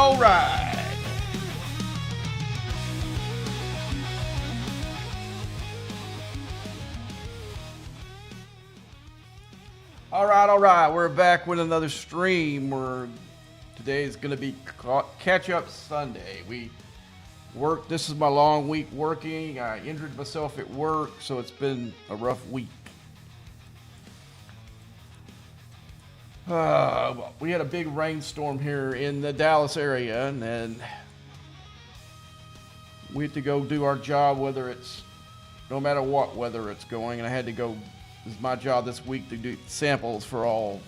all right. All right. We're back with another stream. Today is going to be catch up Sunday. This is my long week working. I injured myself at work, so it's been a rough week. We had a big rainstorm here in the Dallas area, and then we had to go do our job, no matter what weather it's going, and I had to go. This is my job this week to do samples for all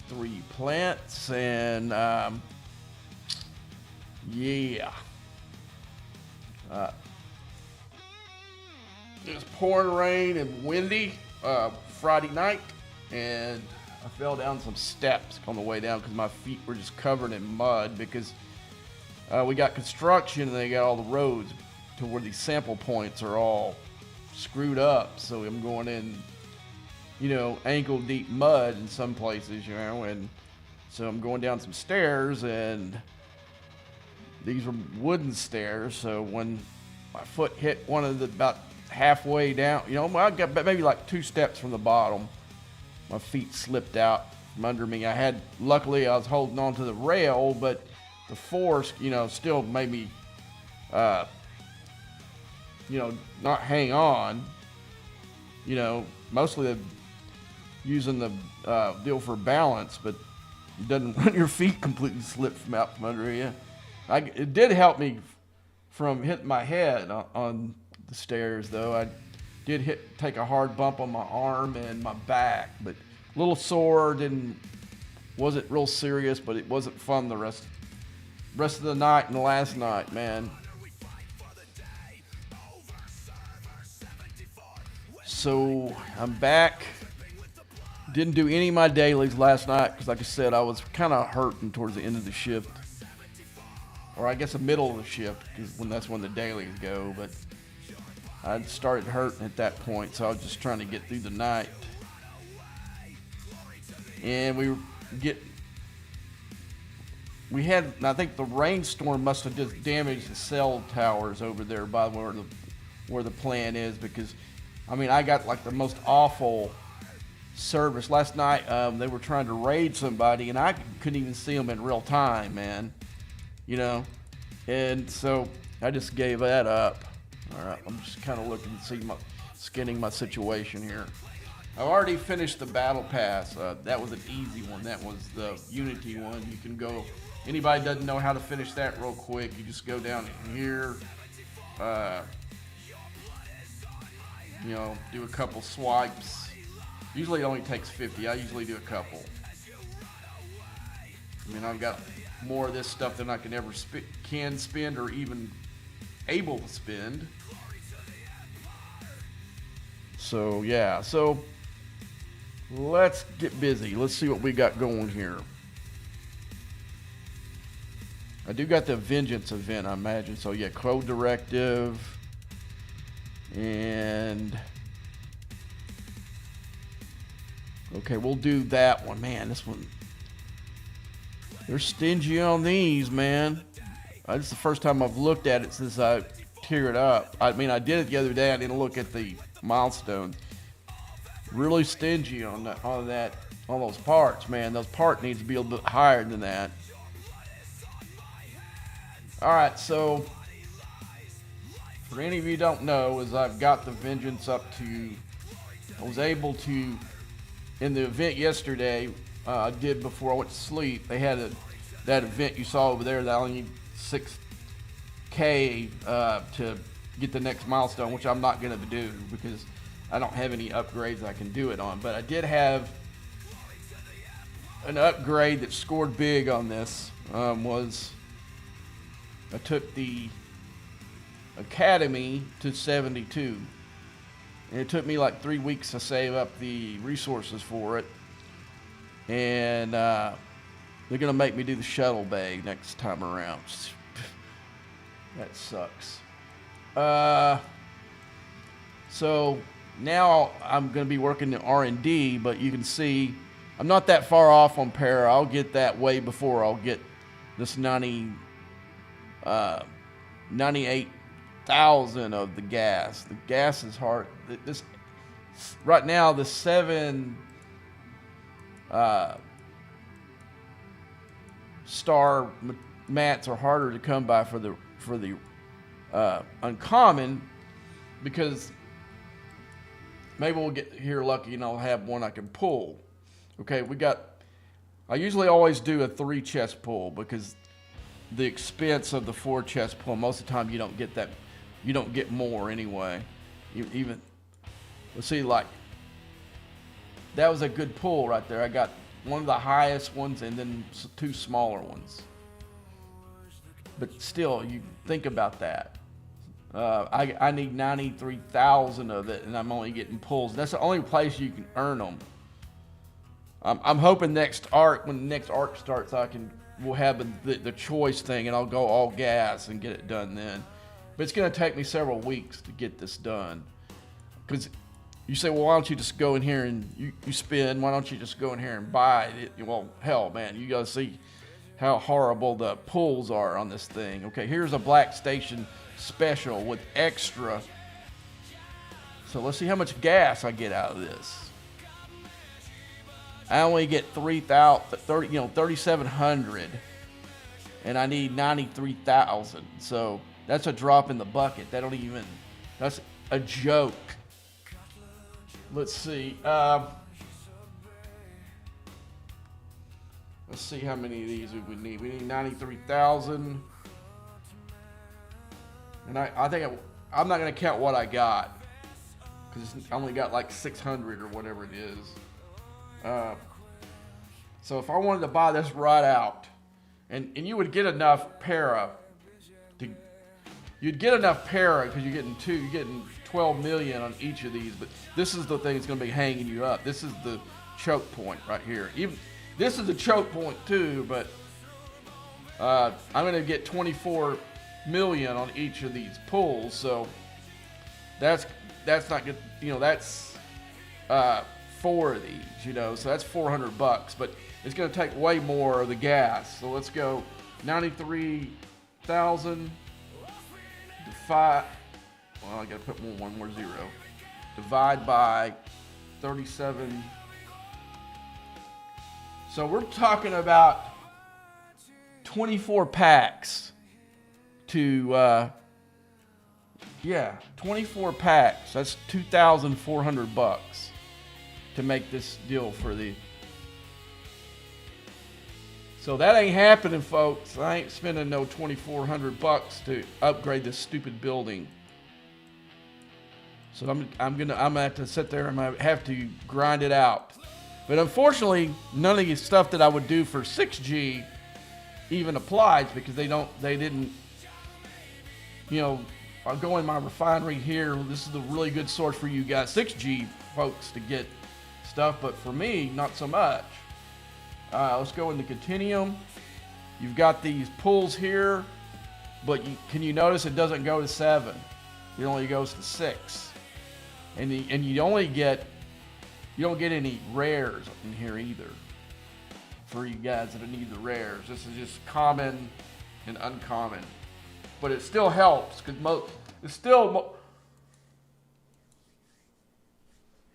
3 plants, and yeah. It was pouring rain and windy Friday night, and I fell down some steps on the way down because my feet were just covered in mud because we got construction and they got all the roads to where these sample points are all screwed up. So I'm going in, ankle deep mud in some places, and so I'm going down some stairs, and these were wooden stairs. So when my foot hit one of about halfway down, I got maybe like 2 steps from the bottom, my feet slipped out from under me. Luckily I was holding on to the rail, but the force, still made me, not hang on. Mostly using the deal for balance, but it doesn't when your feet completely slip from out from under you. It did help me from hitting my head on the stairs, though. I did take a hard bump on my arm and my back, but a little sore. Wasn't real serious, but it wasn't fun the rest of the night and the last night, man. So I'm back. Didn't do any of my dailies last night because, like I said, I was kind of hurting towards the end of the shift, or I guess the middle of the shift, because that's when the dailies go. But I started hurting at that point, so I was just trying to get through the night. And I think the rainstorm must have just damaged the cell towers over there by where the plant is, because I got like the most awful service last night. They were trying to raid somebody, and I couldn't even see them in real time, man. And so I just gave that up. All right, I'm just kind of looking to skinning my situation here. I've already finished the battle pass. That was an easy one. That was the Unity one. You can go. Anybody doesn't know how to finish that real quick, you just go down in here. Do a couple swipes. Usually it only takes 50. I usually do a couple. I've got more of this stuff than I can ever spend or even able to spend. So yeah, let's get busy. Let's see what we got going here. I do got the Vengeance event, I imagine. So yeah, Code Directive. And okay, we'll do that one. Man, this one, they're stingy on these, man. This is the first time I've looked at it since I teared it up. I did it the other day. I didn't look at the milestones. Really stingy on those parts, man. Those parts needs to be a little bit higher than that. All right, so for any of you who don't know, is I've got the Vengeance up to, I was able to, in the event yesterday, I did before I went to sleep, they had that event you saw over there that I only need 6K to get the next milestone, which I'm not going to do because I don't have any upgrades I can do it on. But I did have an upgrade that scored big on this. I took the Academy to 72. And it took me like 3 weeks to save up the resources for it. And they're going to make me do the shuttle bay next time around. That sucks. So now I'm going to be working in R&D, but you can see I'm not that far off on Para. I'll get that way before I'll get this 90 uh, 98,000 of the gas. The gas is hard. This right now the 7 star mats are harder to come by for the uncommon, because maybe we'll get here lucky and I'll have one I can pull. Okay, I usually always do a 3 chest pull, because the expense of the 4 chest pull, most of the time you don't get that, you don't get more anyway. Even, let's see, like, that was a good pull right there. I got one of the highest ones and then 2 smaller ones. But still, you think about that. I need 93,000 of it, and I'm only getting pulls. That's the only place you can earn them. I'm hoping next arc, when the next arc starts, we'll have the choice thing, and I'll go all gas and get it done then. But it's going to take me several weeks to get this done. Because you say, well, why don't you just go in here and you spin? Why don't you just go in here and buy it? Well, hell, man, you got to see how horrible the pulls are on this thing. Okay, here's a Black Station special with extra. So let's see how much gas I get out of this. I only get 3,700, and I need 93,000. So that's a drop in the bucket. That's a joke. Let's see. Let's see how many of these we need. We need 93,000. And I think I'm not going to count what I got, because I only got like 600 or whatever it is. So if I wanted to buy this right out, and you would get enough para, you'd get enough para, because you're getting 12 million on each of these. But this is the thing that's going to be hanging you up. This is the choke point right here. Even this is a choke point too, but I'm going to get 24 million on each of these pulls. So that's not good. That's 4 of these, so that's $400, but it's going to take way more of the gas. So let's go 93,000 divide. Well, I got to put one more zero. Divide by 37. So we're talking about 24 packs to 24 packs. That's $2,400 to make this deal for the. So that ain't happening, folks. I ain't spending no $2,400 to upgrade this stupid building. So I'm gonna have to sit there and I'm gonna have to grind it out. But unfortunately, none of the stuff that I would do for 6G even applies, because they didn't. I'll go in my refinery here. This is a really good source for you guys, 6G folks, to get stuff, but for me, not so much. Let's go into Continuum. You've got these pulls here, but can you notice it doesn't go to 7? It only goes to 6, and you don't get any rares in here either. For you guys that need the rares, this is just common and uncommon, but it still helps, because it's still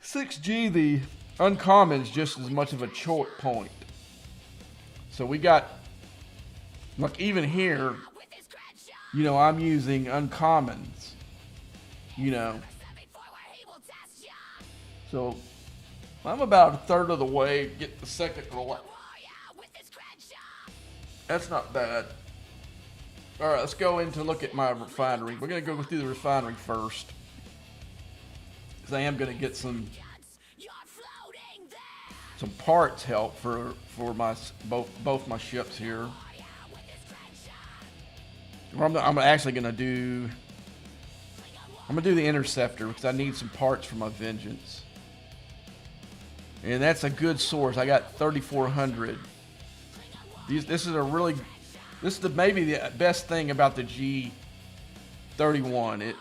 6G. The uncommon is just as much of a choke point. So we got, like, even here, I'm using uncommons, So I'm about a third of the way to get the second roll. That's not bad. All right, let's go in to look at my refinery. We're going to go through the refinery first, because I am going to get some parts help for my both my ships here. I'm actually going to do the Interceptor, because I need some parts for my Vengeance. And that's a good source. I got 3,400. This is maybe the best thing about the G31.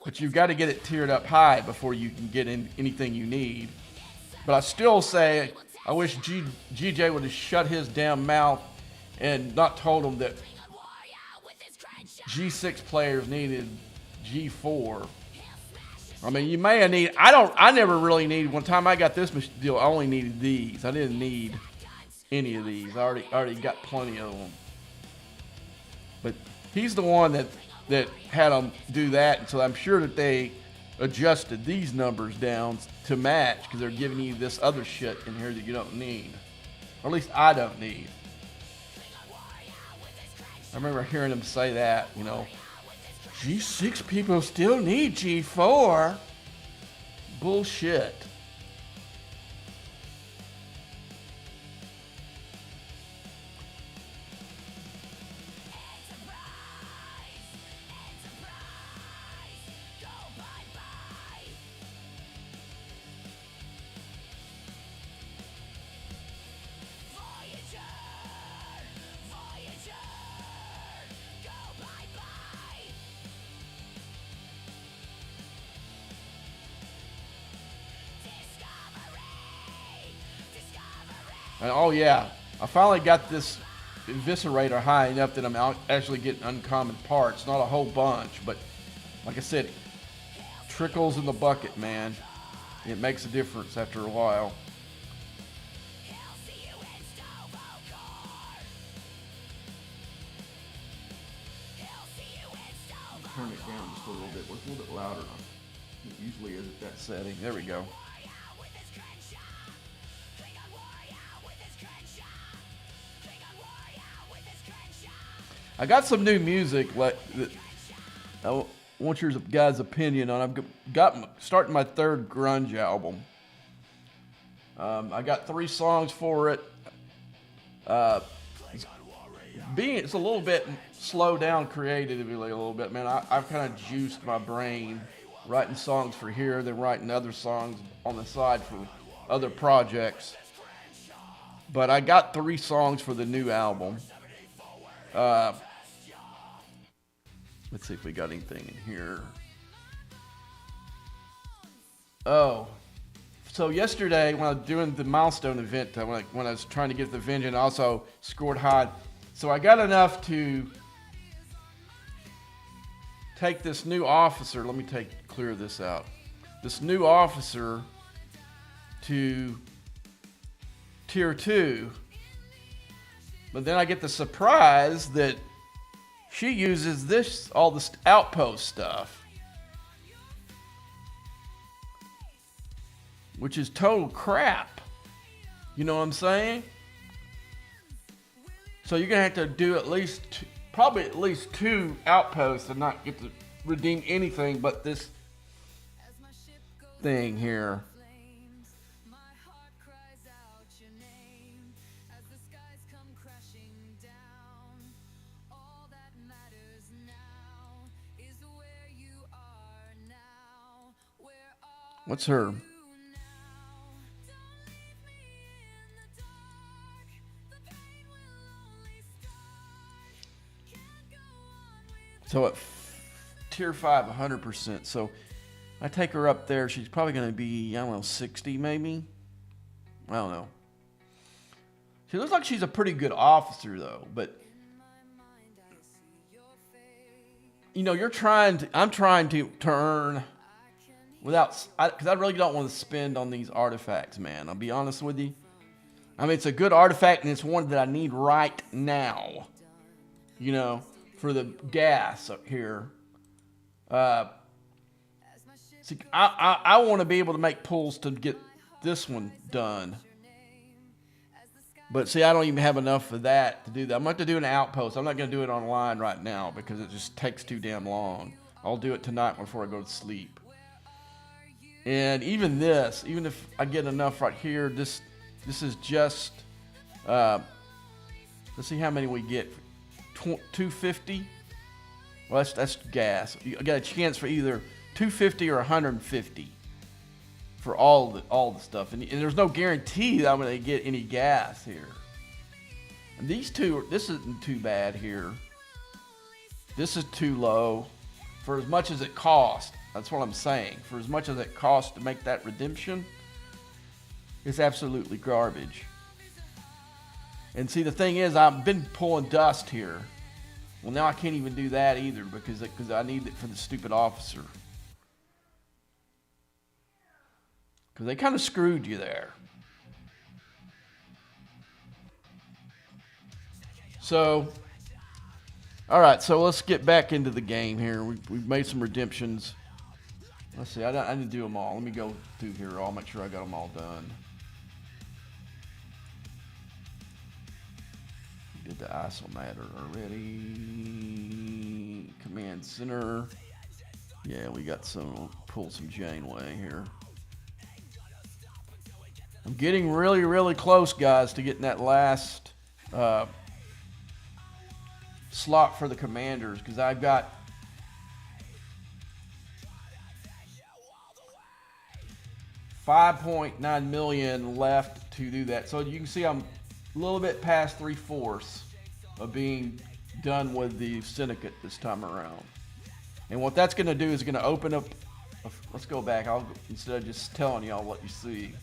But you've got to get it tiered up high before you can get in anything you need. But I still say, I wish GJ would have shut his damn mouth and not told him that G6 players needed G4. I mean, you may have needed. I never really needed. One time I got this deal, I only needed these. I didn't need any of these. I already got plenty of them. But he's the one that had them do that, and so I'm sure that they adjusted these numbers down to match because they're giving you this other shit in here that you don't need. Or at least I don't need. I remember hearing them say that, you know. G6 people still need G4. Bullshit. And oh yeah, I finally got this eviscerator high enough that I'm actually getting uncommon parts. Not a whole bunch, but like I said, trickles in the bucket, man. It makes a difference after a while. Turn it down just a little bit. It's a little bit louder. It usually is at that setting. There we go. I got some new music that I want your guys' opinion on. I've starting my third grunge album. I got 3 songs for it. It's a little bit slowed down creatively a little bit, man. I've kind of juiced my brain writing songs for here, then writing other songs on the side for other projects. But I got 3 songs for the new album. Let's see if we got anything in here. Oh, so yesterday when I was doing the milestone event, when I was trying to get the Vengeance, I also scored high. So I got enough to take this new officer. Let me clear this out. This new officer to tier 2. But then I get the surprise that she uses all this outpost stuff, which is total crap. You know what I'm saying? So you're gonna have to do probably at least 2 outposts and not get to redeem anything but this thing here. What's her? So at tier 5, 100%. So I take her up there. She's probably going to be, I don't know, 60 maybe. I don't know. She looks like she's a pretty good officer though. But, you know, I'm trying to earn because I really don't want to spend on these artifacts, man. I'll be honest with you. I mean, it's a good artifact and it's one that I need right now. You know, for the gas up here. See, I want to be able to make pulls to get this one done. But see, I don't even have enough of that to do that. I'm going to have to do an outpost. I'm not going to do it online right now because it just takes too damn long. I'll do it tonight before I go to sleep. And even if I get enough right here, this is just, let's see how many we get. 250. Well, that's gas. You got a chance for either 250 or 150 for all the stuff, and there's no guarantee that I'm going to get any gas here. And this isn't too bad here. This is too low for as much as it costs. That's what I'm saying. For as much as it costs to make that redemption, it's absolutely garbage. And see, the thing is, I've been pulling dust here. Well, now I can't even do that either because I need it for the stupid officer. Because they kind of screwed you there. So, all right, so let's get back into the game here. We've made some redemptions. Let's see, I didn't do them all. Let me go through here. I'll make sure I got them all done. Did the ISO matter already? Command center. Yeah, we got some, pull some Janeway here. I'm getting really, really close, guys, to getting that last slot for the commanders, because I've got $5.9 million left to do that. So you can see I'm a little bit past 3/4 of being done with the syndicate this time around. And what that's going to do is going to open up. Let's go back. Instead of just telling y'all what you see.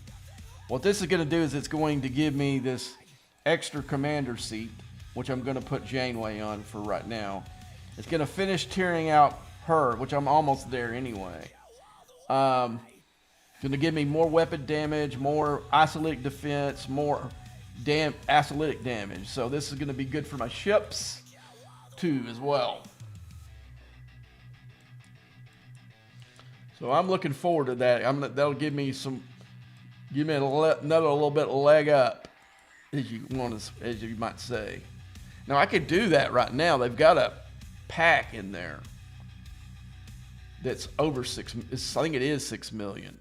What this is going to do is it's going to give me this extra commander seat, which I'm going to put Janeway on for right now. It's going to finish tearing out her, which I'm almost there anyway. Going to give me more weapon damage, more isolytic defense, more acyclic damage. So this is going to be good for my ships too as well. So I'm looking forward to that. That'll give me another little bit of leg up, as you might say. Now I could do that right now. They've got a pack in there that's over I think it is 6 million,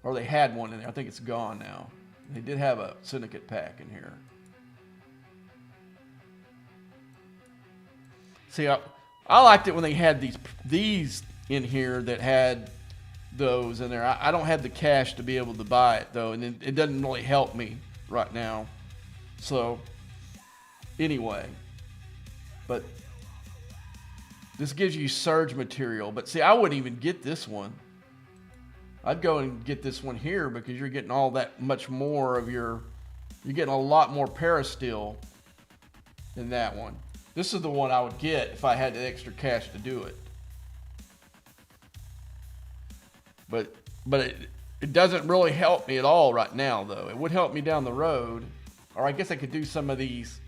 or they had one in there. I think it's gone now. They did have a syndicate pack in here. See, I liked it when they had these in here that had those in there. I don't have the cash to be able to buy it though, and it doesn't really help me right now. So anyway, but this gives you surge material. But see, I wouldn't even get this one. I'd go and get this one here because you're getting all that much more of you're getting a lot more parasteel than that one. This is the one I would get if I had the extra cash to do it. But it doesn't really help me at all right now, though. It would help me down the road. Or I guess I could do some of these.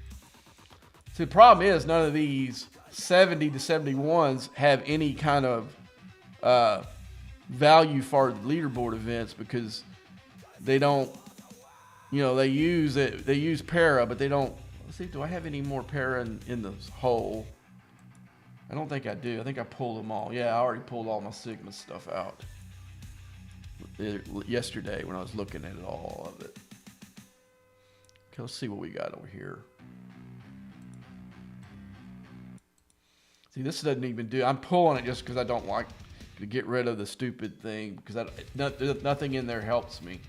See, the problem is none of these 70 to 71s have any kind of value for the leaderboard events because they don't, they use para, but they don't. Let's see, do I have any more para in the hole? I don't think I do. I think I pulled them all. Yeah, I already pulled all my Sigma stuff out yesterday when I was looking at all of it. Okay, let's see what we got over here. See, this doesn't even do. I'm pulling it just because I don't like to get rid of the stupid thing because nothing in there helps me.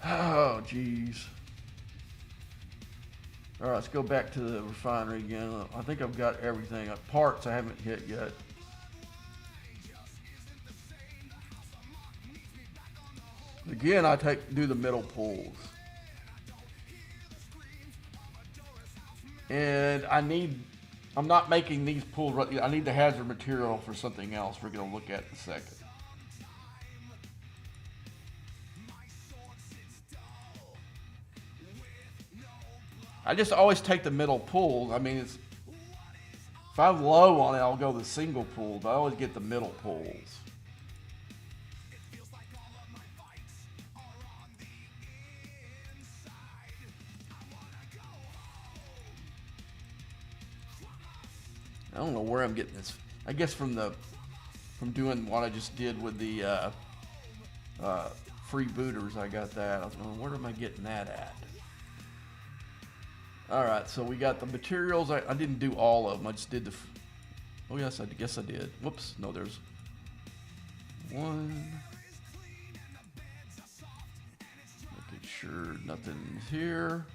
Oh, jeez. All right, let's go back to the refinery again. I think I've got everything. Parts I haven't hit yet. Again, I do the middle pulls. And I'm not making these pulls right. I need the hazard material for something else we're going to look at in a second. I just always take the middle pull. I mean, if I'm low on it, I'll go the single pull, but I always get the middle pulls. I don't know where I'm getting this. I guess from doing what I just did with the freebooters, I got that. I was going, where am I getting that at? All right, so we got the materials. I didn't do all of them. I just did oh yes, I guess I did. Whoops, no, there's one. Making sure nothing's here.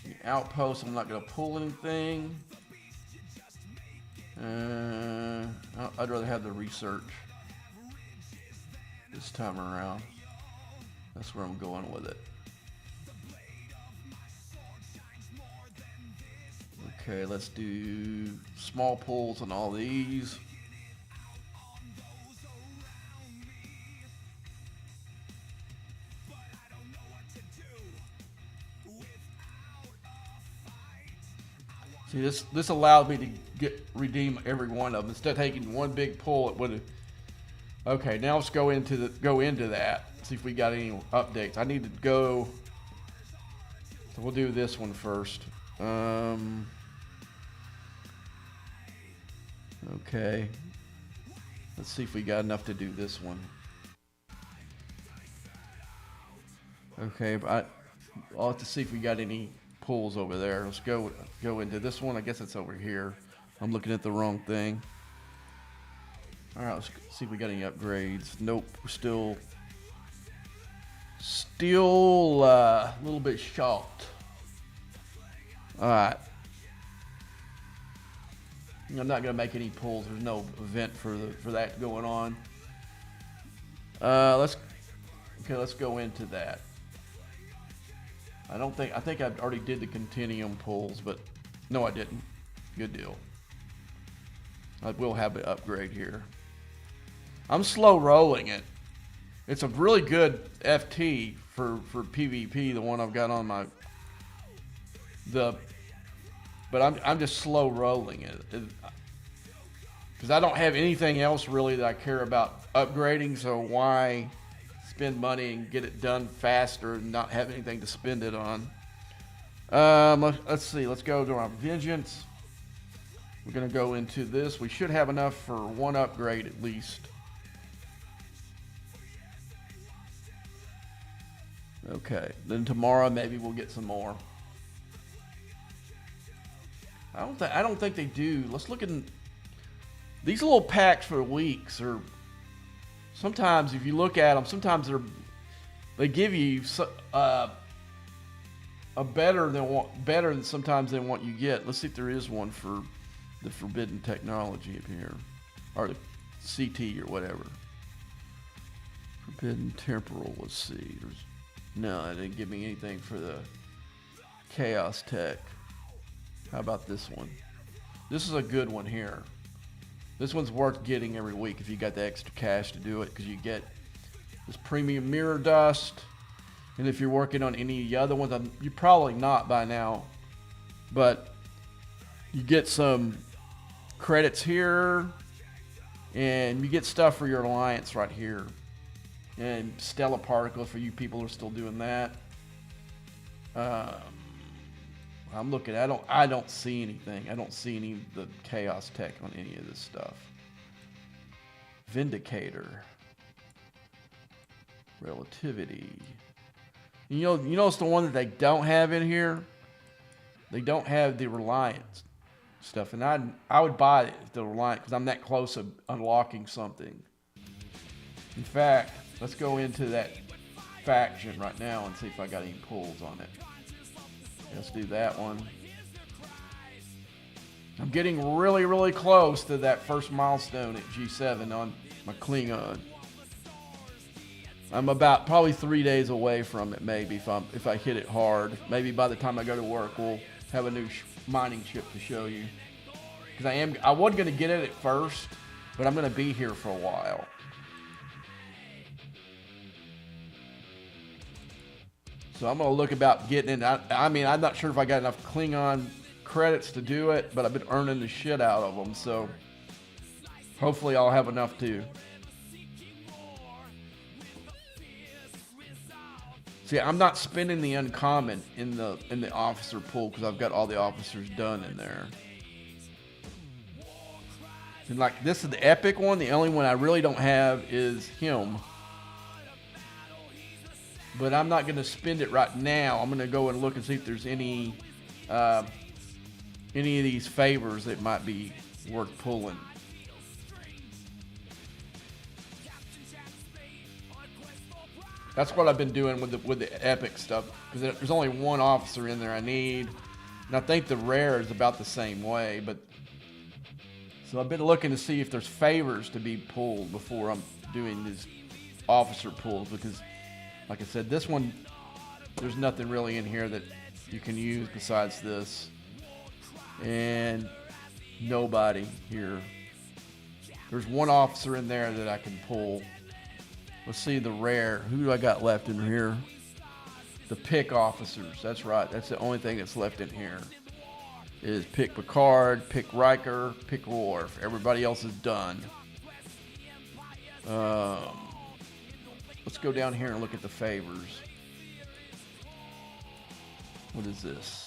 The outpost, I'm not gonna pull anything. I'd rather have the research this time around. That's where I'm going with it. Okay, let's do small pulls on all these. See, this allowed me to redeem every one of them. Instead of taking one big pull, it would have. Okay, now let's go into that. See if we got any updates. I need to go. So we'll do this one first. Okay. Let's see if we got enough to do this one. Okay, but I'll have to see if we got any pulls over there. Let's go into this one. I guess it's over here. I'm looking at the wrong thing. All right, let's see if we got any upgrades. Nope, we're still a little bit short. All right. I'm not gonna make any pulls. There's no event for that going on. Let's go into that. I think I already did the Continuum pulls, but no, I didn't. Good deal. I will have an upgrade here. I'm slow rolling it. It's a really good FT for PvP, the one I've got on my but I'm just slow rolling it because I don't have anything else really that I care about upgrading. So why spend money and get it done faster and not have anything to spend it on? Let's see. Let's go to our Vengeance. We're gonna go into this. We should have enough for one upgrade at least. Okay, then tomorrow maybe we'll get some more. I don't think they do. Let's look at these little packs for weeks. Or sometimes if you look at them, sometimes they give you a better than sometimes than what you get. Let's see if there is one for the Forbidden Technology up here, or the CT or whatever. Forbidden Temporal. Let's see. No, it didn't give me anything for the Chaos Tech. How about this one? This is a good one here. This one's worth getting every week if you got the extra cash to do it, because you get this premium mirror dust. And if you're working on any of the other ones, you're probably not by now, but you get some credits here, and you get stuff for your alliance right here. And Stellar Particles for you people who are still doing that. I'm looking. I don't see anything. I don't see any of the Chaos Tech on any of this stuff. Vindicator. Relativity. You know it's the one that they don't have in here. They don't have the Reliance stuff, and I would buy the Reliance because I'm that close to unlocking something. In fact, let's go into that faction right now and see if I got any pulls on it. Let's do that one. I'm getting really, really close to that first milestone at G7 on my Klingon. I'm about probably 3 days away from it, maybe, if I hit it hard. Maybe by the time I go to work, we'll have a new mining ship to show you. Because I was going to get it at first, but I'm going to be here for a while. So I'm going to look about getting it. I mean, I'm not sure if I got enough Klingon credits to do it, but I've been earning the shit out of them. So hopefully I'll have enough to. See, I'm not spending the uncommon in the officer pool because I've got all the officers done in there. And like this is the epic one. The only one I really don't have is him. But I'm not going to spend it right now. I'm going to go and look and see if there's any of these favors that might be worth pulling. That's what I've been doing with the epic stuff, because there's only one officer in there I need, and I think the rare is about the same way. But so I've been looking to see if there's favors to be pulled before I'm doing these officer pulls, because like I said, this one, there's nothing really in here that you can use besides this. And nobody here. There's one officer in there that I can pull. Let's see the rare. Who do I got left in here? The pick officers. That's right. That's the only thing that's left in here. Is pick Picard, pick Riker, pick Worf. Everybody else is done. Let's go down here and look at the favors. What is this?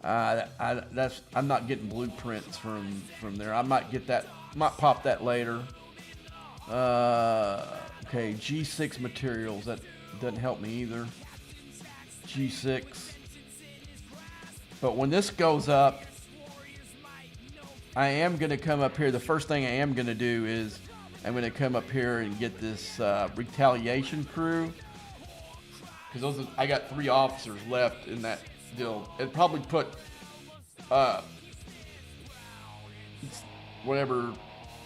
I'm not getting blueprints from there. I might get that. Might pop that later. Okay, G6 materials. That doesn't help me either. G6. But when this goes up, I am going to come up here. The first thing I am going to do is I'm going to come up here and get this retaliation crew. Because I got 3 officers left in that deal. It'd probably put whatever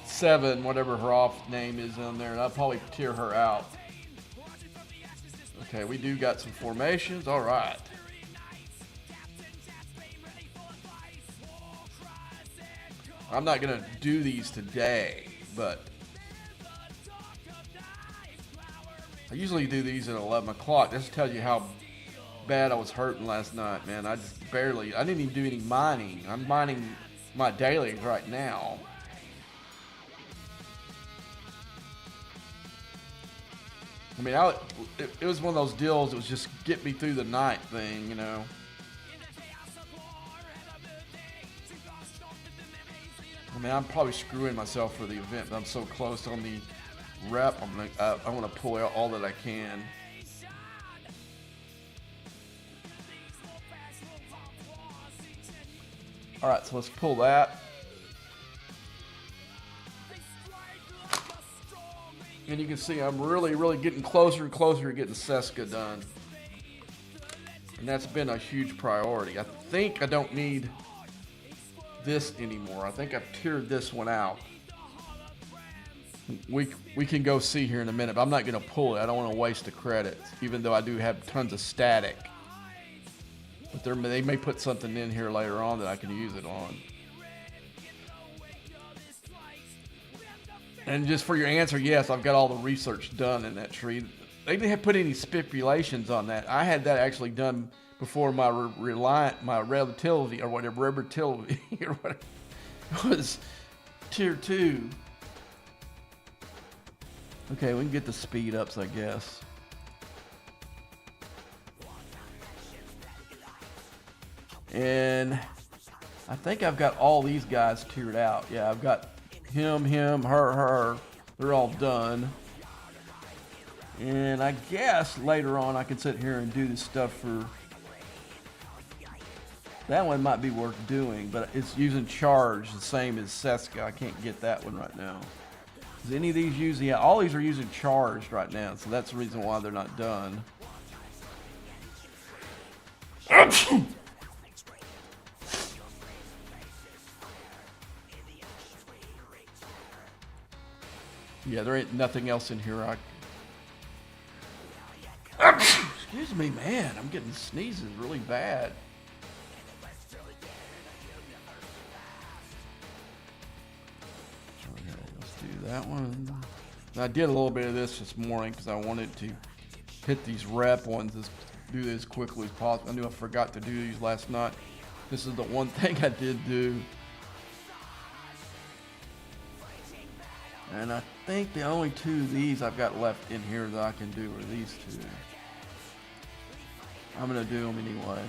7, whatever her off name is on there, and I'll probably tear her out. Okay, we do got some formations. All right. I'm not gonna do these today, but I usually do these at 11 o'clock. This tells you how bad I was hurting last night, man. I didn't even do any mining. I'm mining my dailies right now. I mean, it was one of those deals. It was just get me through the night thing, you know. I mean, I'm probably screwing myself for the event, but I'm so close on the rep. I want to pull out all that I can. All right, so let's pull that. And you can see I'm really getting closer and closer to getting Seska done. And that's been a huge priority. I think I don't need this anymore. I think I've tiered this one out. We can go see here in a minute, but I'm not going to pull it. I don't want to waste the credits, even though I do have tons of static. But they may put something in here later on that I can use it on. And just for your answer, yes, I've got all the research done in that tree. They didn't have put any stipulations on that. I had that actually done before my relativity or whatever, relativity or whatever was tier 2. Okay, we can get the speed ups, I guess. And I think I've got all these guys tiered out. Yeah, I've got him, her. They're all done. And I guess later on I can sit here and do this stuff for... That one might be worth doing, but it's using charge the same as Seska. I can't get that one right now. Is any of these using... Yeah, all these are using charged right now, so that's the reason why they're not done. Yeah, there ain't nothing else in here. Excuse me, man. I'm getting sneezes really bad. Okay, let's do that one. I did a little bit of this morning because I wanted to hit these rep ones, do this as quickly as possible. I knew I forgot to do these last night. This is the one thing I did do. And I think the only 2 of these I've got left in here that I can do are these 2. I'm going to do them anyway.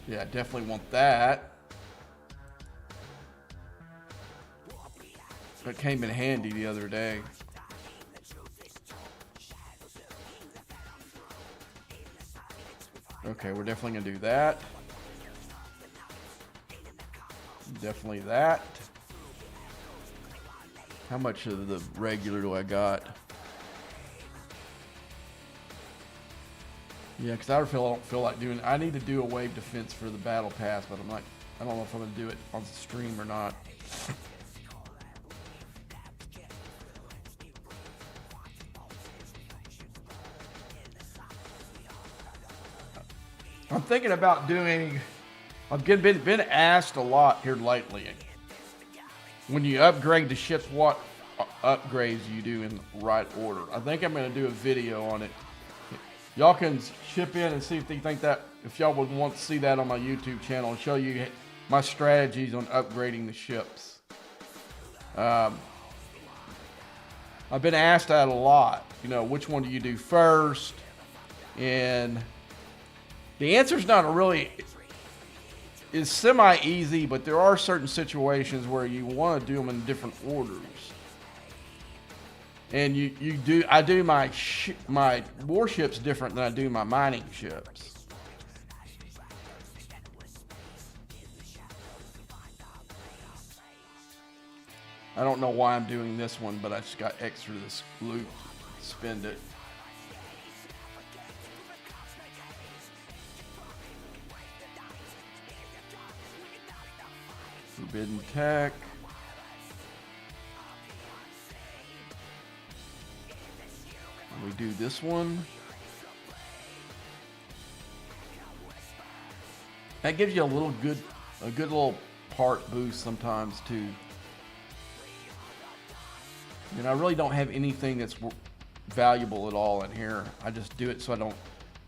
Yeah, I definitely want that. That came in handy the other day. Okay, we're definitely going to do that. Definitely that. How much of the regular do I got? Yeah, because I don't feel like doing... I need to do a wave defense for the battle pass, but I don't know if I'm going to do it on the stream or not. thinking about doing. I've been asked a lot here lately. When you upgrade the ships, what upgrades you do in the right order? I think I'm going to do a video on it. Y'all can chip in and see if you think that, if y'all would want to see that on my YouTube channel and show you my strategies on upgrading the ships. I've been asked that a lot. You know, which one do you do first? And the answer's not really, it's semi-easy, but there are certain situations where you want to do them in different orders. And I do my warships different than I do my mining ships. I don't know why I'm doing this one, but I just got extra this loot. Spend it. Forbidden tech. We do this one. That gives you a good little part boost sometimes too. And I really don't have anything that's valuable at all in here. I just do it so I don't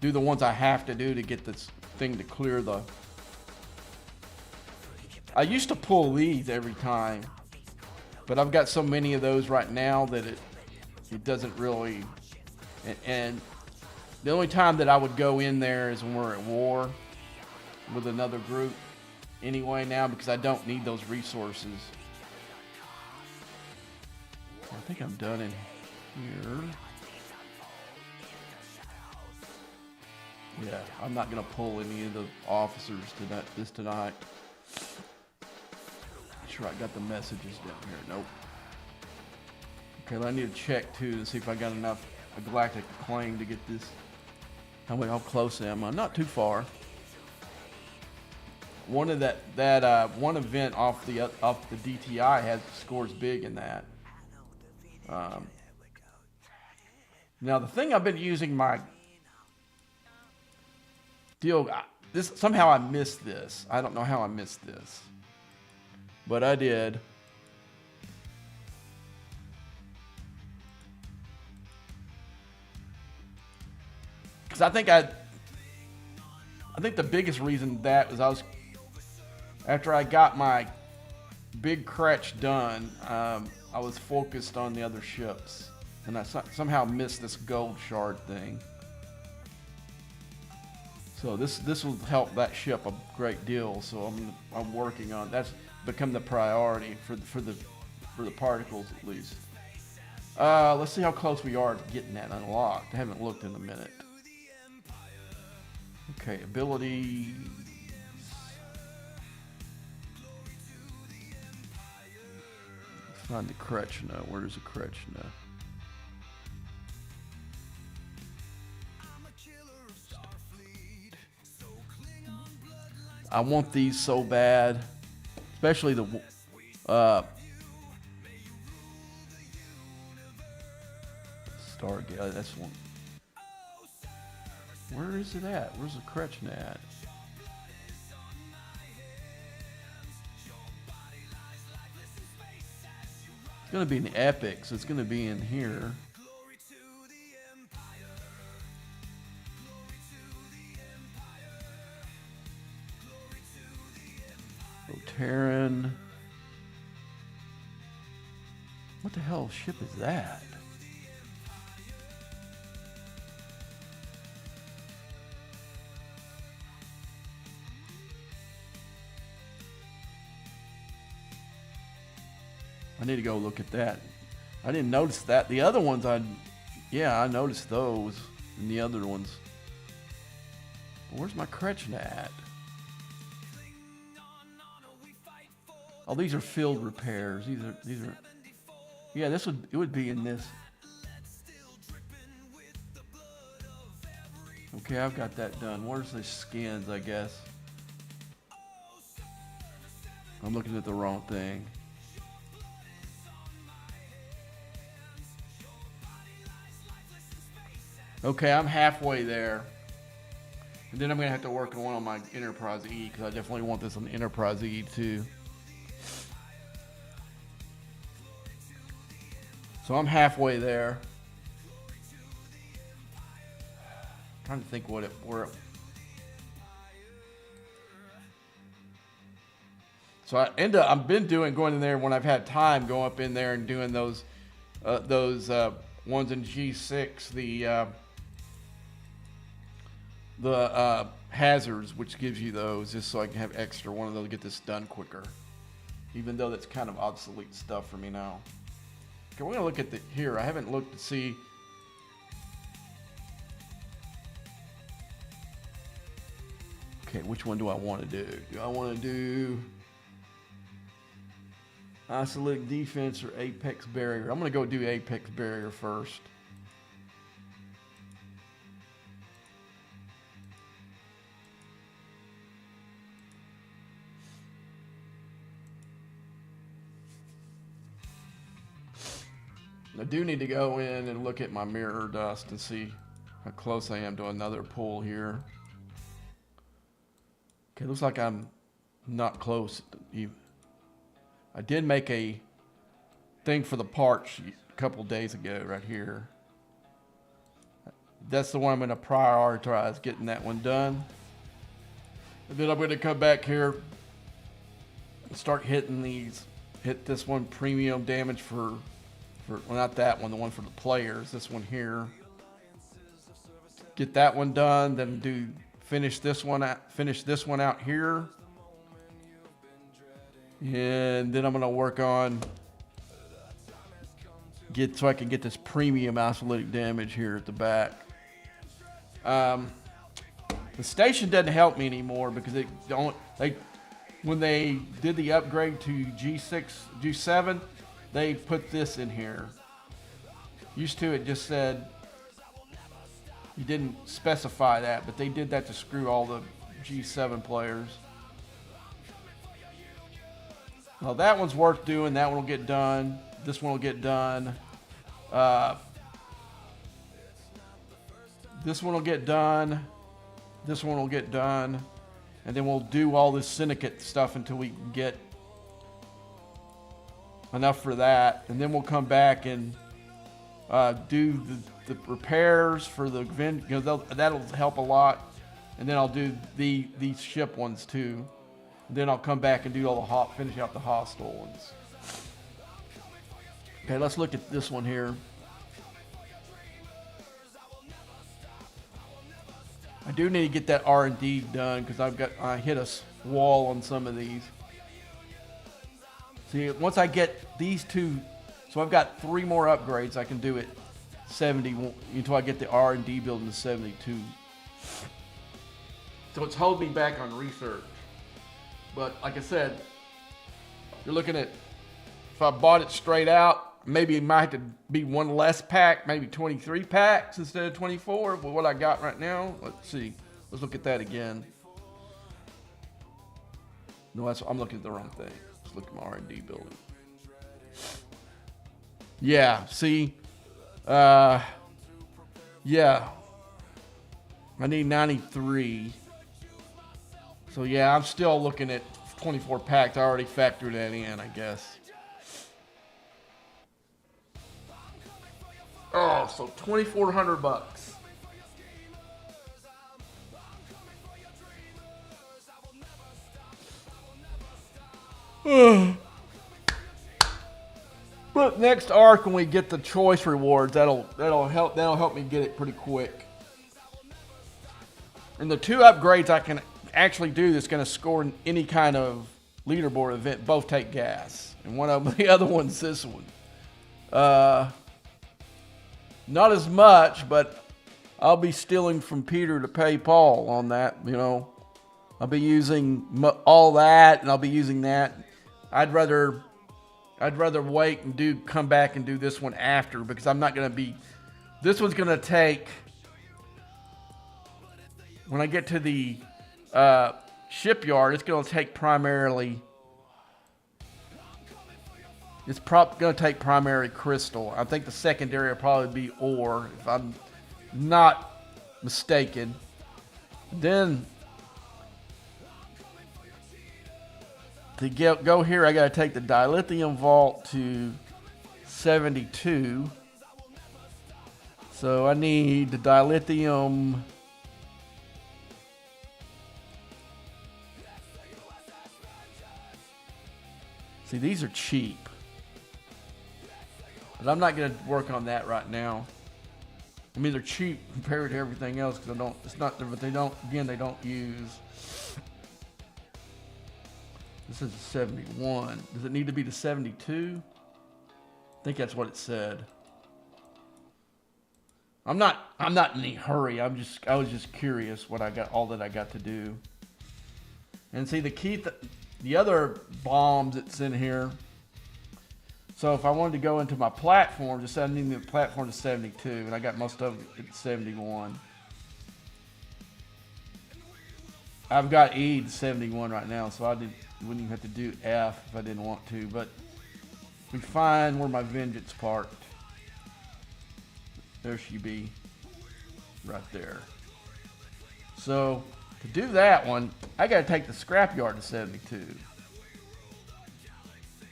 do the ones I have to do to get this thing to clear the. I used to pull these every time, but I've got so many of those right now that it doesn't really. And the only time that I would go in there is when we're at war with another group anyway now, because I don't need those resources. I think I'm done in here. Yeah, I'm not going to pull any of the officers tonight. Sure, I got the messages down here. Nope. Okay, well, I need to check too to see if I got enough galactic acclaim to get this. How close am I? Not too far. One of one event off the DTI scores big in that. Now the thing I've been using my deal. Somehow I missed this. I don't know how I missed this, but I did. Because I think the biggest reason that was after I got my big Kretch done, I was focused on the other ships, and I somehow missed this gold shard thing. So this will help that ship a great deal. So I'm working on that's become the priority for the particles at least. Let's see how close we are to getting that unlocked. I haven't looked in a minute. Okay, abilities. Let's find the Krechna. Where's the Krechna? I want these so bad, especially the Stargate. That's one. Where is it at? Where's the Krechna at? It's gonna be in the epic, so it's gonna be in here. Terran. What the hell ship is that? I need to go look at that. I didn't notice that. The other ones I noticed those and the other ones. But where's my Krechna at? Oh, these are field repairs. These are. Yeah, it would be in this. Okay, I've got that done. Where's the skins? I guess I'm looking at the wrong thing. Okay, I'm halfway there. And then I'm going to have to work on one on my Enterprise E because I definitely want this on the Enterprise E too. So I'm halfway there. I'm trying to think where So I've been going in there when I've had time, going up in there and doing those ones in G6, the hazards, which gives you those, just so I can have extra one of those to get this done quicker. Even though that's kind of obsolete stuff for me now. Okay, we're gonna look at here. I haven't looked to see. Okay, which one do I want to do? Do I want to do isolate defense or apex barrier? I'm gonna go do apex barrier first. I do need to go in and look at my mirror dust and see how close I am to another pool here. Okay, looks like I'm not close even. I did make a thing for the part sheet a couple days ago right here. That's the one I'm going to prioritize, getting that one done. And then I'm going to come back here and start hitting these. Hit this one, premium damage for well, not that one, the one for the players, this one here. Get that one done, then finish this one out here. And then I'm gonna work on so I can get this premium isolytic damage here at the back. The station doesn't help me anymore because when they did the upgrade to G6, G7, they put this in here. Used to it just said, you didn't specify that, but they did that to screw all the G7 players. Well, that one's worth doing. That one will get done. This one will get done. This one will get done. This one will get done. And then we'll do all this syndicate stuff until we can get enough for that. And then we'll come back and do the repairs for the event. That'll help a lot. And then I'll do these ship ones too. And then I'll come back and do all finish out the hostile ones. Okay, let's look at this one here. I do need to get that R&D done because I hit a wall on some of these. See, once I get these two, so I've got 3 more upgrades I can do at 70 until I get the R&D building to 72. So it's holding me back on research. But like I said, you're looking at, if I bought it straight out, maybe it might have to be one less pack, maybe 23 packs instead of 24. But what I got right now, let's see. Let's look at that again. No, I'm looking at the wrong thing. Let's look at my R&D building. Yeah, see? Yeah. I need 93. So yeah, I'm still looking at 24 packs. I already factored that in, I guess. Oh, so $2,400. But next arc, when we get the choice rewards, that'll help me get it pretty quick. And the 2 upgrades I can actually do that's going to score in any kind of leaderboard event both take gas, and one of them, the other one's this one. Not as much, but I'll be stealing from Peter to pay Paul on that. You know, I'll be using all that, and I'll be using that. I'd rather wait and come back and do this one after, because I'm not going to be. This one's going to take, when I get to the shipyard, it's going to take primarily. It's going to take primary crystal. I think the secondary will probably be ore, if I'm not mistaken. Then to go here, I got to take the dilithium vault to 72. So I need the dilithium. See, these are cheap. But I'm not going to work on that right now. I mean, they're cheap compared to everything else because they don't use. This is a 71. Does it need to be the 72? I think that's what it said. I'm not in any hurry. I was just curious what all that I got to do. And see the other bombs that's in here. So if I wanted to go into my platform, just sending the platform to 72, and I got most of it at 71. I've got E to 71 right now, so wouldn't even have to do F if I didn't want to. But we find where my vengeance parked. There she be, right there. So to do that one, I got to take the scrapyard to 72.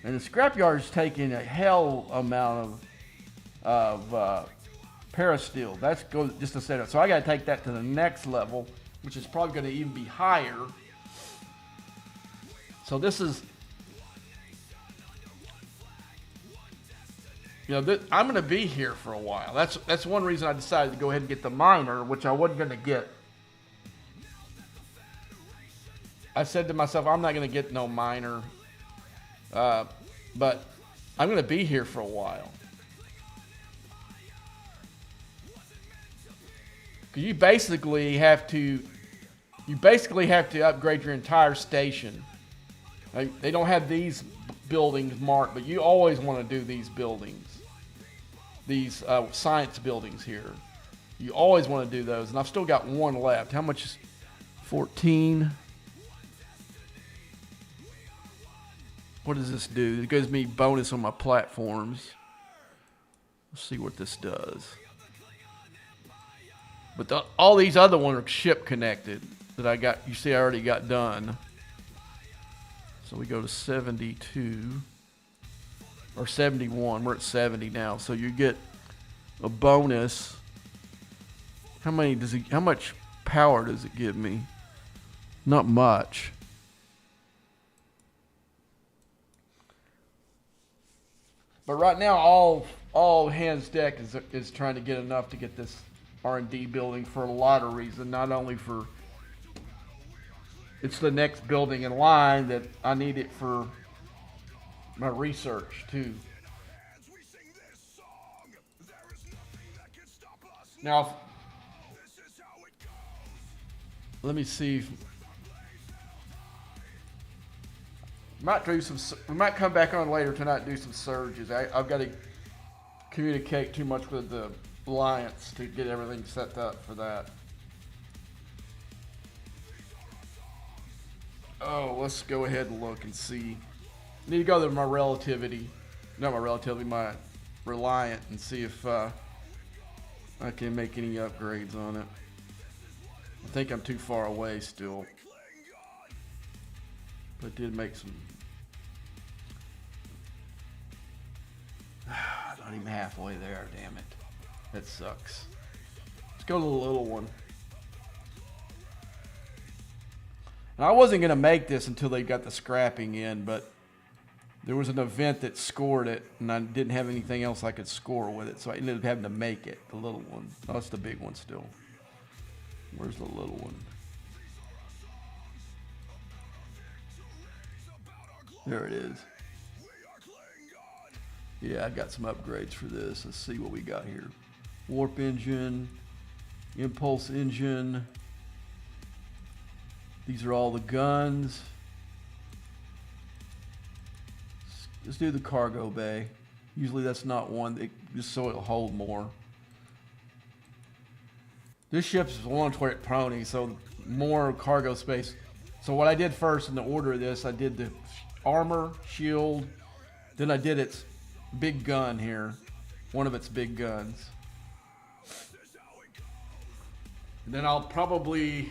And the scrapyard is taking a hell amount of parasteel. That's goes just to set up. So I got to take that to the next level, which is probably going to even be higher. So this is, I'm going to be here for a while. That's one reason I decided to go ahead and get the miner, which I wasn't going to get. I said to myself, I'm not going to get no miner. But I'm going to be here for a while. You basically have to upgrade your entire station. They don't have these buildings marked, but you always want to do these buildings. These science buildings here. You always want to do those. And I've still got one left. How much is 14? What does this do? It gives me bonus on my platforms. Let's see what this does. But all these other ones are ship connected that I got. You see, I already got done. So we go to 72 or 71. We're at 70 now. So you get a bonus. How much power does it give me? Not much. But right now, all hands deck is trying to get enough to get this R&D building for a lot of reasons. Not only for it's the next building in line that I need it for my research too. Now, let me see. We might come back on later tonight and do some surges. I've got to communicate too much with the Alliance to get everything set up for that. Oh, let's go ahead and look and see. I need to go to my my Reliant, and see if I can make any upgrades on it. I think I'm too far away still. But I did make some. Not even halfway there, damn it. That sucks. Let's go to the little one. And I wasn't going to make this until they got the scrapping in, but there was an event that scored it, and I didn't have anything else I could score with it, so I ended up having to make it, the little one. Oh, it's the big one still. Where's the little one? There it is. Yeah, I got some upgrades for this. Let's see what we got here. Warp engine, impulse engine. These are all the guns. Let's do the cargo bay. Usually that's not one, just so it'll hold more. This ship's a one-turret pony, so more cargo space. So what I did first in the order of this, I did the armor, shield, then I did its big gun here, one of its big guns. And then I'll probably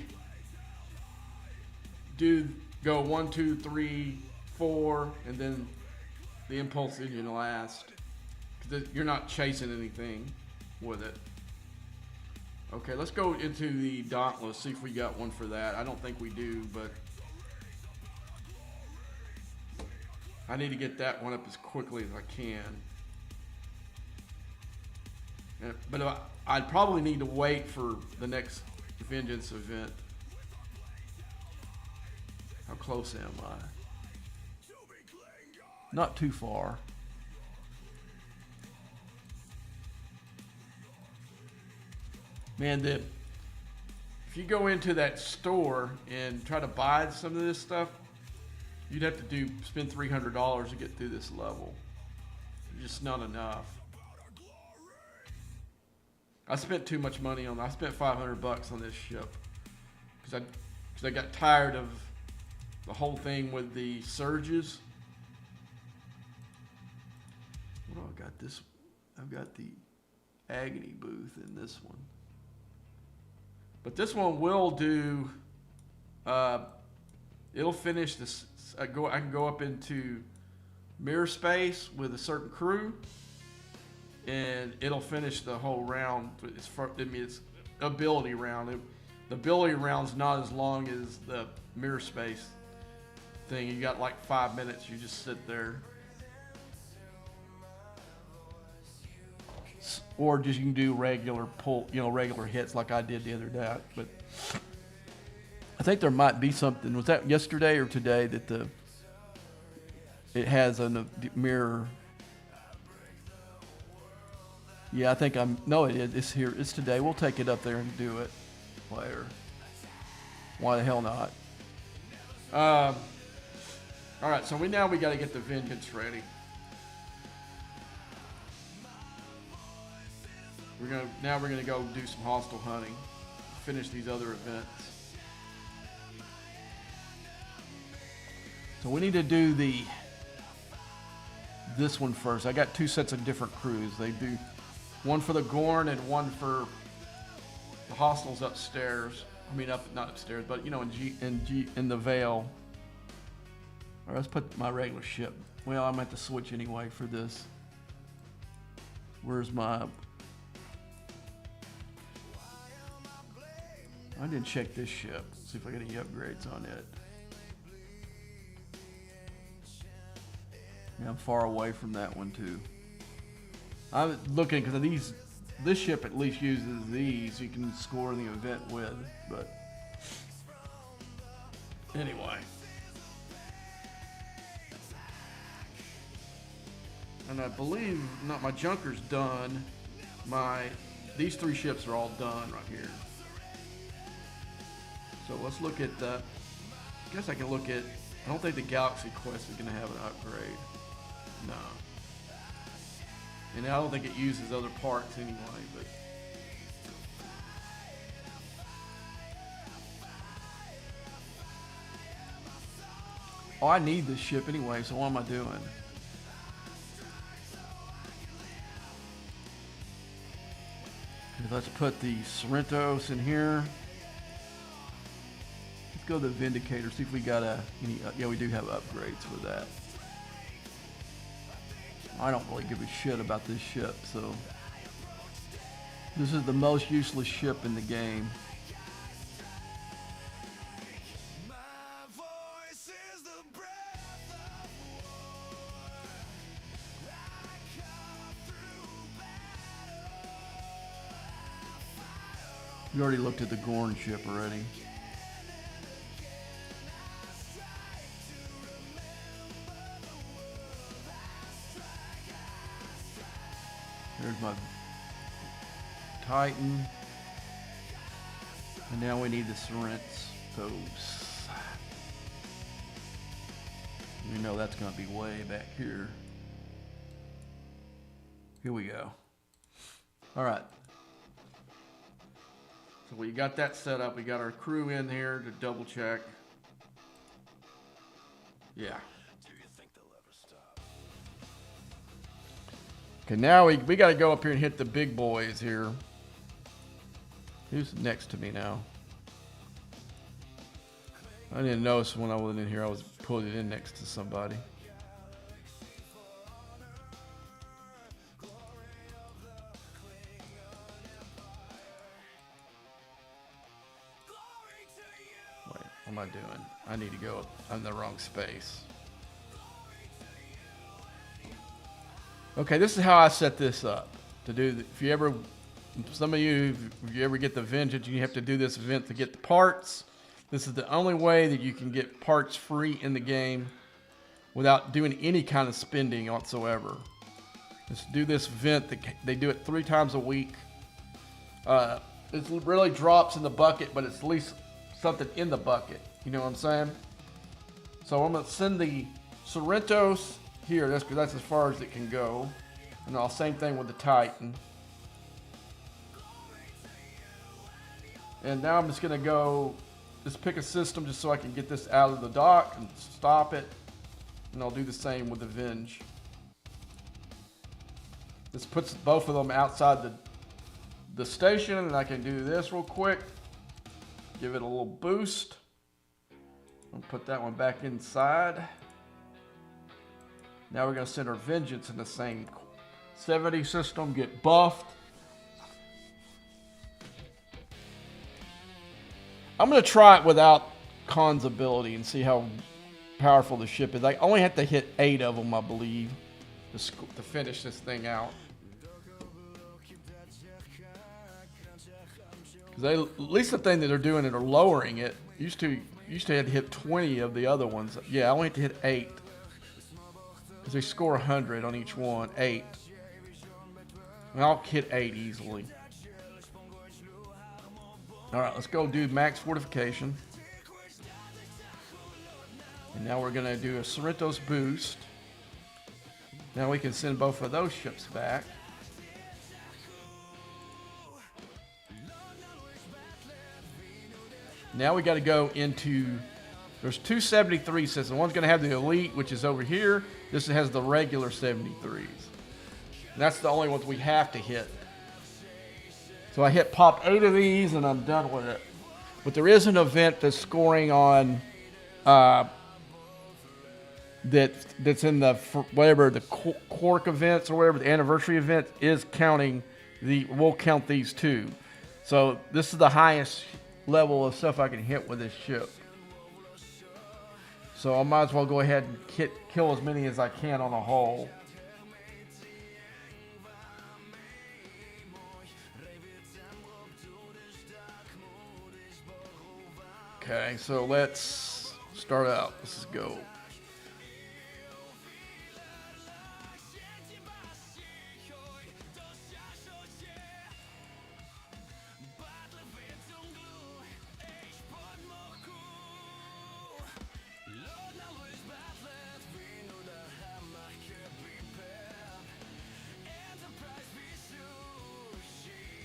go 1, 2, 3, 4, and then the impulse engine last. You're not chasing anything with it. Okay, let's go into the Dauntless, see if we got one for that. I don't think we do, but I need to get that one up as quickly as I can. But I'd probably need to wait for the next Vengeance event. How close am I? Not too far. Man, if you go into that store and try to buy some of this stuff, you'd have to spend $300 to get through this level. It's just not enough. I spent too much money on it. I spent $500 on this ship because I got tired of the whole thing with the surges. What do I got? I've got the Agony booth in this one. But this one will do, it'll finish this. I can go up into mirror space with a certain crew, and it'll finish the whole round. It's ability round. The ability round's not as long as the mirror space thing. You got like 5 minutes. You just sit there. Or just you can do regular regular hits like I did the other day. But I think there might be something. Was that yesterday or today that it has a mirror? Yeah, I think no, it is. It's here. It's today. We'll take it up there and do it later. Why the hell not? All right, so we got to get the Vengeance ready. Now we're gonna go do some hostile hunting, finish these other events. So we need to do this one first. I got 2 sets of different crews. They do one for the Gorn and one for the hostiles upstairs. I mean, not upstairs, but in the Vale. All right, let's put my regular ship. Well, I'm at the switch anyway for this. Where's my? I didn't check this ship. See if I got any upgrades on it. Yeah, I'm far away from that one too. I'm looking because this ship at least uses these you can score the event with. But anyway. And I believe my junker's done. These 3 ships are all done right here. So let's look at I guess I can look at. I don't think the Galaxy Quest is going to have an upgrade. No. And I don't think it uses other parts anyway. But I need this ship anyway. So what am I doing? Let's put the Sorrentos in here. Let's go to the Vindicator, see if we got yeah, we do have upgrades for that. I don't really give a shit about this ship, so. This is the most useless ship in the game. We already looked at the Gorn ship already. There's my Titan. And now we need the Sorrentos. We know that's going to be way back here. Here we go. All right. So we got that set up. We got our crew in here to double check. Yeah. Okay, now we got to go up here and hit the big boys here. Who's next to me now? I didn't notice when I wasn't in here I was putting it in next to somebody. Wait, what am I doing? I need to go in the wrong space. Okay, this is how I set this up. To do, if you ever, some of you, if you ever get the Vengeance, you have to do this event to get the parts. This is the only way that you can get parts free in the game without doing any kind of spending whatsoever. Just do this event. They do it 3 times a week. It really drops in the bucket, but it's at least something in the bucket. You know what I'm saying? So I'm going to send the Sorrentos here. That's as far as it can go. And I'll same thing with the Titan. And now I'm just going to go, just pick a system just so I can get this out of the dock and stop it. And I'll do the same with the Venge. This puts both of them outside the station, and I can do this real quick. Give it a little boost. I'll put that one back inside. Now we're going to send our Vengeance in the same 70 system, get buffed. I'm going to try it without Khan's ability and see how powerful the ship is. I only have to hit 8 of them, I believe, to finish this thing out. Because at least the thing that they're doing is they're lowering it. Used to have to hit 20 of the other ones. Yeah, I only have to hit 8. Because they score 100 on each one. 8. And I'll hit 8 easily. Alright, let's go do max fortification. And now we're going to do a Sorrentos boost. Now we can send both of those ships back. Now we got to go into, there's 2 73 systems. One's going to have the Elite, which is over here. This has the regular 73s. And that's the only ones we have to hit. So I pop 8 of these and I'm done with it. But there is an event that's scoring on, that's in the, whatever, the Quark events or whatever, the anniversary event is counting, we'll count these too. So this is the highest level of stuff I can hit with this ship. So I might as well go ahead and kill as many as I can on a hull. Okay, so let's start out. Let's go.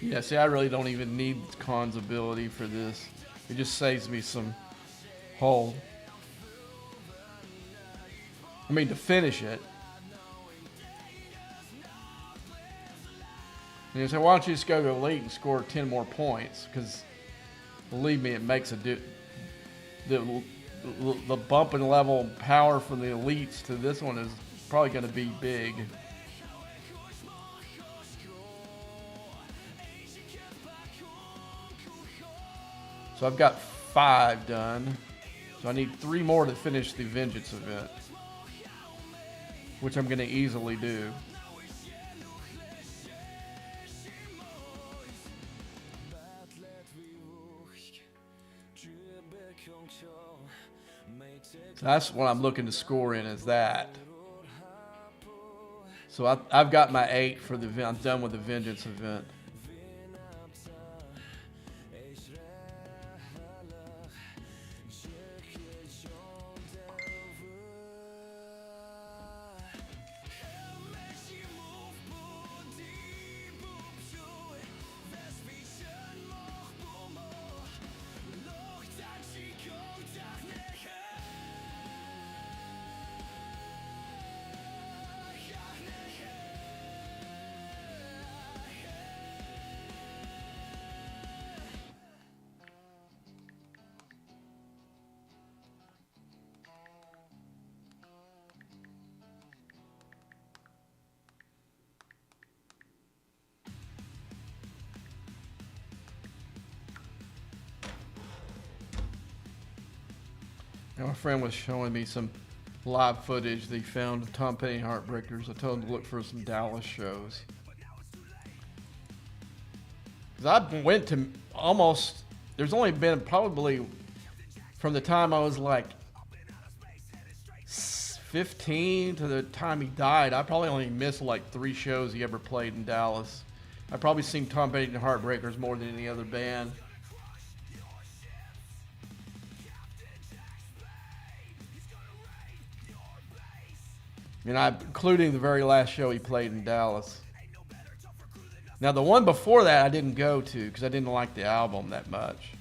Yeah, see, I really don't even need Khan's ability for this. It just saves me some hull. I mean, to finish it. And you say, why don't you just go to Elite and score 10 more points? Because, believe me, it makes the bump in level power from the Elites to this one is probably going to be big. So I've got 5 done. So I need 3 more to finish the Vengeance event, which I'm going to easily do. So that's what I'm looking to score in, is that. So I've got my 8 for the event. I'm done with the Vengeance event. My friend was showing me some live footage they found of Tom Petty and Heartbreakers. I told him to look for some Dallas shows. Because I went to almost, there's only been probably from the time I was like 15 to the time he died, I probably only missed like 3 shows he ever played in Dallas. I've probably seen Tom Petty and the Heartbreakers more than any other band. And including the very last show he played in Dallas. Now the one before that I didn't go to because I didn't like the album that much.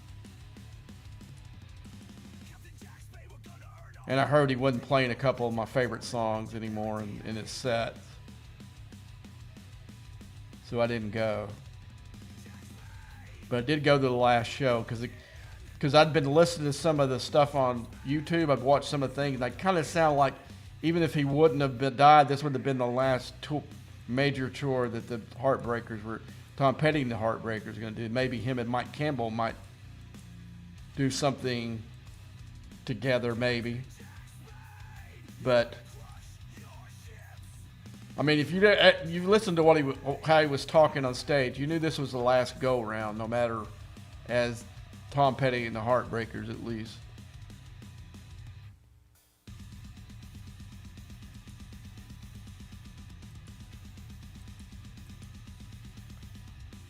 And I heard he wasn't playing a couple of my favorite songs anymore in his set. So I didn't go. But I did go to the last show because I'd been listening to some of the stuff on YouTube. I'd watched some of the things and I kind of sound like even if he wouldn't have died, this would have been the last major tour that the Heartbreakers were, Tom Petty and the Heartbreakers are going to do. Maybe him and Mike Campbell might do something together, maybe. But I mean, if you listened to how he was talking on stage, you knew this was the last go round, no matter as Tom Petty and the Heartbreakers at least.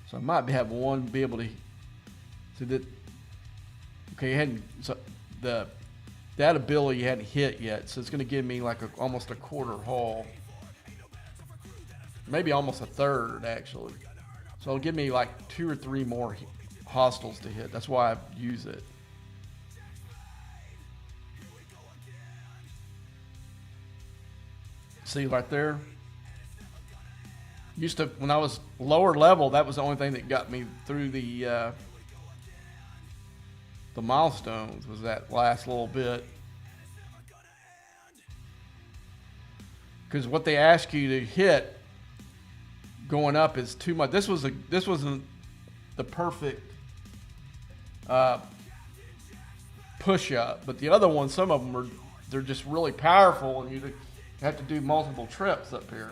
So I might be able to so that okay, that ability hadn't hit yet, so it's going to give me like almost a quarter hole, maybe almost a third actually. So it'll give me like 2 or 3 more hostiles to hit. That's why I use it. See right there? Used to, when I was lower level, that was the only thing that got me through the milestones, was that last little bit. Because what they ask you to hit going up is too much. This wasn't the perfect push up, but the other ones, some of them they're just really powerful, and you have to do multiple trips up here.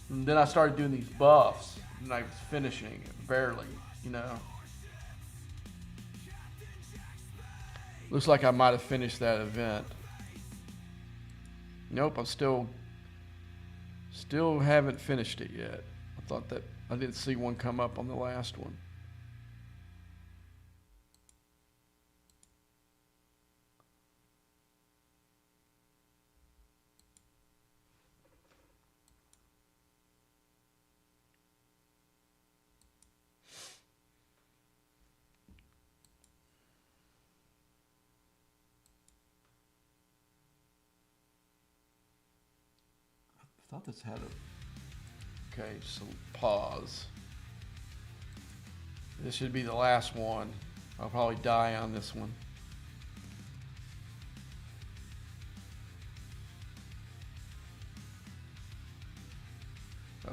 And then I started doing these buffs, and I was finishing it barely, you know. Looks like I might have finished that event. Nope, I'm still haven't finished it yet. I thought that I didn't see one come up on the last one. I thought this had okay, so pause. This should be the last one. I'll probably die on this one.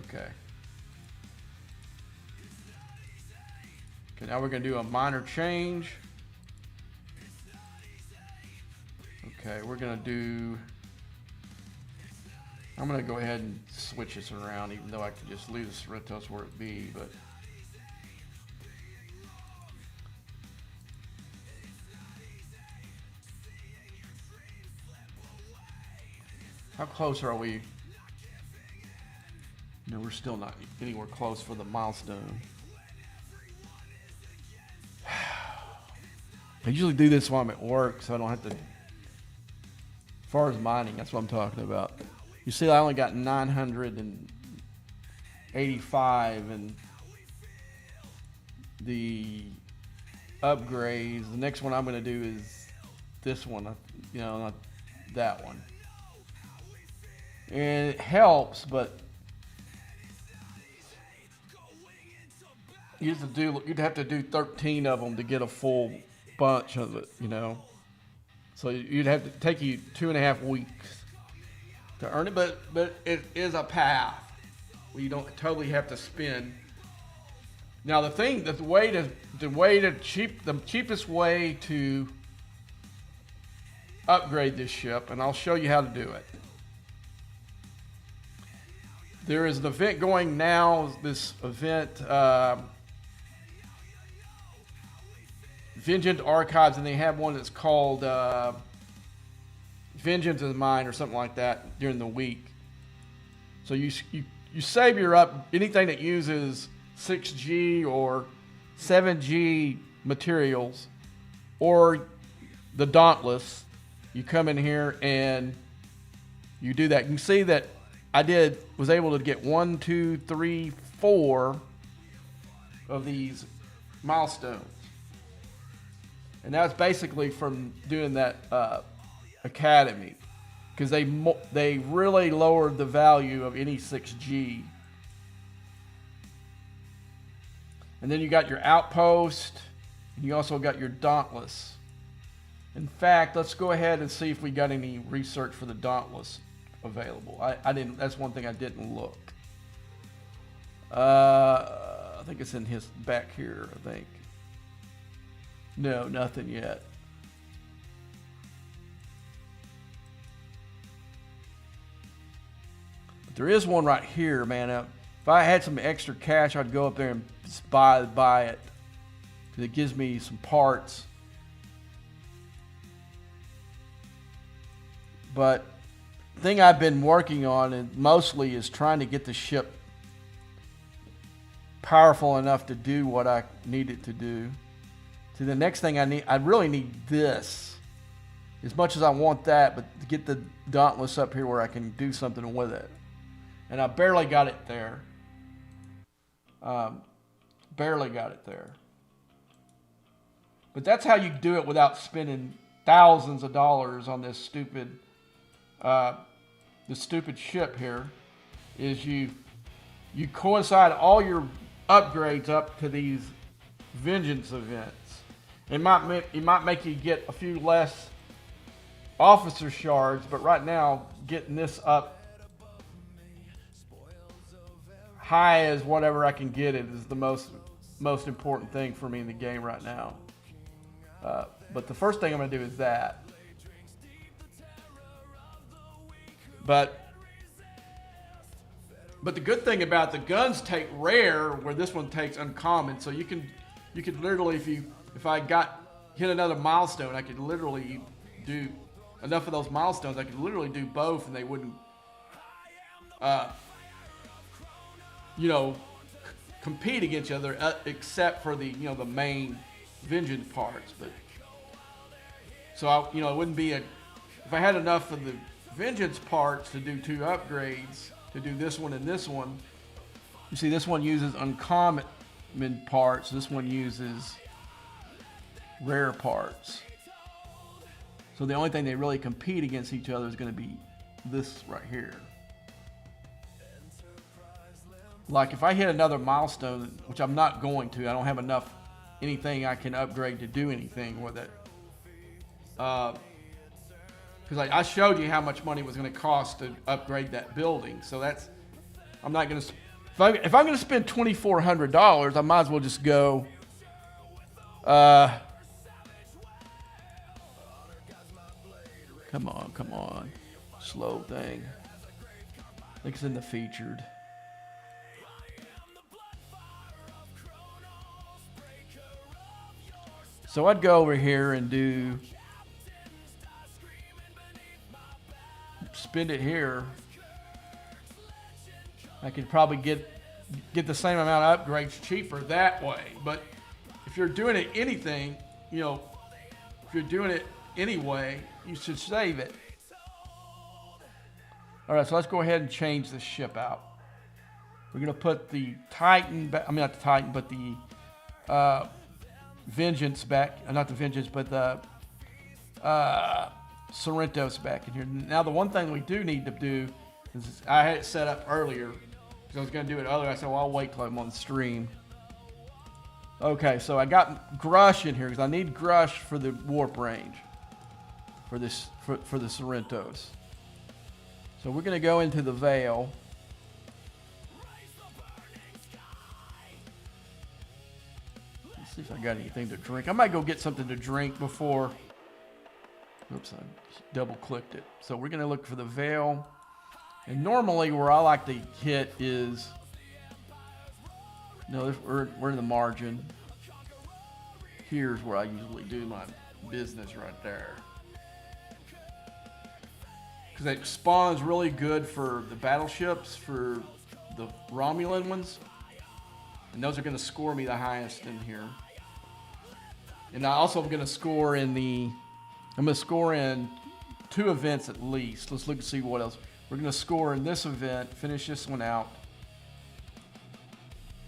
Okay. Okay, now we're going to do a minor change. Okay, we're going to do... I'm going to go ahead and switch this around, even though I could just leave the Cerritos where it be, but... How close are we? No, we're still not anywhere close for the milestone. I usually do this while I'm at work, so I don't have to... As far as mining, that's what I'm talking about. You see, I only got 985 and the upgrades. The next one I'm going to do is this one, you know, not that one. And it helps, but you'd have to do 13 of them to get a full bunch of it, you know. So you'd have to take you 2.5 weeks to earn it, but it is a path where you don't totally have to spend. Now the cheapest way to upgrade this ship, and I'll show you how to do it. There is an event going now. This event, Vengeance Archives, and they have one that's called Vengeance of Mine or something like that during the week. So you save your anything that uses 6G or 7G materials or the Dauntless. You come in here and you do that. You can see that I was able to get 1, 2, 3, 4 of these milestones. And that's basically from doing that academy, because they really lowered the value of any 6G. And then you got your outpost, and you also got your Dauntless. In fact, let's go ahead and see if we got any research for the Dauntless available. I didn't. That's one thing I didn't look. I think it's in his back here. I think. No, nothing yet. But there is one right here, man. If I had some extra cash, I'd go up there and just buy it, because it gives me some parts. But the thing I've been working on, and mostly, is trying to get the ship powerful enough to do what I need it to do. So the next thing I really need this, as much as I want that, but to get the Dauntless up here where I can do something with it. And I barely got it there. Barely got it there. But that's how you do it without spending thousands of dollars on this stupid ship here. Is you coincide all your upgrades up to these Vengeance events. It might make you get a few less officer shards, but right now getting this up high as whatever I can get it is the most important thing for me in the game right now. But the first thing I'm going to do is that. But the good thing about the guns take rare, where this one takes uncommon. So you could literally, if I hit another milestone, I could literally do enough of those milestones. I could literally do both, and they wouldn't, compete against each other, except for the the main Vengeance parts. But so it wouldn't be if I had enough of the Vengeance parts to do 2 upgrades, to do this one and this one. You see, this one uses uncommon parts. This one uses rare parts. So the only thing they really compete against each other is going to be this right here. Like if I hit another milestone, which I'm not going to, I don't have enough anything I can upgrade to do anything with it. Because I showed you how much money it was going to cost to upgrade that building. So I'm not going to, if I'm going to spend $2,400, I might as well just go, come on, slow thing. I think it's in the featured. So I'd go over here and spend it here. I could probably get the same amount of upgrades cheaper that way. But if you're doing it anything, if you're doing it anyway, you should save it. All right, so let's go ahead and change this ship out. We're going to put the Titan back. I mean, not the Titan, but the Vengeance back. Not the Vengeance, but the Sorrentos back in here. Now, the one thing we do need to do is, I had it set up earlier because I was going to do it earlier. I said, well, I'll wait till I'm on the stream. Okay, so I got Grush in here because I need Grush for the warp range for the Sorrentos. So we're going to go into the Veil. Let's see if I got anything to drink. I might go get something to drink before Oops, I double clicked it. So we're gonna look for the veil. And normally where I like to hit is, no, we're in the margin. Here's where I usually do my business right there. Because it spawns really good for the battleships, for the Romulan ones. And those are gonna score me the highest in here. And I also am gonna score in I'm gonna score in 2 events at least. Let's look and see what else. We're gonna score in this event, finish this one out.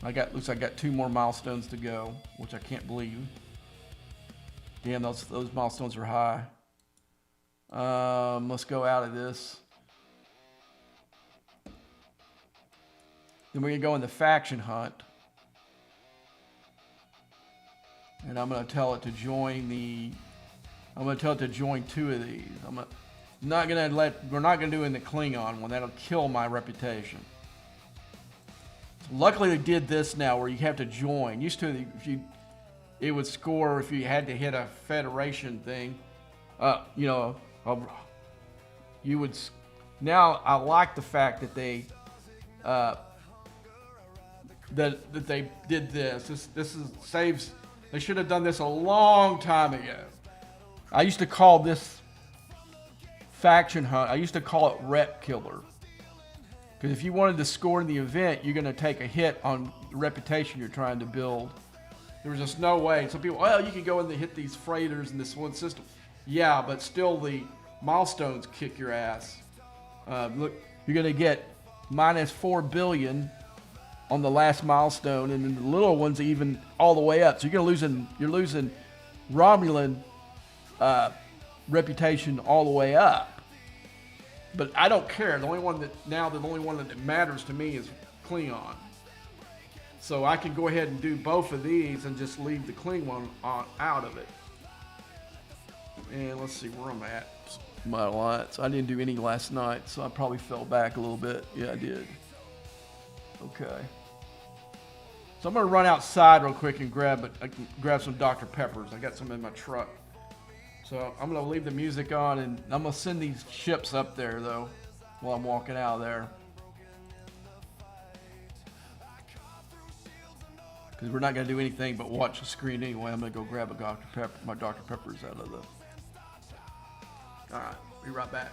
Looks like I got 2 more milestones to go, which I can't believe. Damn, those milestones are high. Let's go out of this. Then we're gonna go in the faction hunt. And I'm gonna tell it to join I'm gonna tell it to join 2 of these. We're not gonna do it in the Klingon one. That'll kill my reputation. Luckily they did this now where you have to join. Used to, it would score if you had to hit a Federation thing. You would. Now I like the fact that they that they did this. This saves. They should have done this a long time ago. I used to call this faction hunt. I used to call it rep killer. Because if you wanted to score in the event, you're going to take a hit on the reputation you're trying to build. There was just no way. Some people, well, you can go in and hit these freighters in this one system. Yeah, but still the milestones kick your ass. Look, you're going to get minus 4 billion on the last milestone, and then the little ones even all the way up. So you're losing Romulan reputation all the way up. But I don't care. The only one that matters to me is Klingon. So I can go ahead and do both of these and just leave the Klingon out of it. And let's see where I'm at. My alliance. I didn't do any last night, so I probably fell back a little bit. Yeah, I did. Okay. So I'm gonna run outside real quick and grab some Dr. Peppers. I got some in my truck. So I'm gonna leave the music on, and I'm gonna send these ships up there though while I'm walking out of there. Because we're not gonna do anything but watch the screen anyway. I'm gonna go grab my Dr. Peppers out of the. All right, be right back.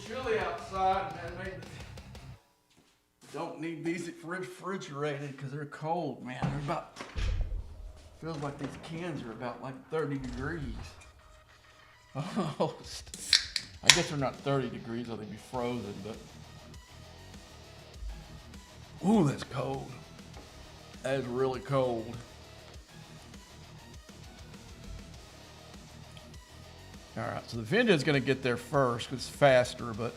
chilly outside, man. Don't need these refrigerated because they're cold, man. They're about, feels like these cans are about like 30 degrees. Almost. I guess they're not 30 degrees or they'd be frozen, but. Ooh, that's cold. That is really cold. All right, so the Vengeance gonna get there first because it's faster, but.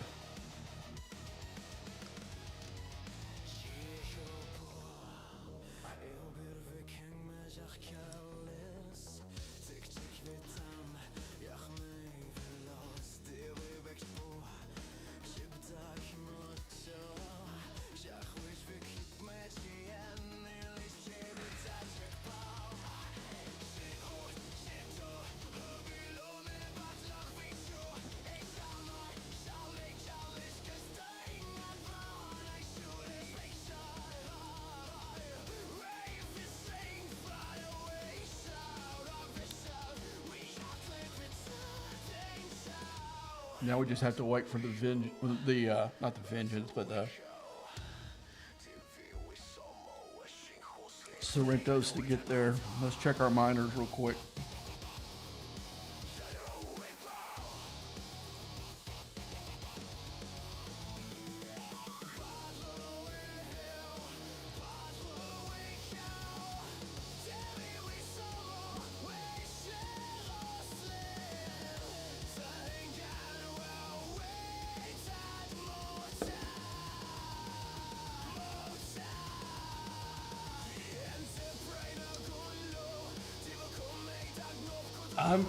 Now we just have to wait for the not the Vengeance, but the Sorrentos to get there. Let's check our miners real quick.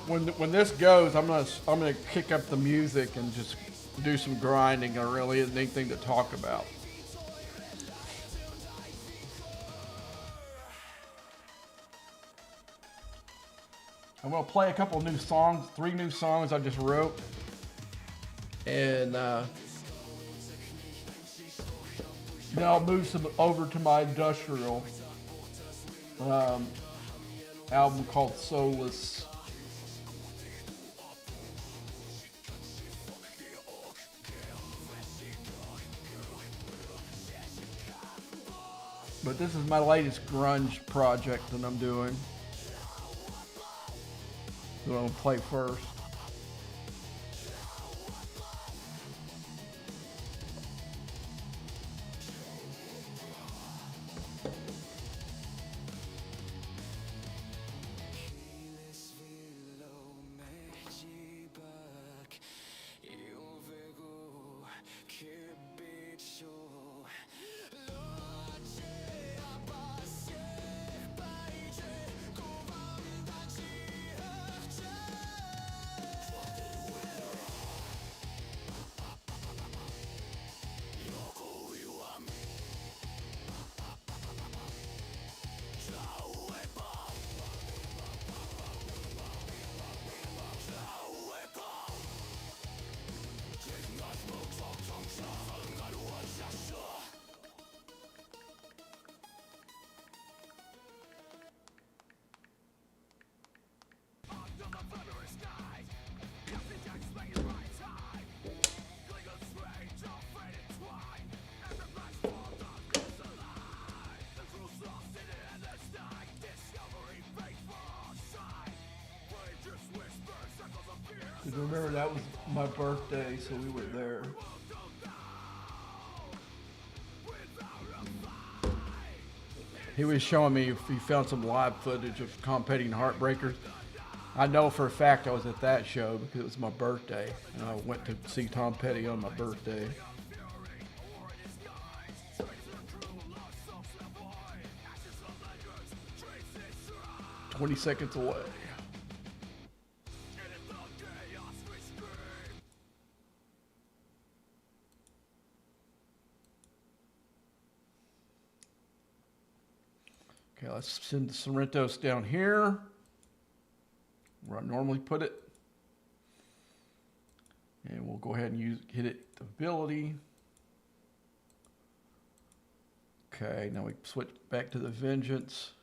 When this goes, I'm gonna kick up the music and just do some grinding. There really isn't anything to talk about. I'm gonna play a couple new songs, 3 new songs I just wrote, and then I'll move over to my industrial album called Soulless. But this is my latest grunge project that I'm doing. So I'm gonna play first. Remember, that was my birthday, so we were there. He was showing me if he found some live footage of Competing Heartbreakers. I know for a fact I was at that show because it was my birthday, and I went to see Tom Petty on my birthday. "20 seconds away." Okay, let's send the Sorrentos down here, where I normally put it. And we'll go ahead and hit it ability. Okay, now we switch back to the Vengeance.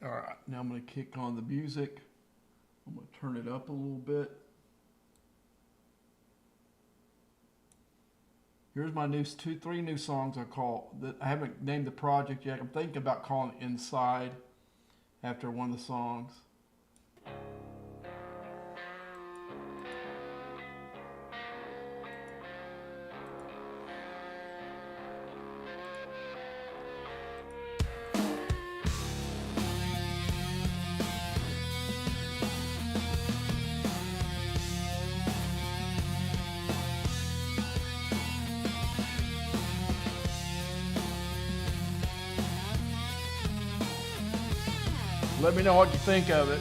All right, now I'm going to kick on the music. I'm going to turn it up a little bit. Here's my three new songs that I haven't named the project yet. I'm thinking about calling it Inside after one of the songs. Let me know what you think of it.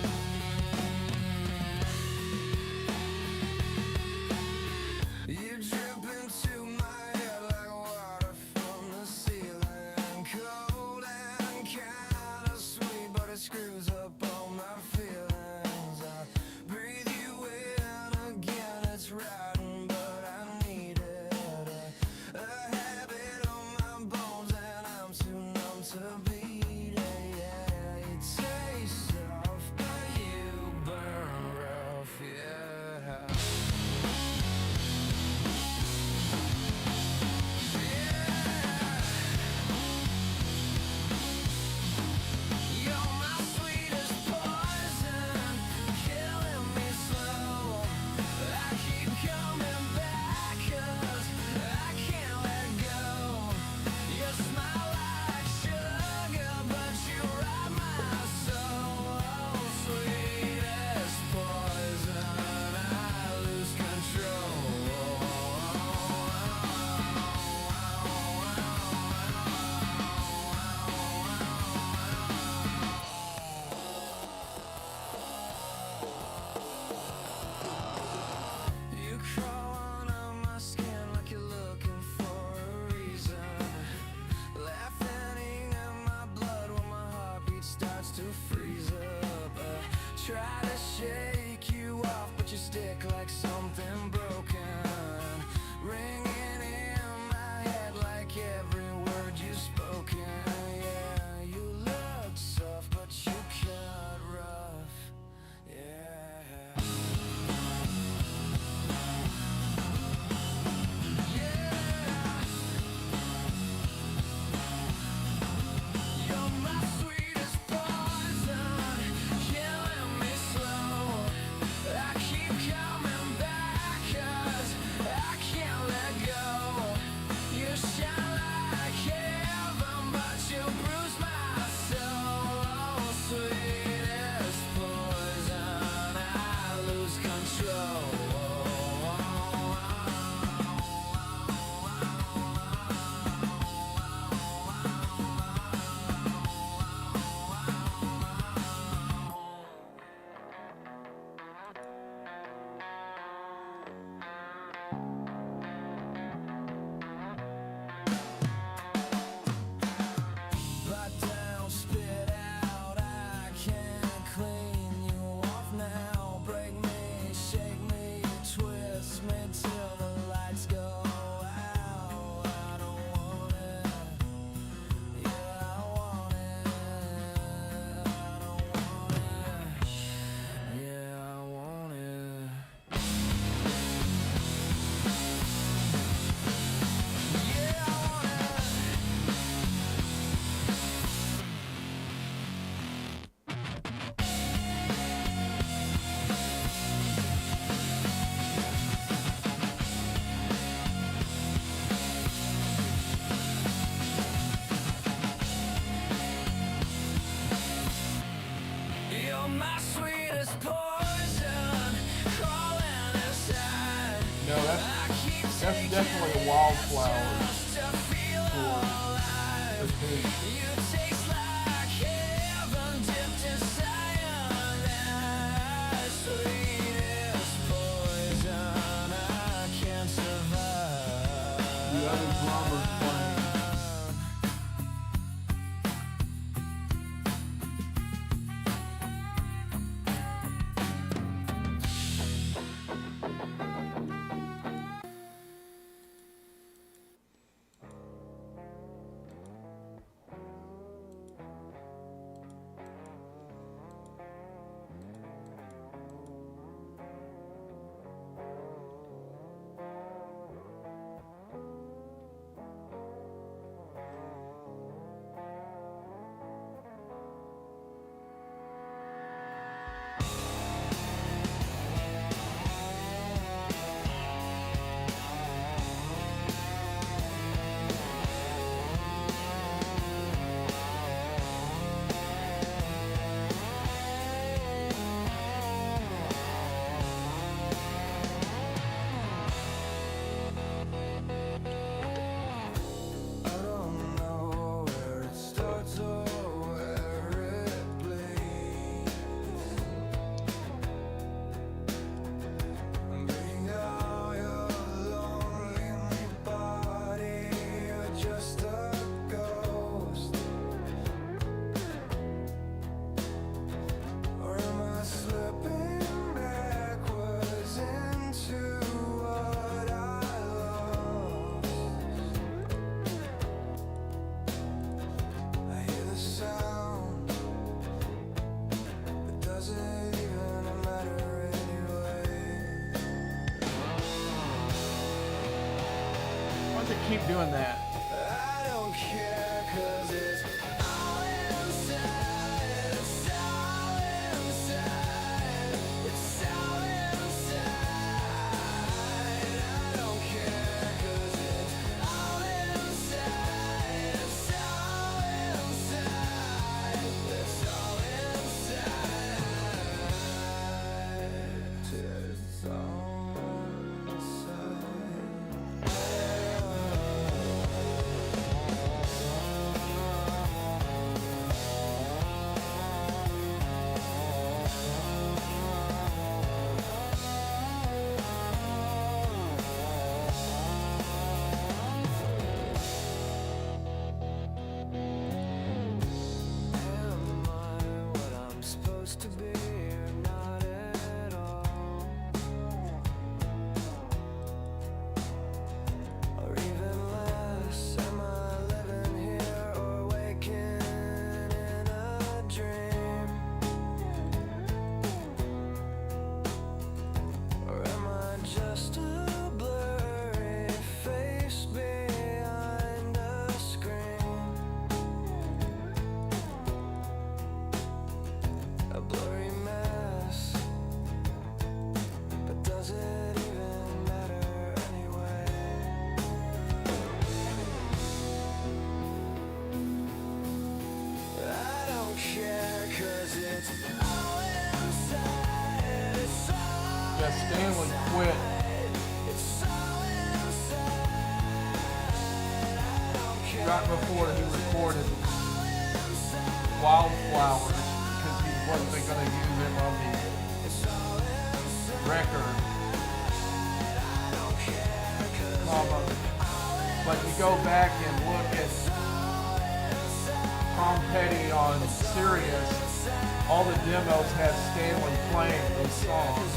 No, that's definitely a wildflower for the pig. The other drummer's playing. to keep doing that. I don't care 'cause it's all inside. It's all inside. It's all inside. I don't care 'cause it's all inside. It's all inside. It's all inside. It's all inside. Am I what I'm supposed to be or not at all? Or even less, am I living here or waking in a dream? Or am I just a blurry face behind a screen? A blurry mess, but does it even matter anyway? I don't care 'cause it's all inside. It's all Yeah, Stanley quit It's all inside. I don't care. right before he recorded Wildflowers because he wasn't going to use it on the record. But you go back and look at Tom Petty on Sirius, all the demos have Stanley playing those songs.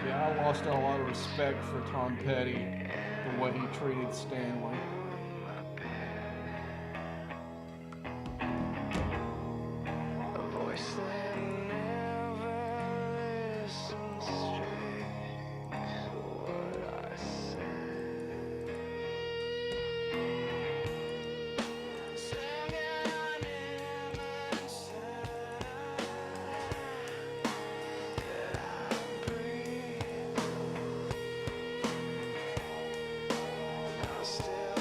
Yeah, I lost a lot of respect for Tom Petty, the way he treated Stanley. A voice that never listens straight to what I say. Singing an inside that I breathe. I still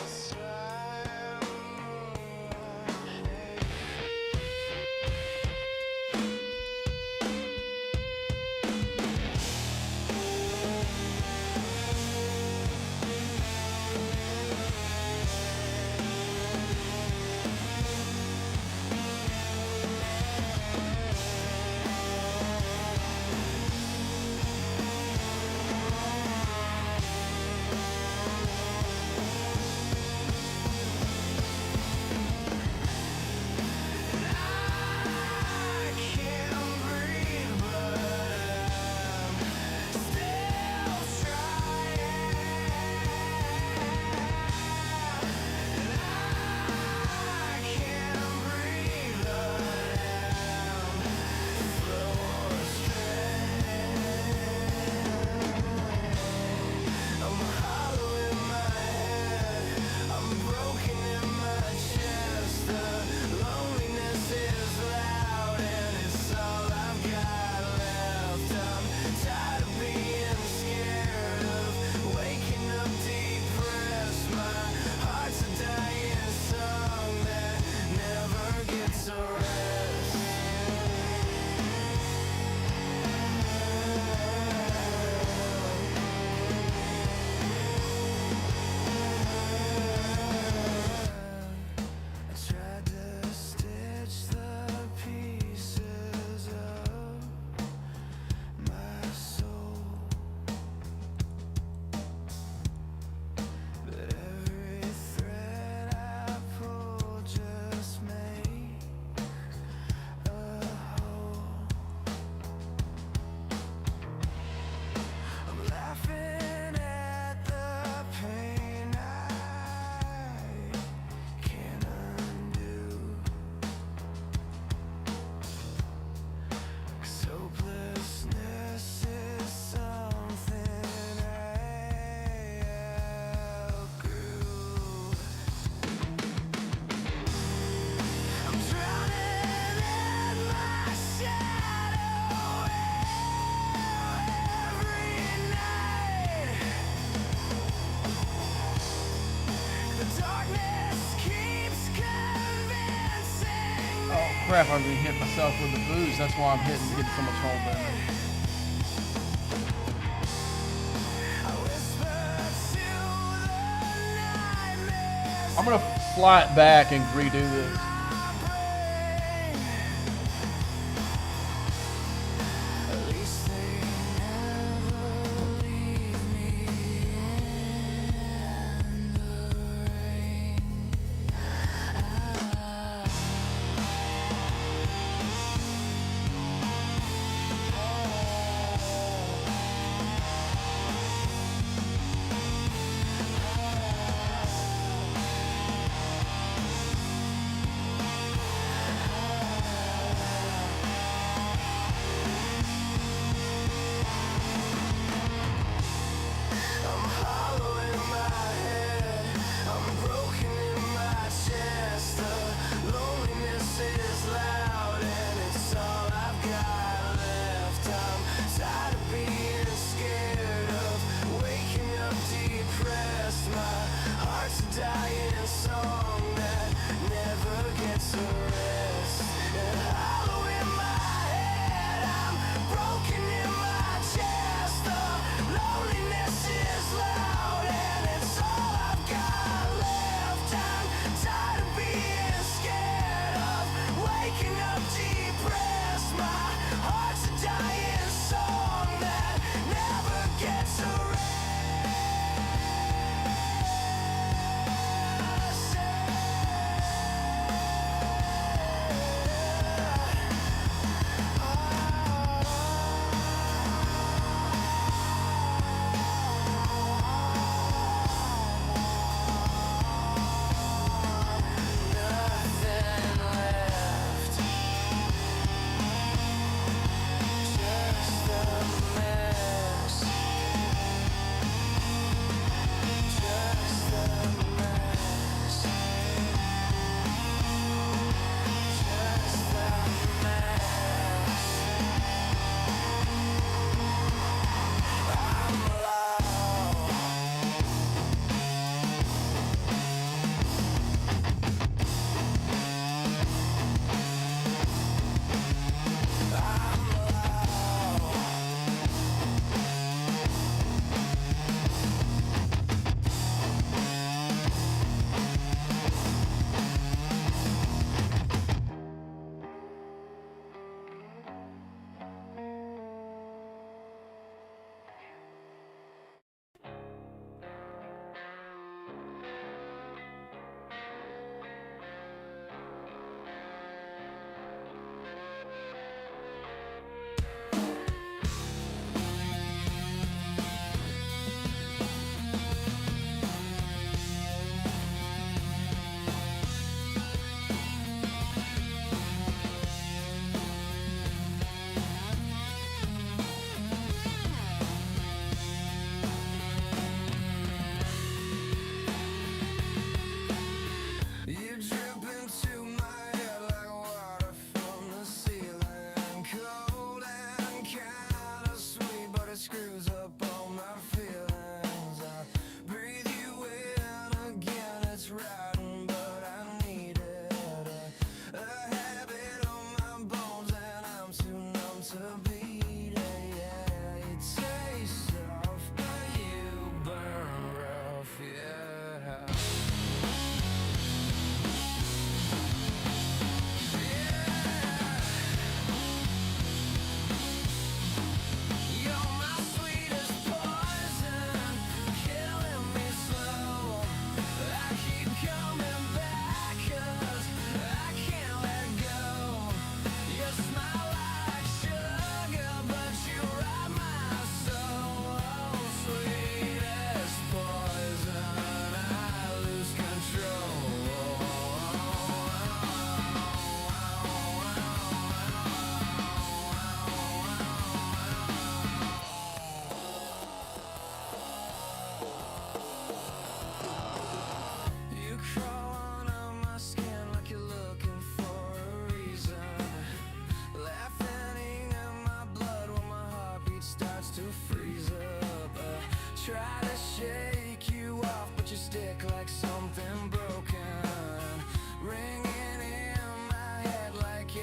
Crap, I'm gonna hit myself with the booze. That's why I'm getting so much hole damage. I'm gonna fly it back and redo this. Ringing in my head like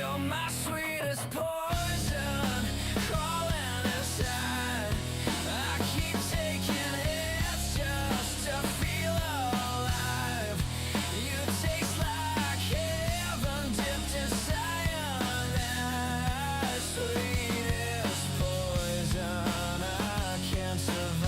You're my sweetest poison, crawling inside. I keep taking hits just to feel alive. You taste like heaven dipped in cyanide. Sweetest poison, I can't survive.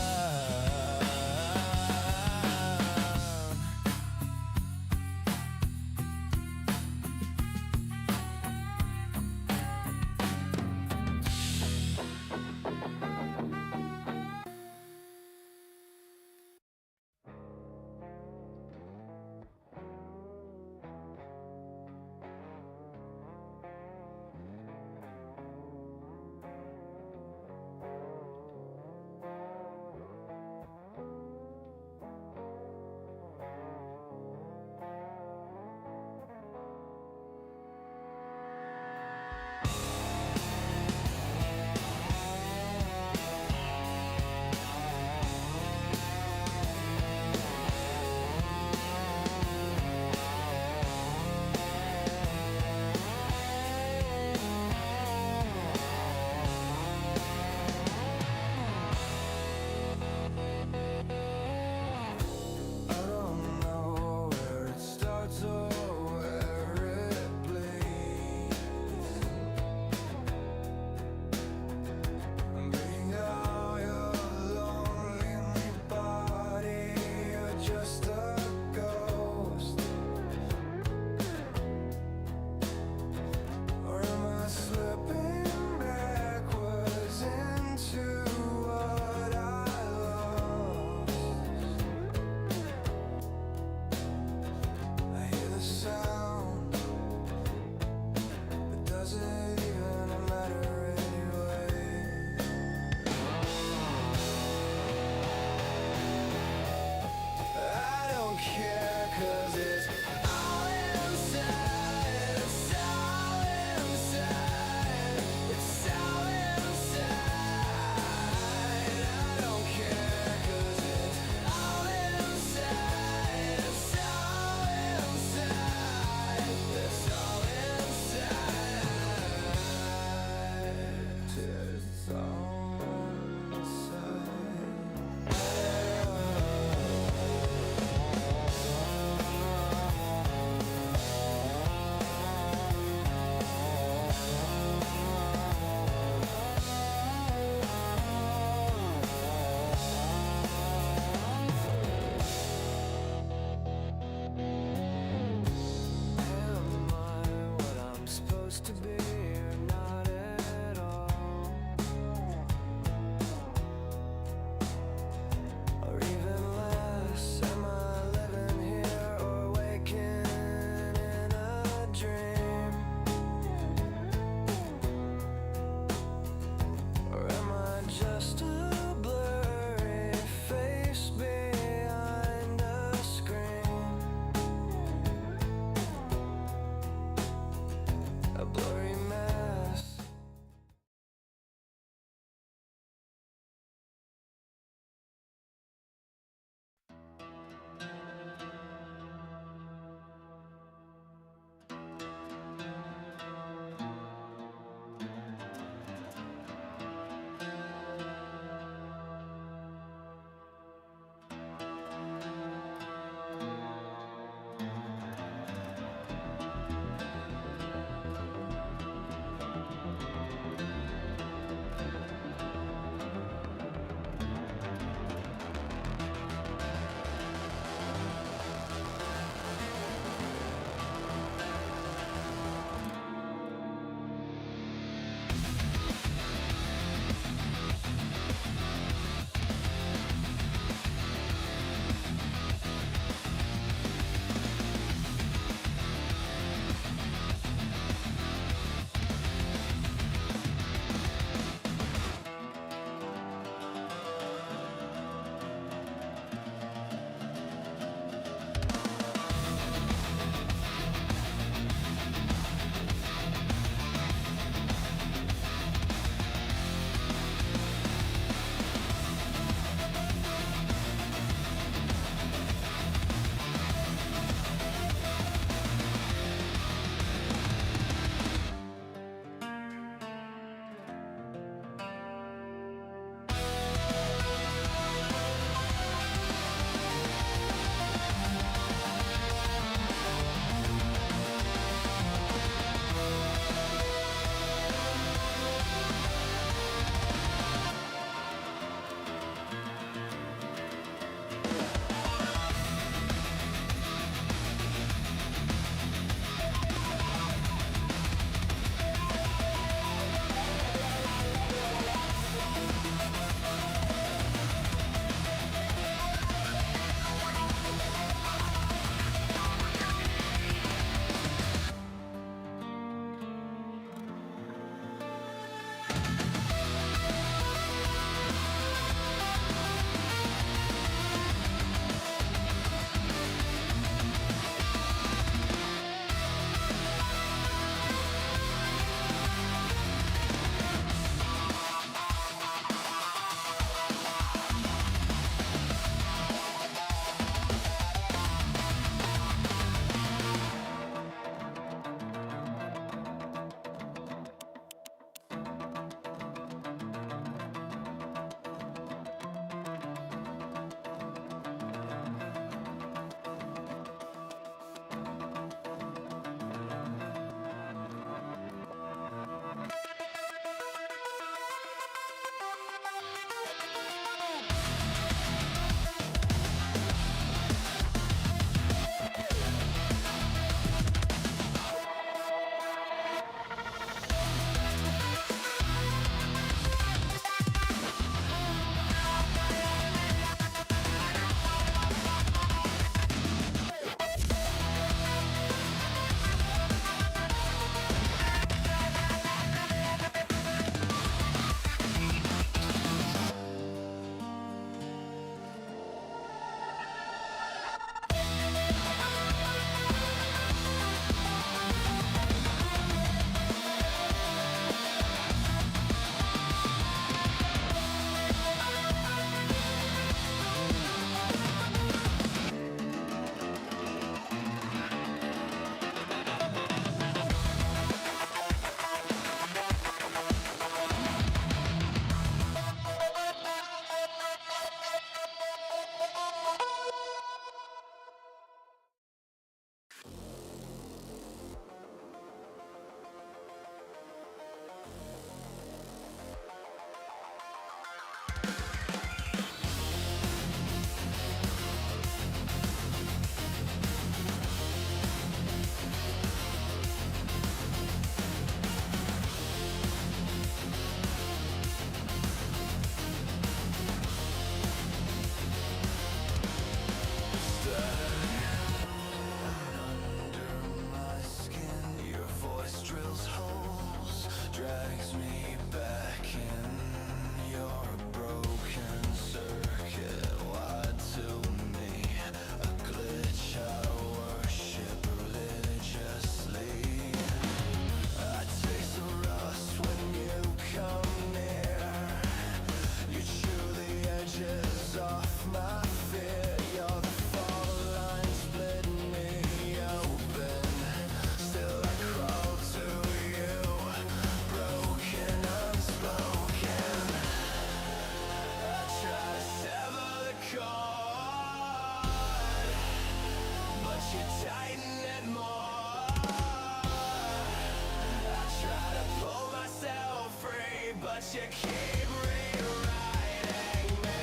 you keep rewriting me.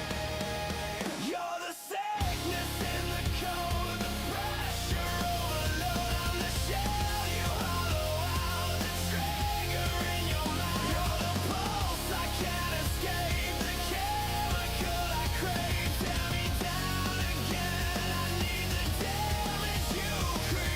You're the sickness in the cold, the pressure overload. I'm the shell you hollow out, the trigger in your mouth. You're the pulse I can't escape, the chemical I crave. Tear me down again, I need the damage you create.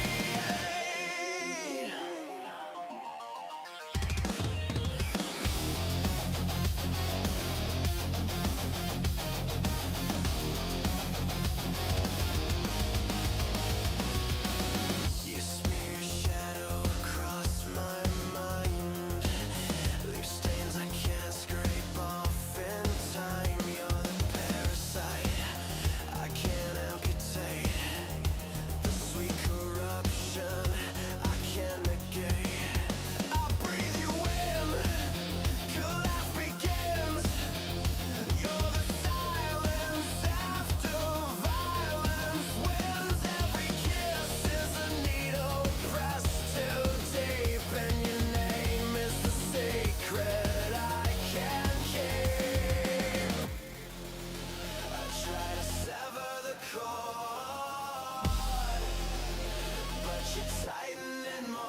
You smear your shadow across my mind, leave stains I can't scrape off in time. You're the parasite I can't amputate, the sweet corruption I can't negate. I breathe you in, collapse begins. You're the silence after violence wins. Every kiss is a needle pressed too deep, and your name is the secret I can't keep. I try to sever the cord, but you tighten it more.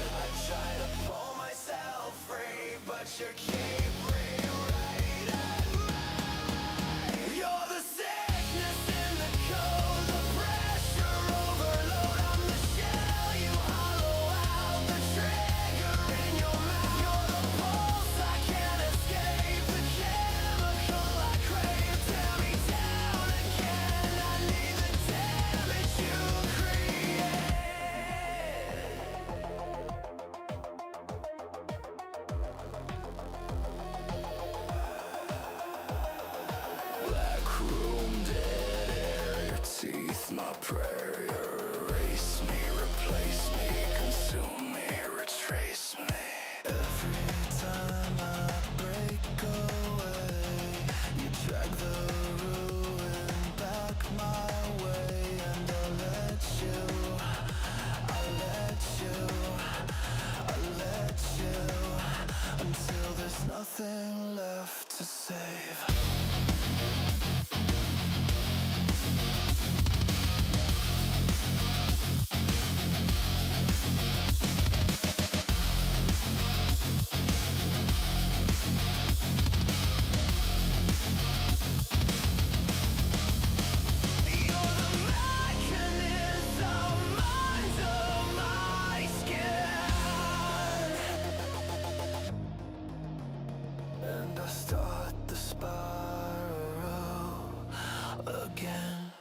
I try to pull myself free, but you keep rewriting me. You're the sickness in the cold, the pressure overload. I'm the shell you hollow out, the trigger in your mouth. You're the pulse I can't escape, the chemical I crave. Tear me down again, I need the damage you create. Black room, dead air, your teeth, my prayer. Erase me, replace me, consume me, retrace me. Every time I break away, you drag the ruin back my way, and I let you, until there's nothing left to save. You're the mechanism under my skin, and I start the spiral again.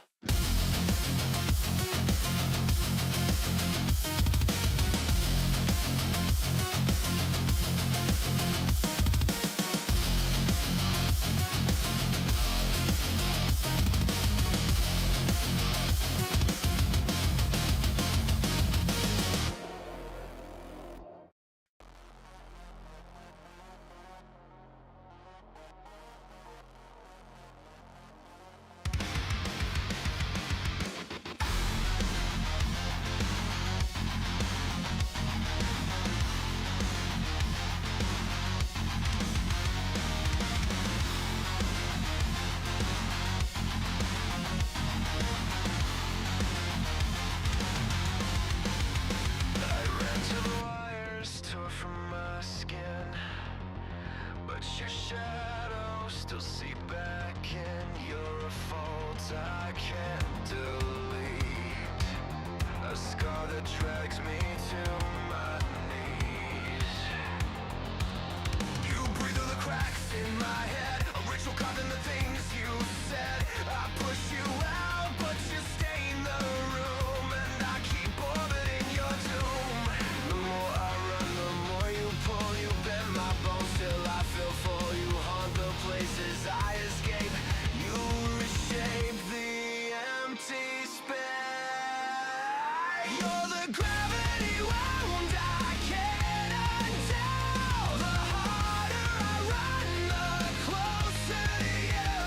I ran to the wires, tore from my skin, but your shadow still seep back in. You're a fault I can't delete, a scar that drags me to my knees. You breathe through the cracks in my head, a ritual carved in the things you said. I push you out, but you stay in the room, and I keep orbiting your doom. The more I run, the more you pull. You bend my bones till I feel full. You haunt the places I escape. You reshape the empty space. You're the gravity wound I can't undo. The harder I run, the closer to you.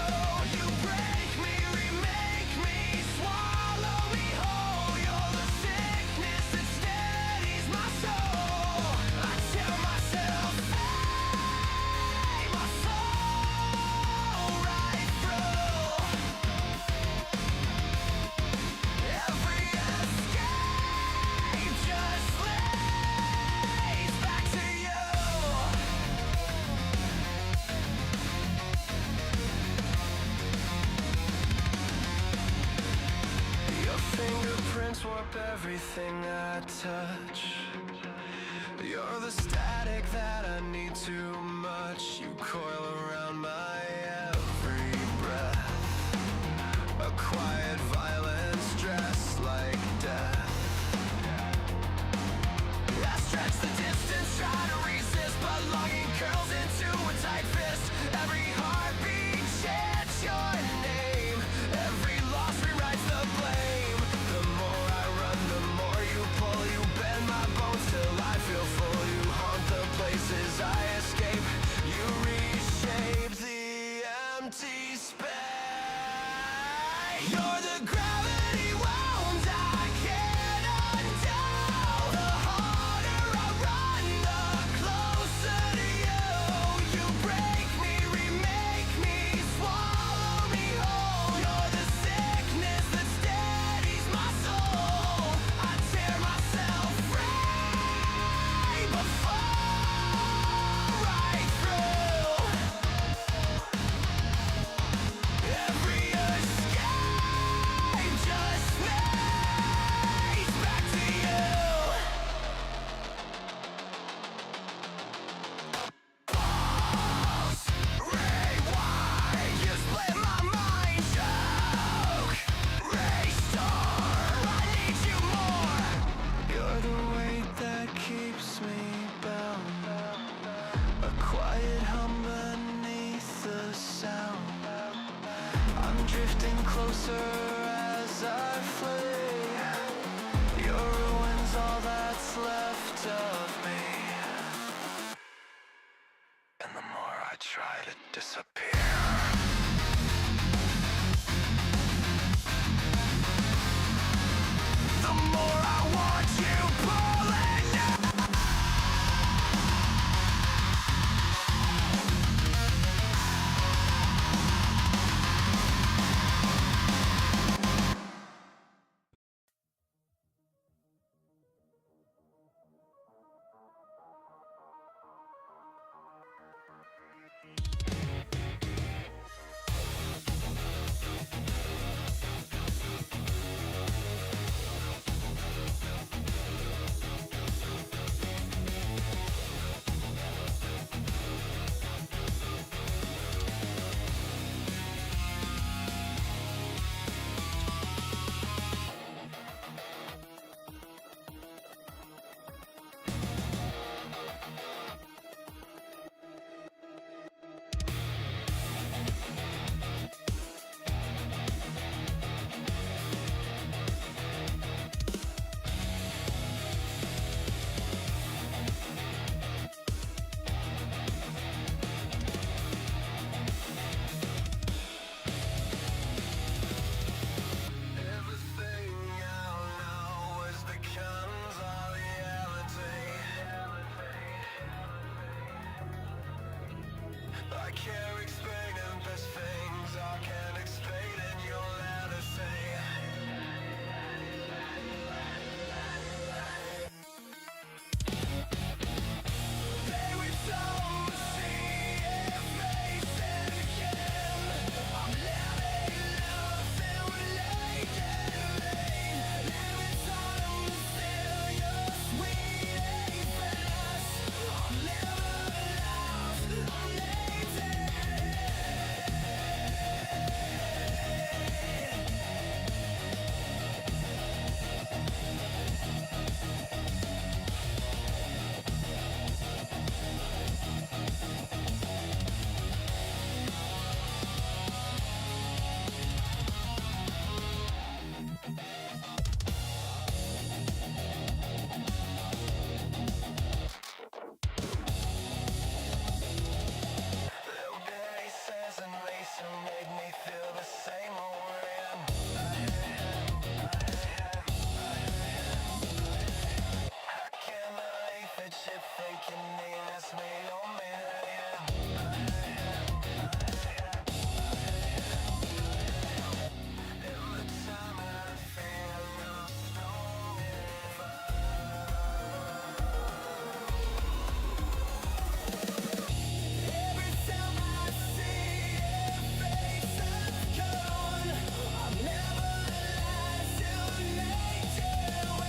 You break me, remake me, swallow me whole. You're the sickness that steadies my soul. I tell myself everything I touch. You're the static that I need too much. You coil around my every breath. A quiet violence dressed like death. I stretch the distance, try to resist, but longing curls into a tight fist. Every heartbeat chants your name. Every loss rewrites the blame. The more I run, the more you pull. You bend my bones till I feel full. You haunt the places I escape. You reshape the empty space. You're the gravity wounds I can't undo. The harder I run, the closer to you. You break me, remake me, swallow me whole. You're the sickness that steadies my soul. I tear myself free, but fall right through. Every escape just leads back to you. False rewind, you split my mind. Choke, restore, I need you more. You're the weight that keeps me bound. A quiet hum beneath the sound. I'm drifting closer as I flee. Your ruin's all that's left of me. And the more I try to disappear, the more I want you pulling out. Everything I know is becomes our reality. I can't explain the best things I can't explain, and you'll never say. They would some see if faces again. I'm living nothing like it. Living some mysterious sweetness. I'm living lost, I'm lazy. Little bases and lace made me feel the same way. I can't believe that you think you need this me on me. In the time I feel lost on every time I see a face of gone, I'm never alive to make you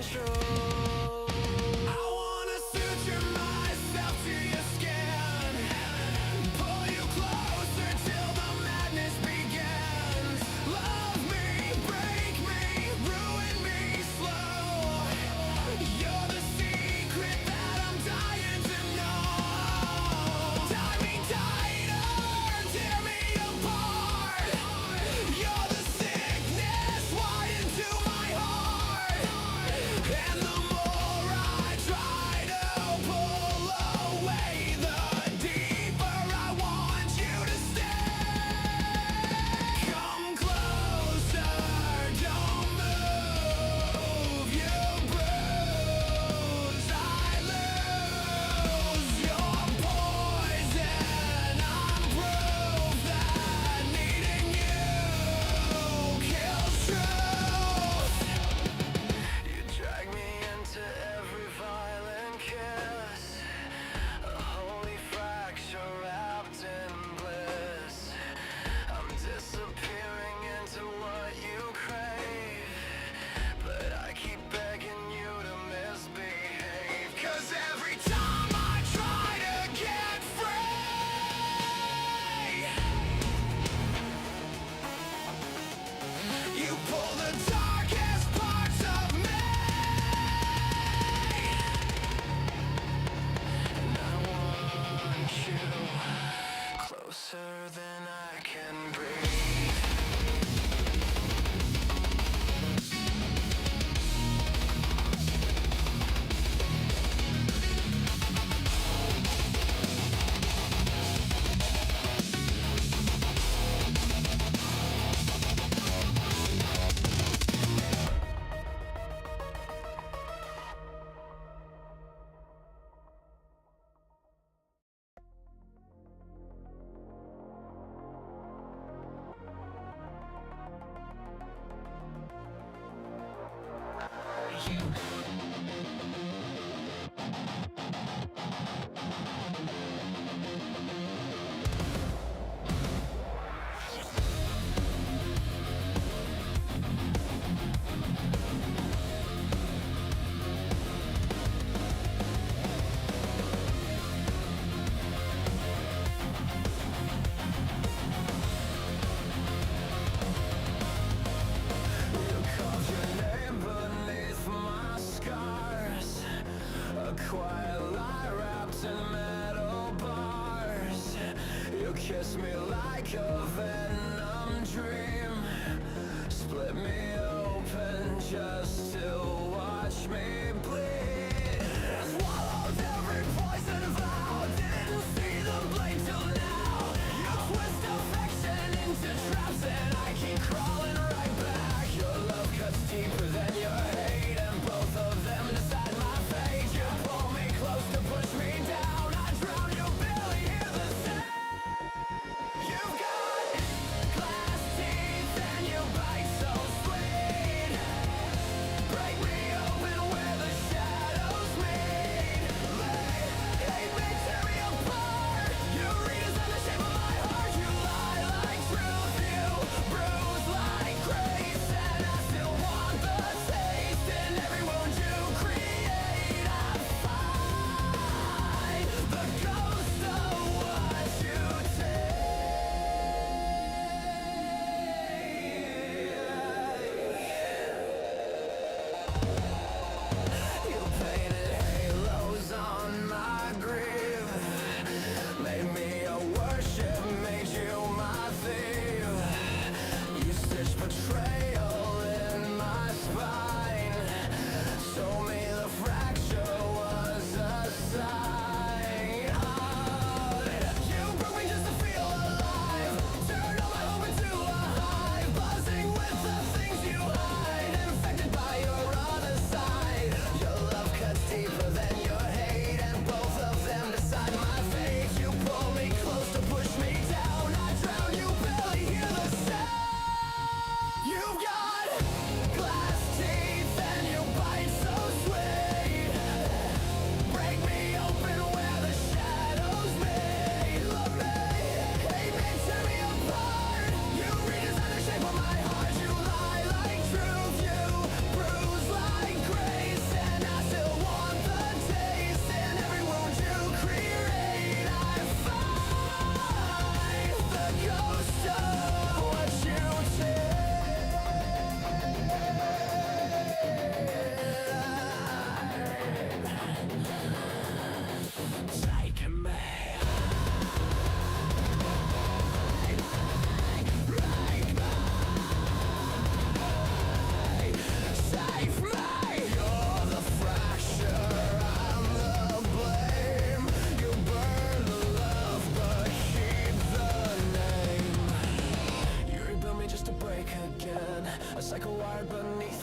control. I wanna suture myself to your skin, pull you closer till the madness begins. Love me, break me, ruin me slow. You're the secret that I'm dying to know. Tie me tighter, tear me apart. You're the sickness wired into my heart. And the more I try to pull away, the deeper I want you to stay. Come closer, don't move. You bruise, I lose. You're poison, I'm proof that needing you kills truth. You drag me into every violent kiss, a holy fracture wrapped in bliss. I'm disappearing into what you crave, but I keep begging you to misbehave. 'Cause every time I try to get free, you pull the darkest parts of me. And I want you closer than I can breathe. You carved your name beneath my scars, a quiet lie wrapped in metal bars. You kiss me like a venom dream, split me open just to watch me bleed. Swallowed every poison vow, didn't see the blade till now. You twist affection into traps and I keep crawling right back. Your love cuts deeper than your hate, and both of them decide my fate. You pull me close to push me down, I drown, you barely hear the sound. You've got glass teeth and you bite so sweet. Break me open with a shadow.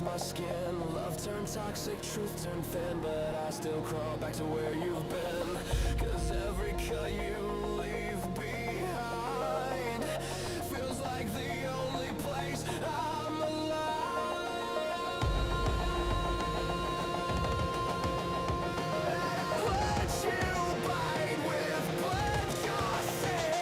my skin. Love turned toxic, truth turned thin, but I still crawl back to where you've been. 'Cause every cut you leave behind feels like the only place I'm alive. Let you bite with blood gossip.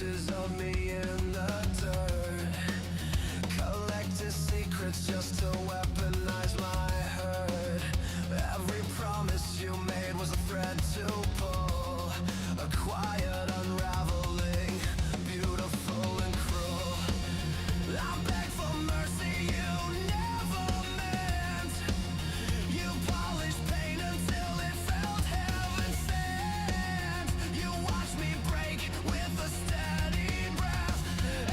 pieces of me in the dirt. Collected secrets just to weaponize my hurt. Every promise you made was a thread to pull. A quiet unraveling, beautiful and cruel. I beg for mercy you never meant. You polished pain until it felt heaven sent. You watched me break with a steady breath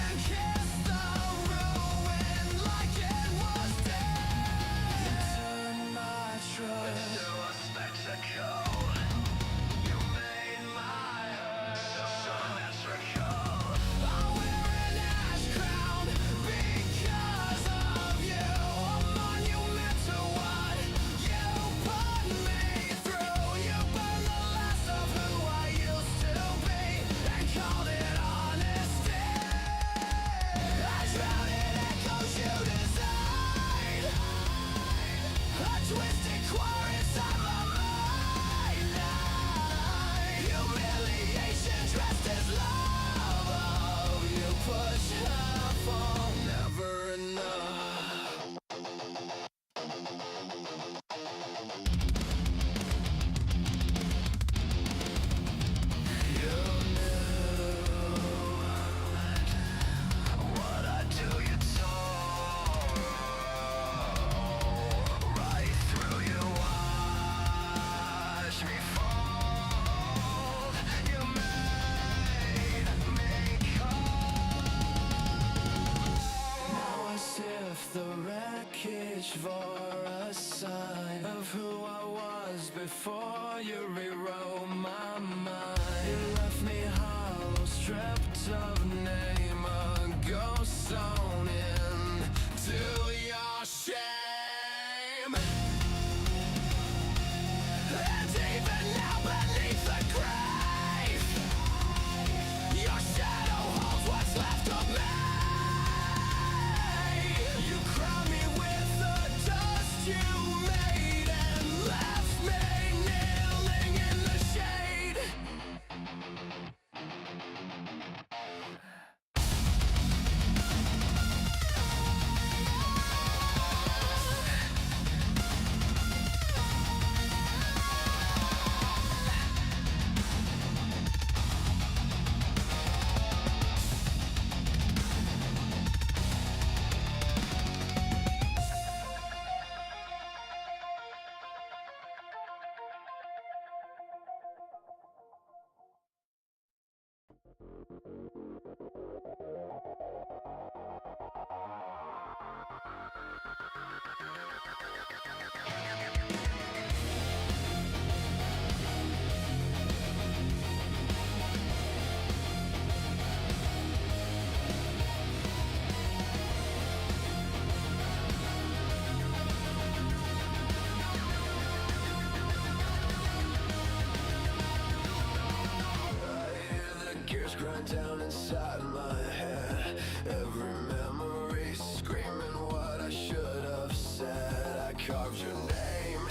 and kissed the ruin like it was dead. You turned my trust into a spectacle. You made my hurt so symmetrical. I wear an ash crown because of you. A monument to what you put me through. You burned the last of who I used to be and called it honesty. I drowned in echoes you designed. A twisted quarry inside my mind. Humiliation dressed as love. You push half on, never enough. You knew what I do, you tore right through you. Watch me fall. You made me now I sift the wreckage for a sign of who I was before you rewrote my mind. You left me hollow, stripped of name, a ghost sewn in to your shame. And even now beneath the grave, your shadow holds what's left of me. You crown me with the dust you made and left me kneeling in the shade. Grind down inside my head. Every memory screaming what I should have said. I carved your name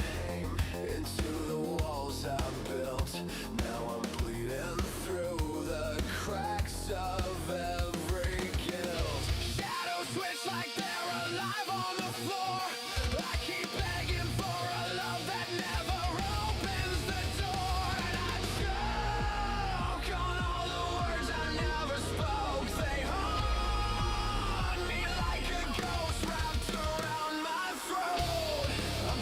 into the walls I built. Now I'm bleeding through the cracks of every guilt. Shadows switch like they're alive on the floor. I keep begging for a love that never opens the door. And I choke on all the words I never spoke. They haunt me like a ghost wrapped around my throat. I'm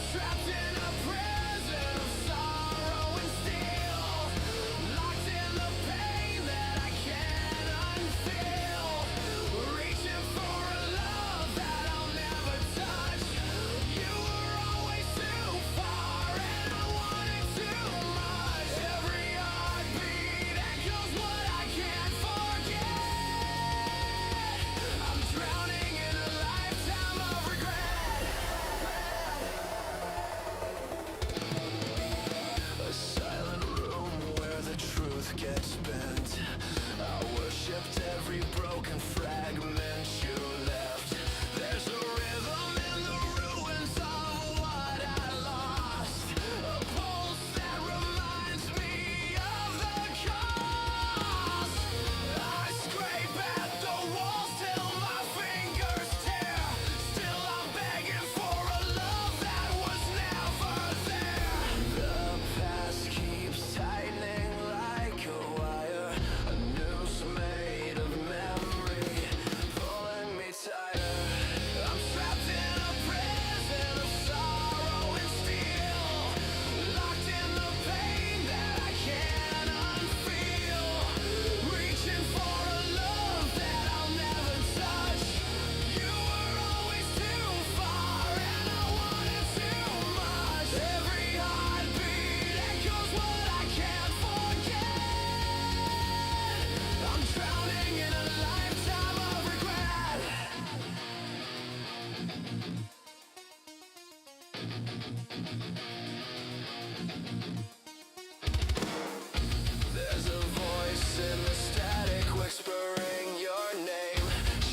There's a voice in the static whispering your name,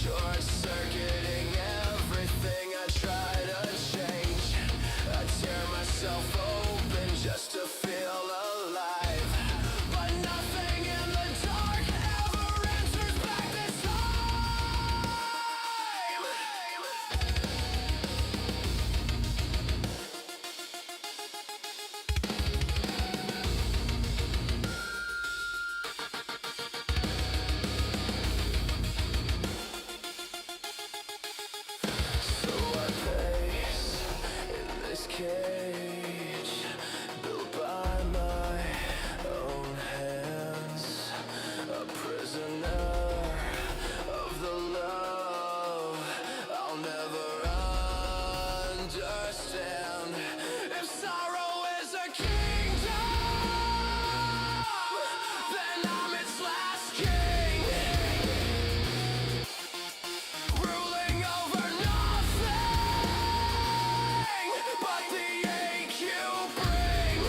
short-circuiting everything I try to change. I tear myself open just to feel alive, but nothing in the dark ever answers back this time. So I pace in this cage built by my own hands, a prisoner of the love I'll never understand. If sorrow is a kingdom, then I'm its last king, ruling over nothing but the ache you bring.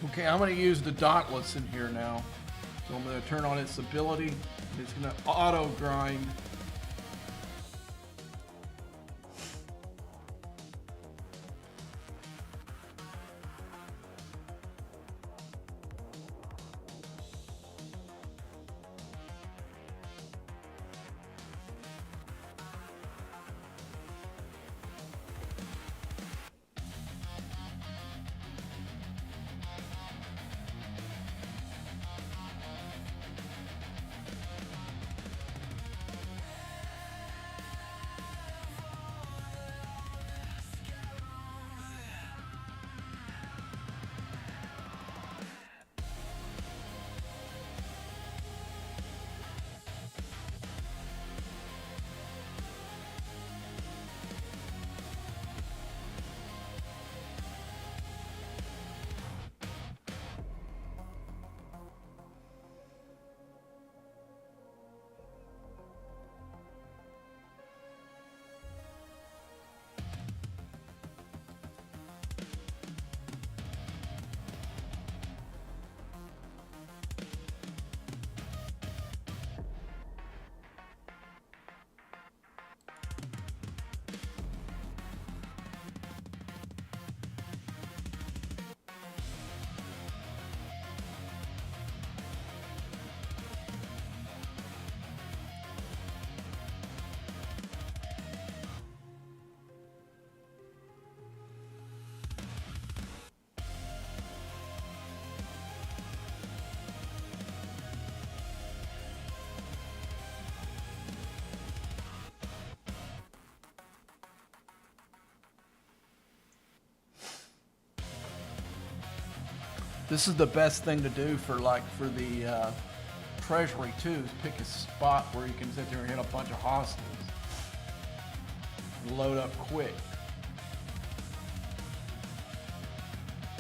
Okay, I'm going to use the Dauntless in here now. So I'm going to turn on its ability. It's going to auto grind. This is the best thing to do for the treasury too, is pick a spot where you can sit there and hit a bunch of hostiles. Load up quick.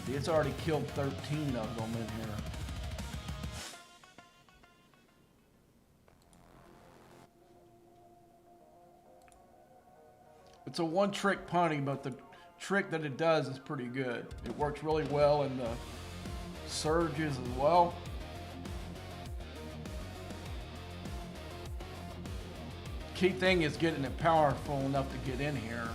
See, it's already killed 13 of them in here. It's a one-trick pony, but the trick that it does is pretty good. It works really well in the surges as well. Key thing is getting it powerful enough to get in here.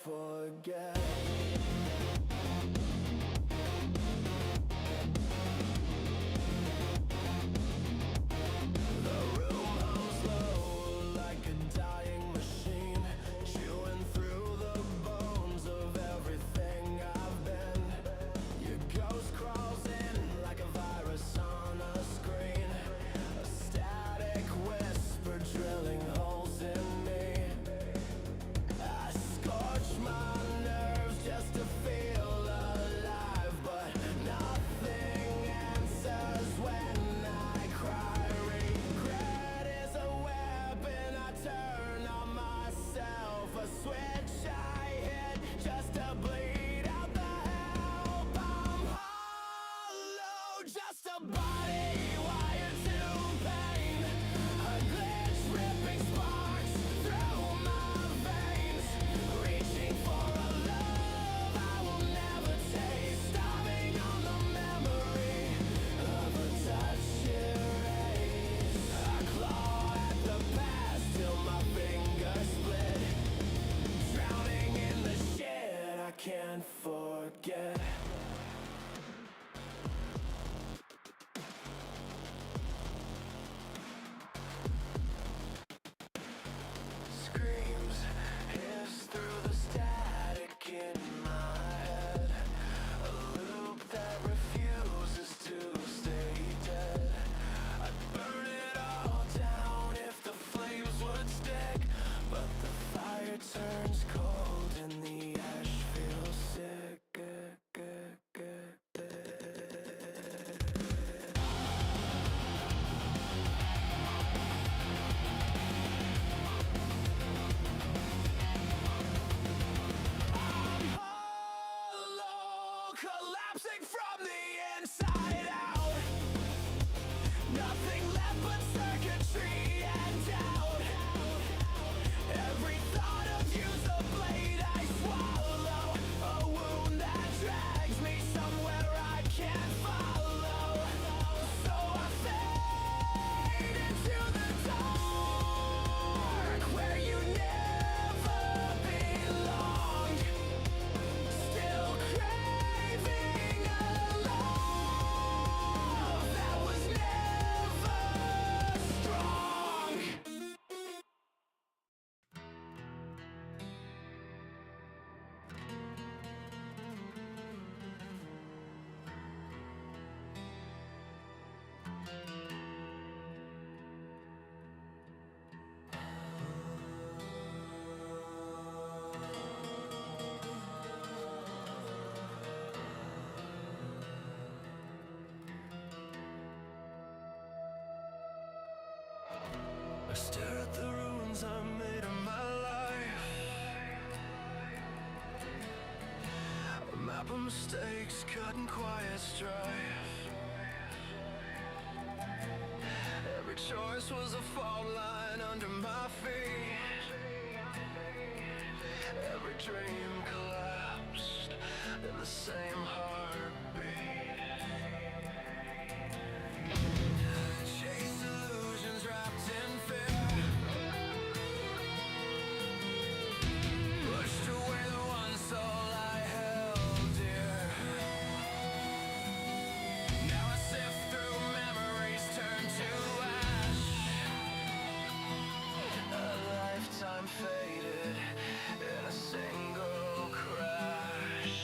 Forget. The room hums low like a dying machine, chewing through the bones of everything I've been. Your ghost crawls in like a virus on a screen, a static whisper drilling holes in me. I scorch my nerves just to feel alive, but nothing answers when I cry. Regret is a weapon I turn on myself, a switch I hit just to bleed out the help. I'm hollow, just a body wired to pain, a glitch ripping sparks through my veins, reaching for a love I will never taste, starving on the memory of a touch erased. I claw at the past till my fingers split, drowning in the shit I can't forget. Screams hiss through the static in my head, a loop that refuses to stay dead. I'd burn it all down if the flames would stick, but the fire turns cold and the ash feels sick. I stare at the ruins I made of my life. A map of mistakes cut in quiet strife. Every choice was a fault line under my feet. Every dream collapsed in the same heartbeat. Chase illusions wrapped in fear. Pushed away the one soul I held dear. Now I sift through memories turned to ash. A lifetime faded in a single crash.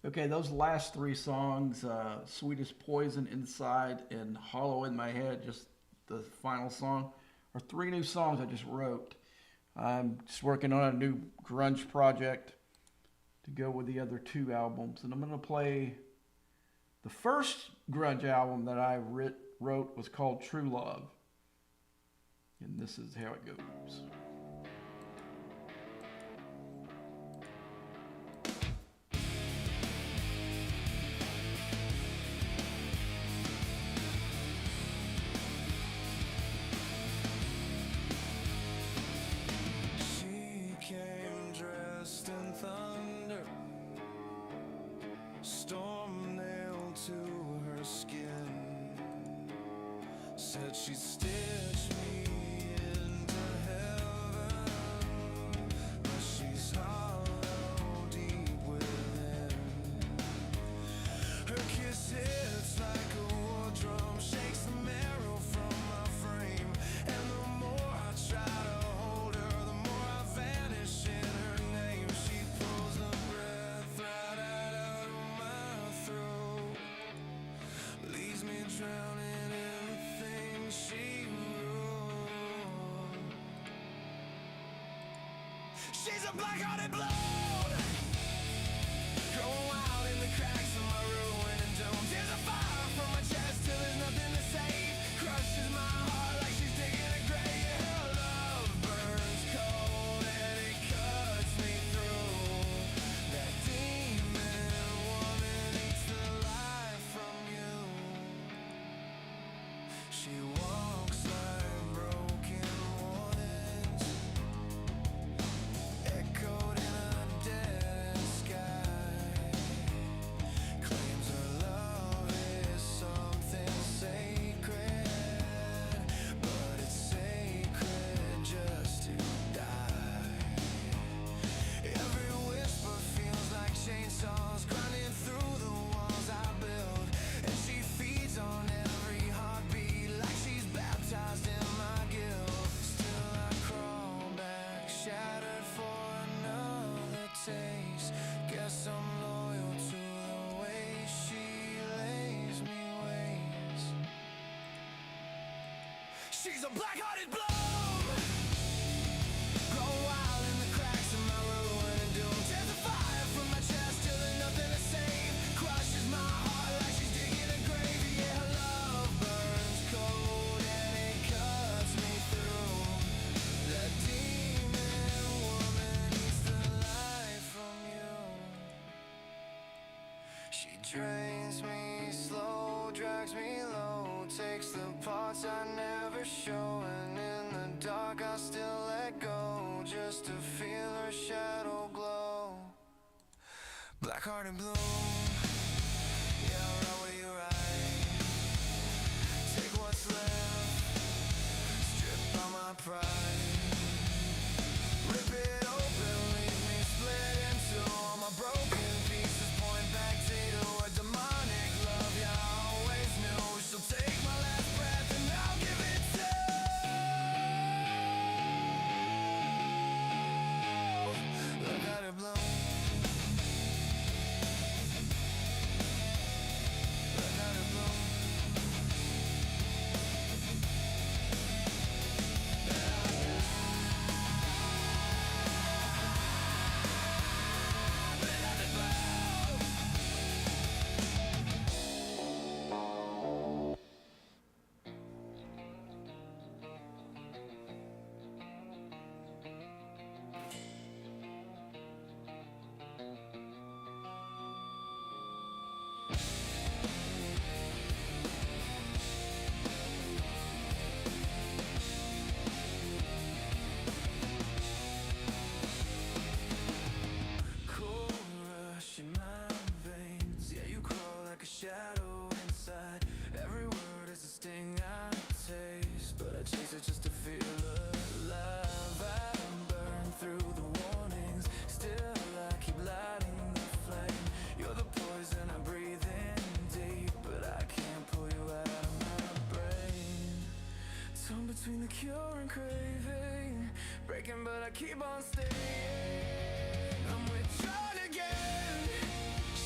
Okay, those last three songs, Sweetest Poison, Inside, and Hollow in My Head, just the final song, are three new songs I just wrote. I'm just working on a new grunge project to go with the other two albums. And I'm going to play the first grunge album that I wrote was called True Love. And this is how it goes. She came dressed in thunder, storm nailed to her skin, said she'd stitch me into heaven, but she's hollow deep within. Her kiss hits like a war drum, shakes the marrow from my frame, and the more I try to hold her, the more I vanish in her name. She pulls the breath right out of my throat, leaves me drowning in the things she wrote. She's a black-hearted blood, growing wild in the cracks of my ruin and doom. Tears of fire from my chest till there's nothing to save. Crushes my heart like she's digging a grave. Her love burns cold and it cuts me through. That demon woman eats the life from you. She walks like broken warnings, echoed in a dead sky. Claims her love is something sacred, but it's sacred just to die. Every whisper feels like chainsaws grinding through the walls I build, and she feeds on every heartbeat like she's baptized in my guilt. Still I crawl back, shattered for another taste. Guess I'm loyal to the way she lays me waste. She's a black-hearted bloom, grow wild in the cracks of my ruin and doom. Tears of fire from my chest till there's nothing to save. Crushes my heart like she's digging a grave. Yeah, her love burns cold and it cuts me through. That demon woman eats the life from you. She drains me slow, drags me low, takes the parts I never show, and in the dark I still let go, just to feel her shadow glow. Black-hearted bloom, yeah, I'll run with you right. Take what's left, strip all my pride. Rip it open, leave me split into all my broken pieces. Point back to a demonic love, yeah, I always knew she'll take my last breath and I'll give it to. Look at her bloom. Look at her bloom. Cold rush in my veins, yeah, you crawl like a shadow inside. Every word is a sting I taste, but I chase it just to feel alive. I burn through the warnings, still I keep lighting the flame. You're the poison I breathe in deep, but I can't pull you out of my brain. Torn between the cure and craving, breaking but I keep on staying. I'm withdrawn again,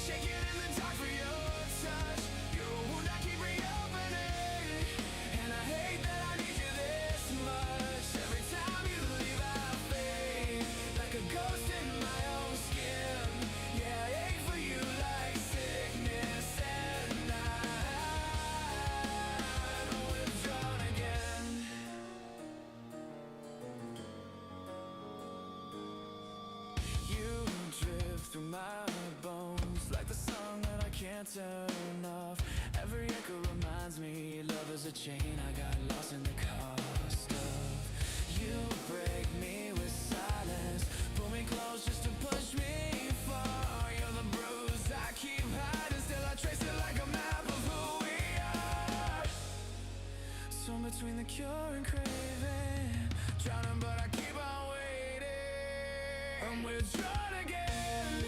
shaking in the dark for your touch. You're a wound I keep reopening, and I hate that I need you this much. Every time you leave I fade like a ghost in my own skin. Yeah, I ache for you like sickness, and I'm withdrawn again. You drift through my bones like the song that I can't turn off. Every echo reminds me love is a chain I got lost in the cost of. You break me with silence, pull me close just to push me far. You're the bruise I keep hiding, still I trace it like a map of who we are. So between the cure and craving, drowning but I keep on waiting. I'm withdrawn again,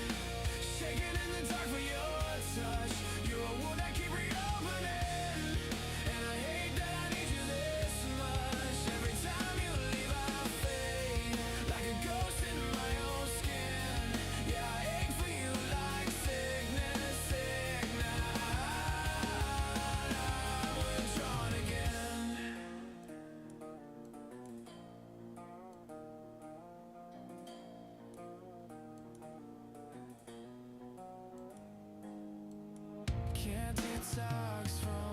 shaking in the dark for your touch. You're a wound that keep reopening, and I hate that I need you this much. Every time you leave I fade like a ghost in my own skin. Yeah, I ache for you like sickness, I'm withdrawn again. Can't detox from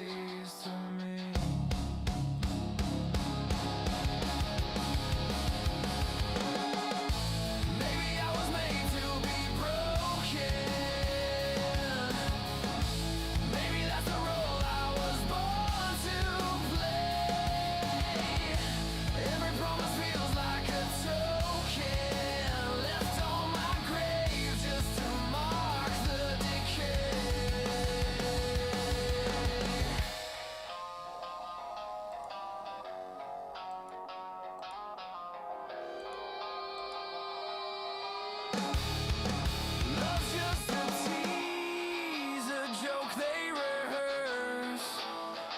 fantasies to me. Maybe I was made to be broken. Maybe that's the role I was born to play. Every promise feels like a token left on my grave just to mark the decay. Love's just a tease, a joke they rehearse.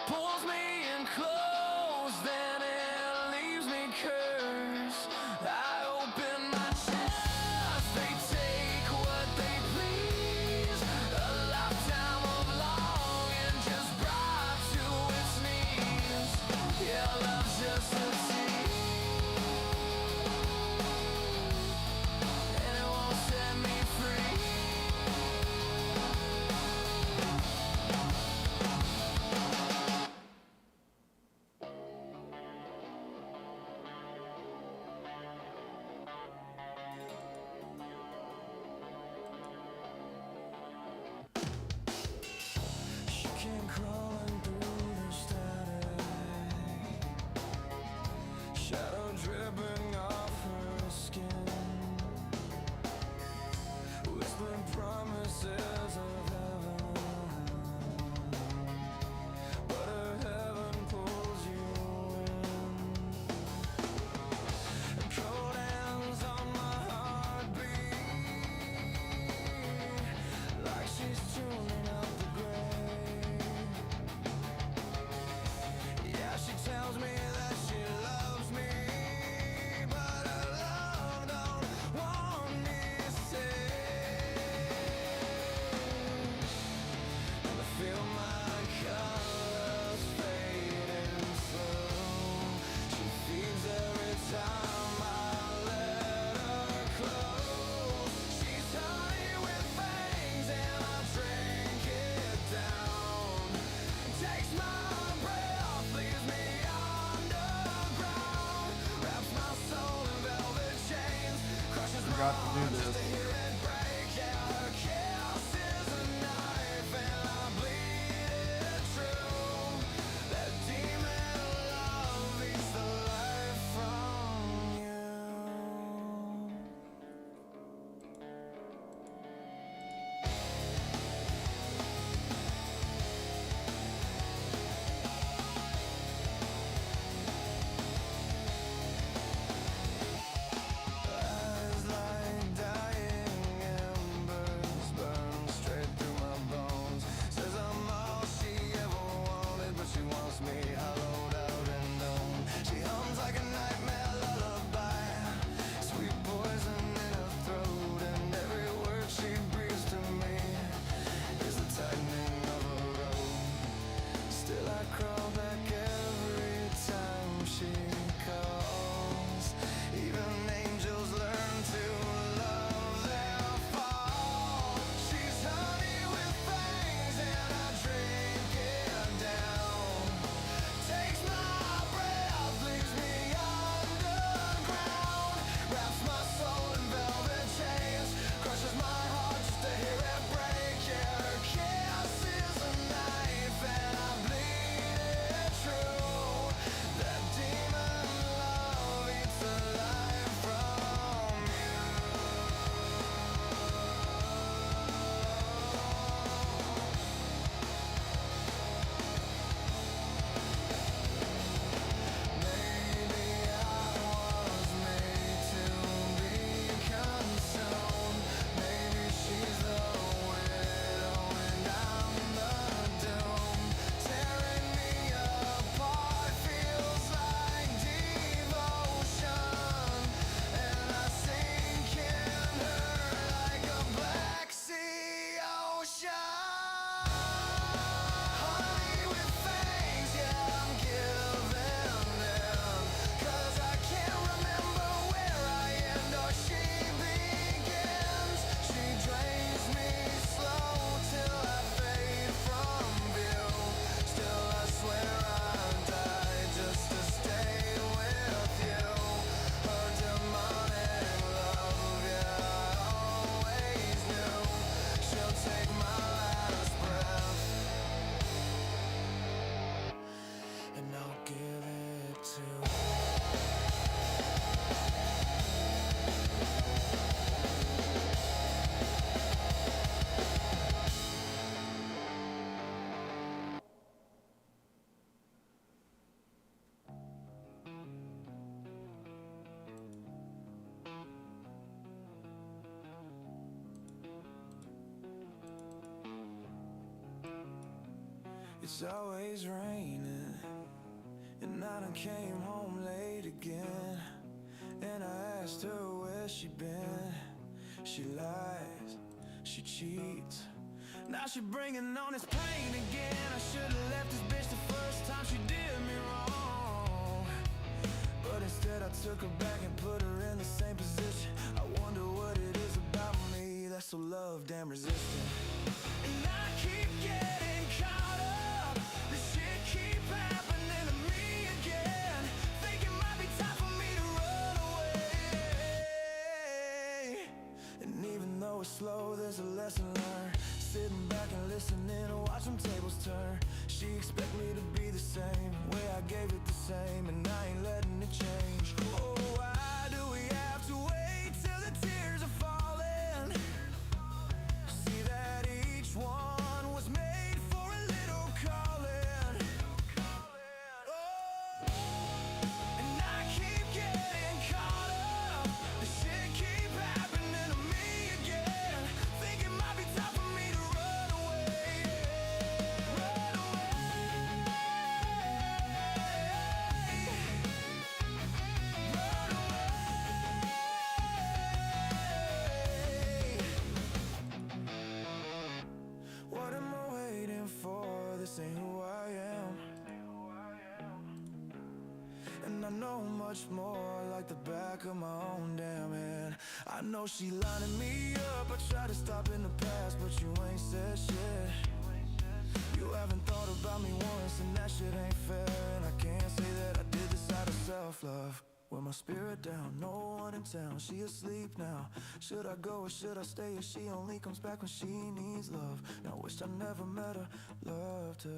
Pulls me in close, then it leaves me cursed. I open my chest, they take what they please. A lifetime of longing just brought to its knees. Yeah, love's just a tease, and it won't set me free. She came crawling through the static, shadow dripping off her skin, whispering promises of heaven, but her heaven pulls you in. Cold hands on my heartbeat, like she's tuning up the grave. Yeah, she tells me that she loves me, but her love don't want me safe. And I feel my colors fading slow. She feeds every time I let her close. She's honey with fangs and I drink it down. Takes my breath, leaves me underground. Wraps my soul in velvet chains, crushes my Forgot to do heart just this. to hear it break. Yeah, her kiss is a knife and I bleed it true. That demon love eats the life from you. Eyes like dying It's always raining, and I done came home late again. And I asked her where she been. She lies, she cheats. Now she bringing on this pain again. I should've left this bitch the first time she did me wrong, but instead I took her back and put her in the same position. I wonder what it is about me that's so love damn resistant. And I keep getting caught up, this shit keep happening to me again. Think it might be time for me to run away. And even though it's slow, there's a lesson learned. Sitting back and listening and watch them tables turn. She expect me to be the same way I gave it the same, and I ain't letting it change. Oh, why do we have to wait till the tears are falling? See that each one was made for a little calling. Oh, and I keep getting caught up, the shit keep happening to me again. Think it might be time for me to run away, run away, run away. What am I waiting for? This ain't who I am. And I know much more like the back of my own damn hand. I know she lining me up. I try to stop in the past, but you ain't said shit. You haven't thought about me once, and that shit ain't fair. And I can't say that I did this out of self-love. With my spirit down, no one in town, she asleep now. Should I go or should I stay? Or she only comes back when she needs love. Now wish I never met her, loved her.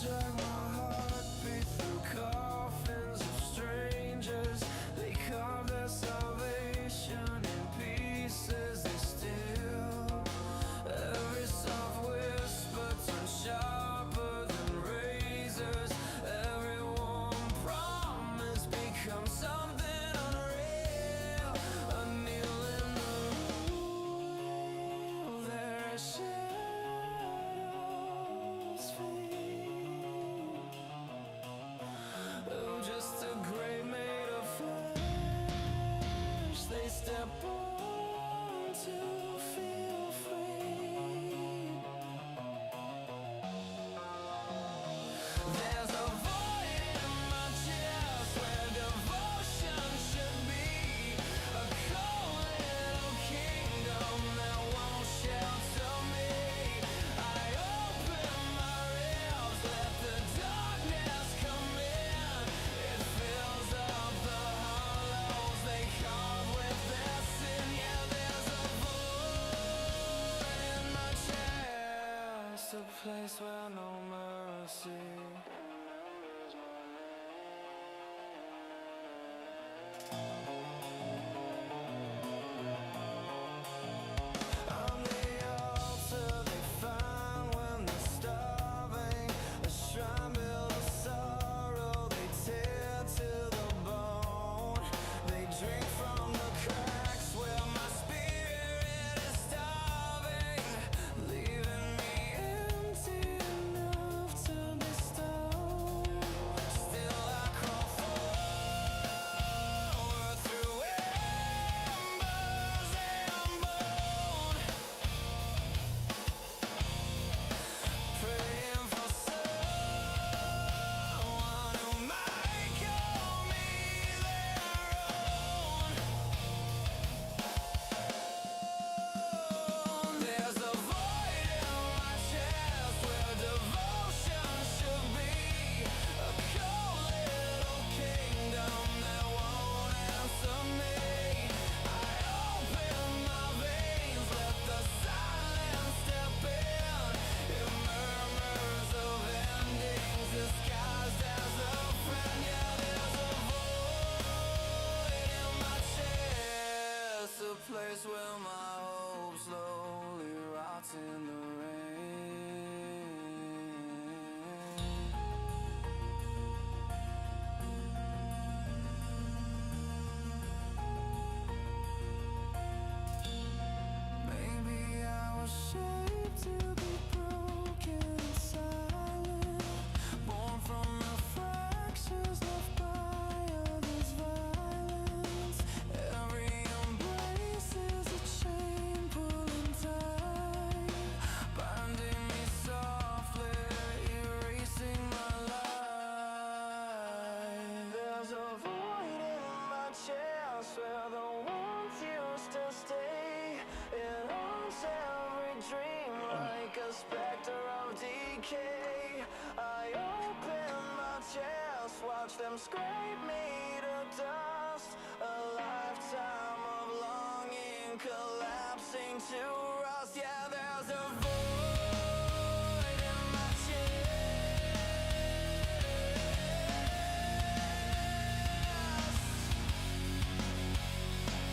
Drag my heartbeat through coffins of strangers. They carve their salvation in pieces. They steal every soft whisper, turns sharper than razors. Every warm promise becomes something unreal. A kneel in the room, there are shadows fade. Oh, just a grave made of flesh. They step on to feel free. There's a void in my chest where devotion should be. A cold little kingdom that won't shelter me. I open my ribs, let the darkness come in. It fills up the hollows they carve with their sin. Yeah, there's a void in my chest, a place where no mercy. On the altar they find when they're starving, a shrine built of sorrow they tear to the bone. They drink from the cracks where my spirit is starving, leaving me empty enough to be this will my hope slowly rots in the rain. Maybe I was shaped to be broken and silent, born from the fractures left by others' violence. Every embrace is a chain pulling tight, binding me softly, erasing my life. There's a void in my chest where the warmth used to stay. It haunts every dream like a specter of decay. I open my chest, watch them scrape me to dust. A lifetime of longing collapsing to rust. Yeah, there's a void in my chest,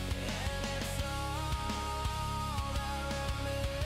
and it's all that remains.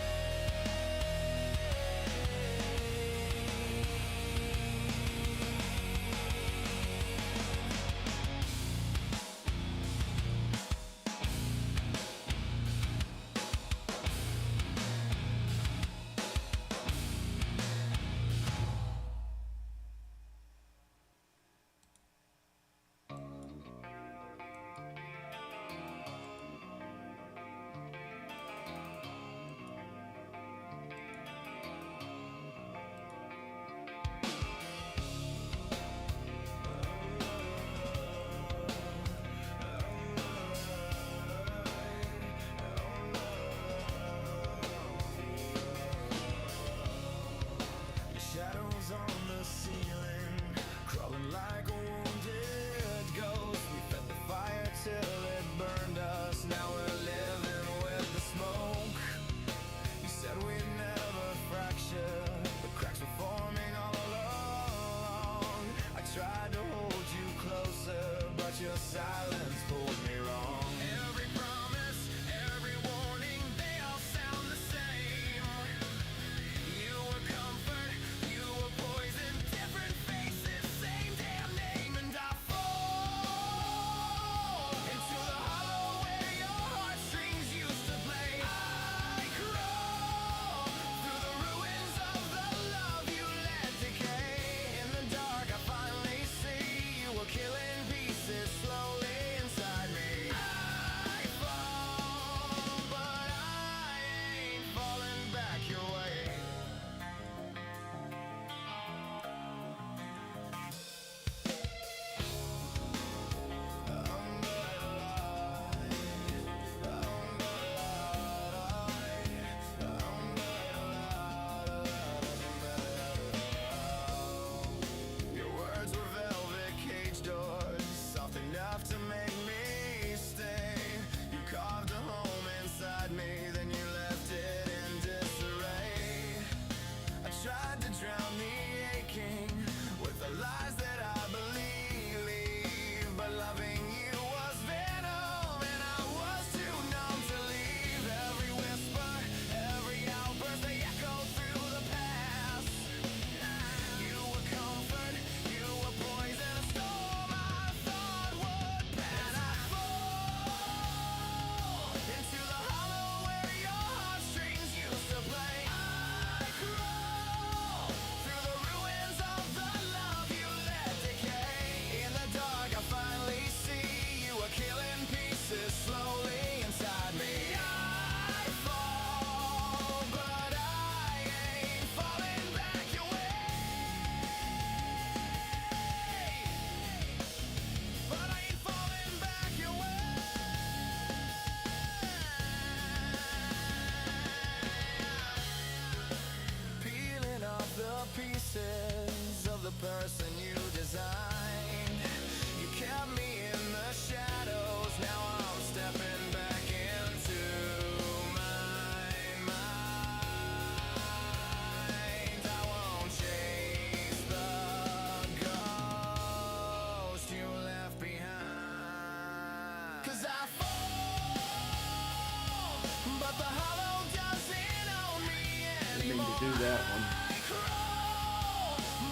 do that one.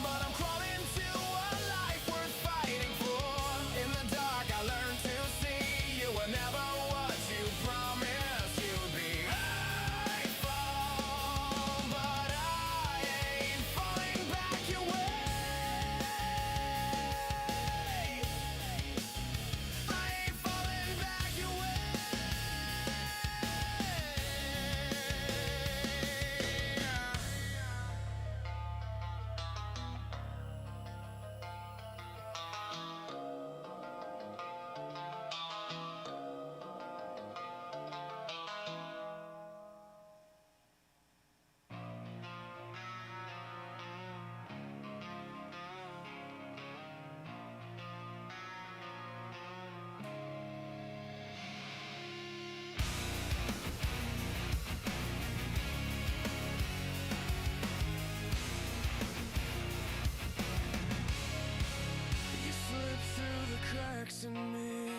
But I'm crawling to a life worth fighting for. In the dark, I learned to see you were never what you promised you'd be. I fall, but I ain't falling back your way. I ain't falling back your way. You slip through the cracks in me,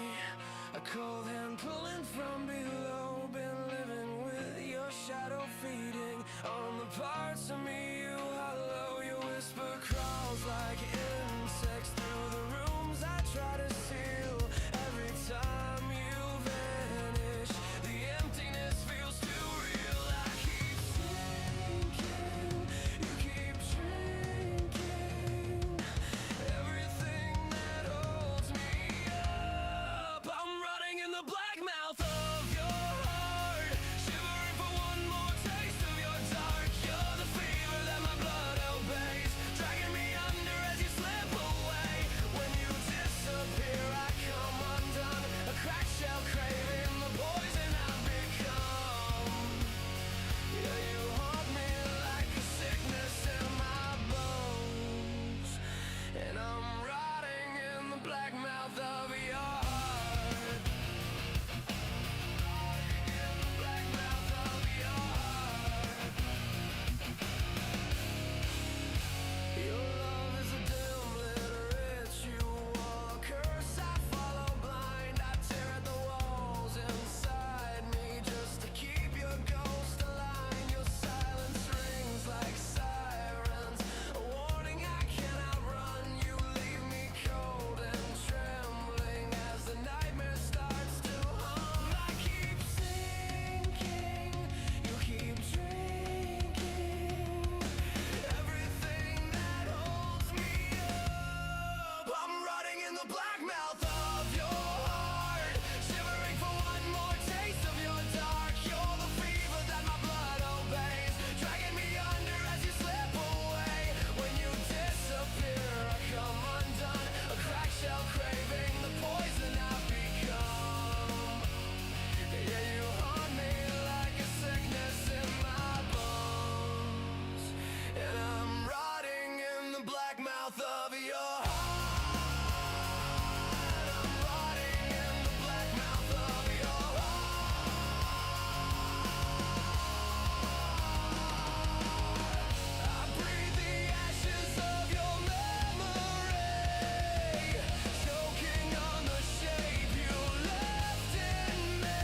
a cold hand pulling from below. Been living with your shadow feeding on the parts of me you hollow. Your whisper crawls like insects through the rooms I try to seal. Every time you vanish, the emptiness feels too real. I keep sinking, you keep drinking everything that holds me up. I'm rotting in the black mouth of your heart, shivering for one more taste of your dark. You're the fever that my blood obeys, dragging me under as you slip away. When you disappear, I come undone, a cracked shell craving the poison I've become. Yeah, you haunt me like a sickness in my bones, and I'm rotting in the black mouth of your heart. Rotting in the black mouth of your heart. Your love is a dim lit ritual, a curse I follow blind. I tear at the walls inside me just to keep your ghost aligned. Your silence rings like sirens, a warning I cannot run. You leave me cold and trembling as the nightmare starts to hum. I keep sinking, you keep drinking everything that holds me up. I'm rotting in the black mouth of your heart, shivering for one more taste of your dark. You're the fever that my blood obeys, dragging me under as you slip away. When you disappear, I come undone, a cracked shell craving the poison I've become. Yeah, you haunt me like a sickness in my bones, and I'm rotting in the black mouth of your heart. I'm rotting in the black mouth of your heart. I breathe the ashes of your memory, choking on the shape you left in me.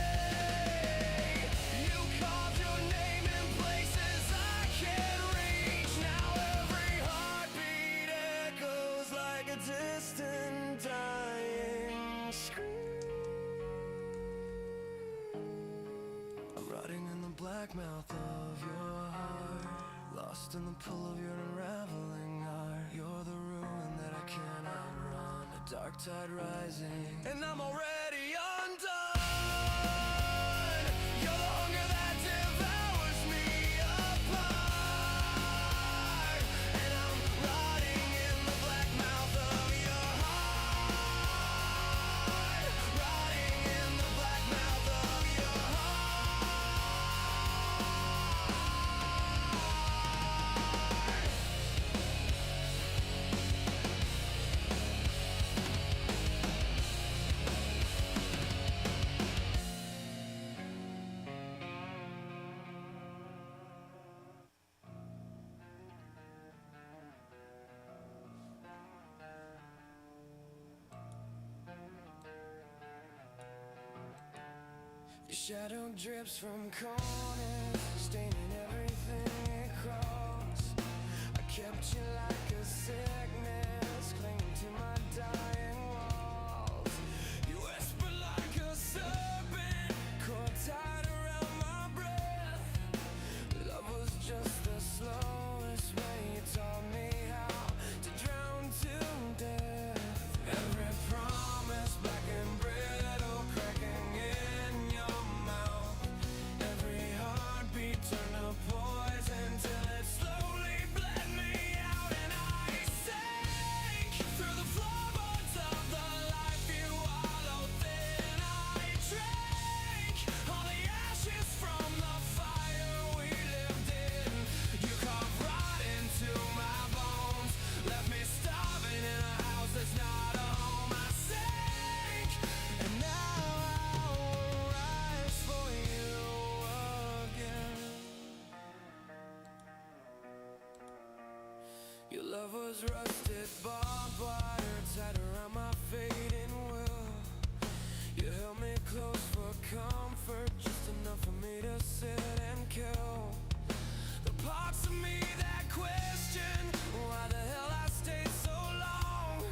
You carved your name in places I can't reach. Now every heartbeat echoes like a distant dying scream. I'm rotting in the black mouth of your heart, lost in the pull of your unraveling art. You're the ruin that I cannot run, a dark tide rising, and I'm already undone. You're the hunger that devours me apart, and I'm rotting in the black mouth of your heart. Rotting in the black mouth of your heart. Your shadow drips from corners, staining everything it crosses. Kept you like a sickness, clinging to my dying walls. You whisper like a serpent, caught tight around my breath. Love was just the slowest way you taught me how to drown to death. Every promise black and brittle, cracking in your mouth. Every heartbeat turned to poison till it slowly bled me out. And I sank through the floorboards of the life you wallowed in. I drank all the ashes from the fire we lived in. You carved right into my bones, left me starving in a house that's not a home. I sank, and now I will rise for you again. Your love was rusted, barbed wire tied around my fading will. You held me close for comfort, just enough for me to sit and kill the parts of me that question why the hell I stayed so long.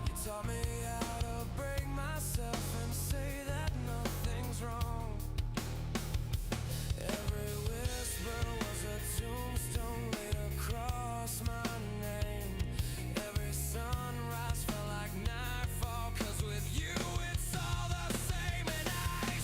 You taught me how to break myself and say that nothing's wrong. Every whisper was a tombstone laid across my name. Every sunrise felt like nightfall, 'cause with you it's all the same. And I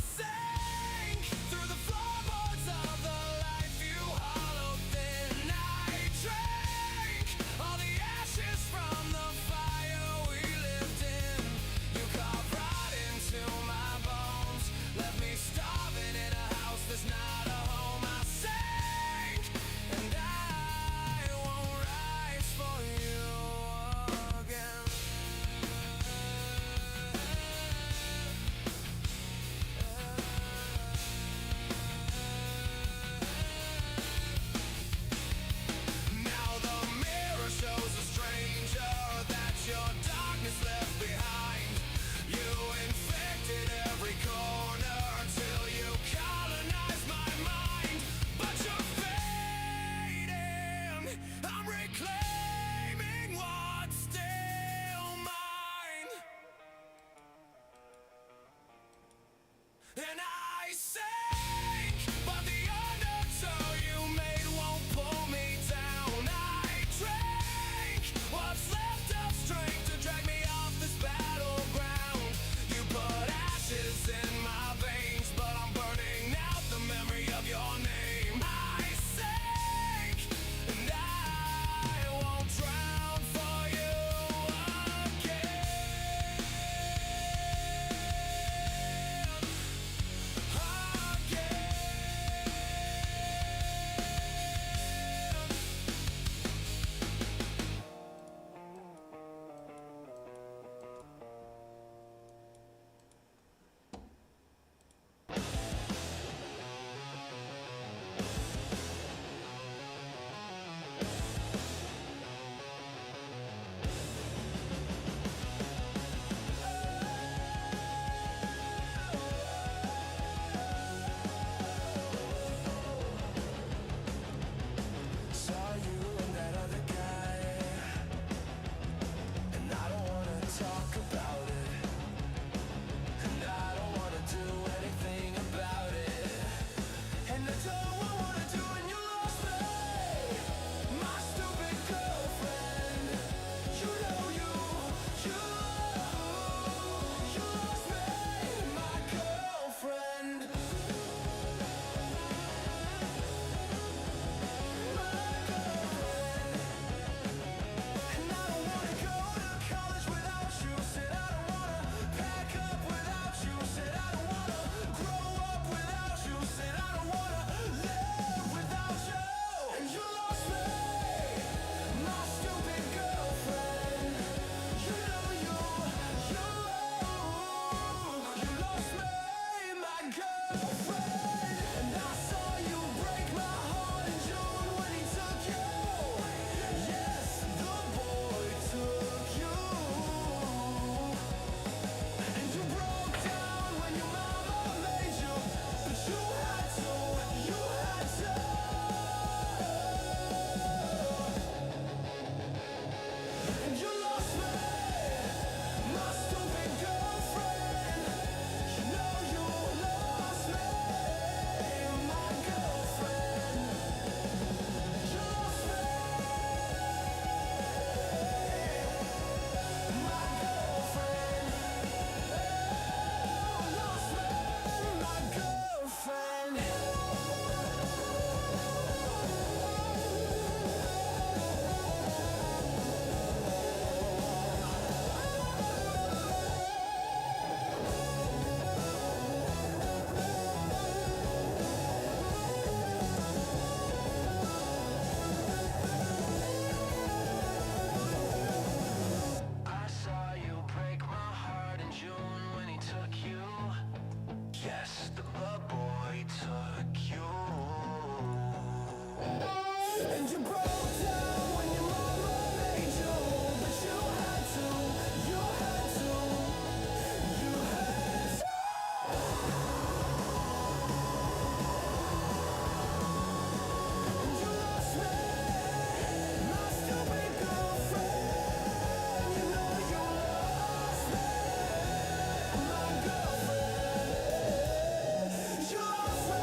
best, but boy took you. And you broke down when your mama made you, but you had to, you had to, you had to. And you lost me, my stupid girlfriend. You know you lost me, my girlfriend. You lost me,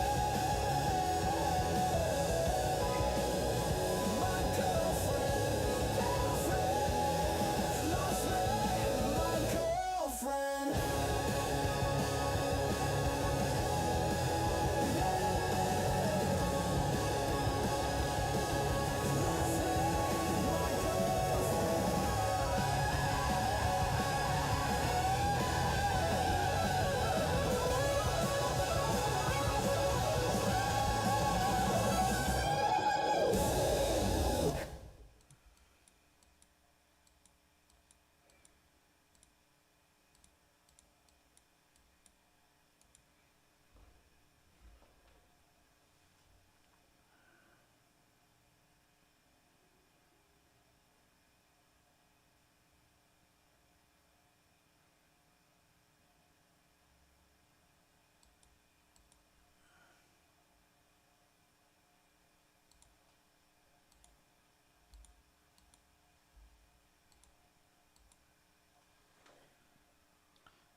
my girlfriend. Lost me, my girlfriend.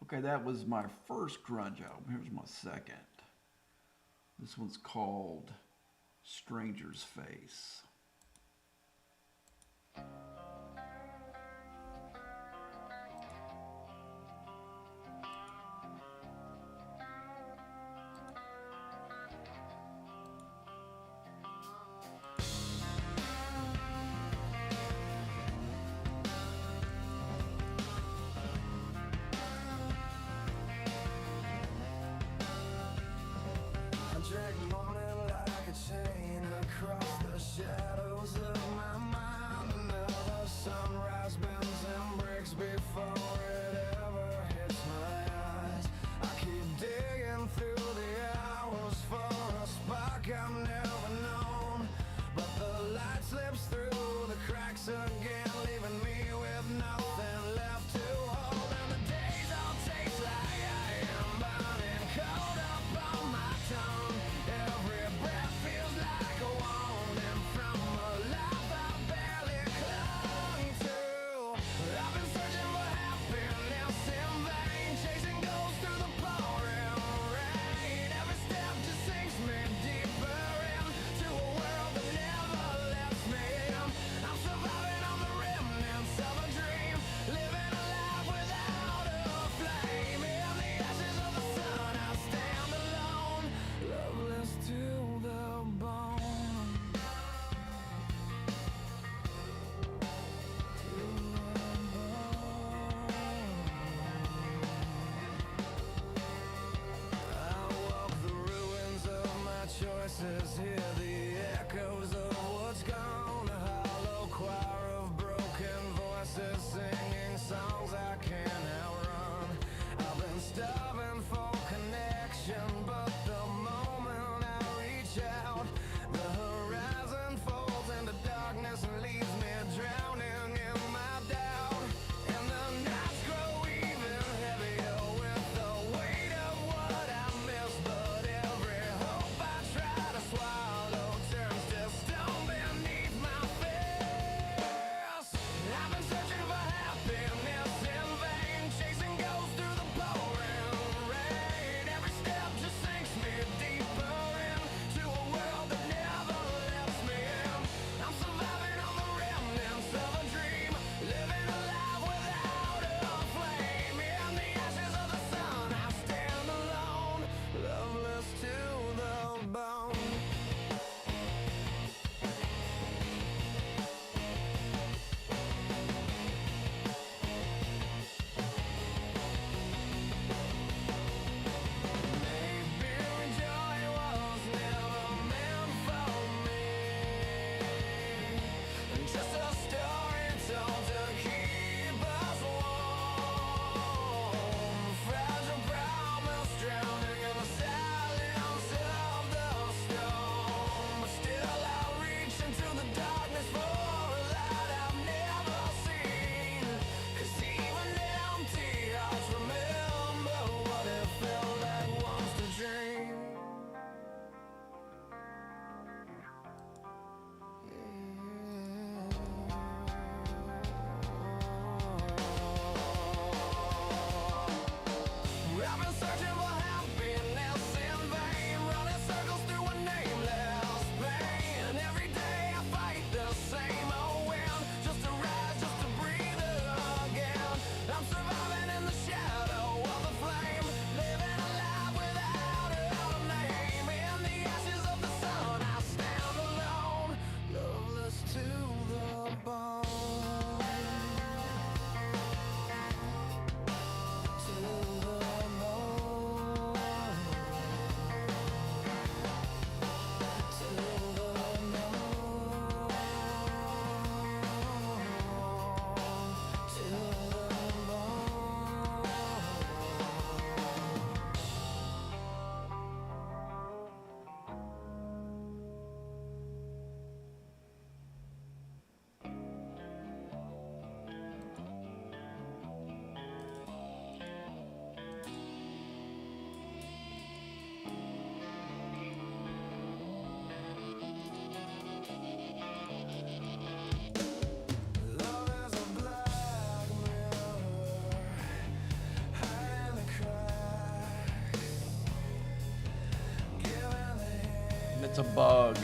Okay, that was my first grunge album. Here's my second. This one's called Stranger's Face. I drag morning like a chain across the shadows of my mind. Another sunrise bends and breaks before it ever hits my eyes. I keep digging through the hours for a spark I've never known, but the light slips through the cracks again, leaving me with nothing left to hold. And the days all taste like I am burning cold up on my tongue. Every breath feels like a warning from a life I barely clung to. I've been searching for happiness in vain, chasing ghosts through the pouring rain. Every step just sinks me deeper into a world that never lets me in. I'm surviving on the remnants of a dream, living a life without a flame. In the ashes of the sun I stand alone, loveless to the bone. I walk the ruins of my choices, hear the echoes of what's gone. A hollow choir of broken voices singing songs I can't outrun. I've been starving for connection, but the moment I reach out, the horizon folds into darkness and leaves me drowning in my doubt. And the nights grow even heavier with the weight of what I miss, but every hope I try to swallow turns to stone beneath my fist. I've been searching for happiness in vain, chasing ghosts through the pouring rain. It's a bug.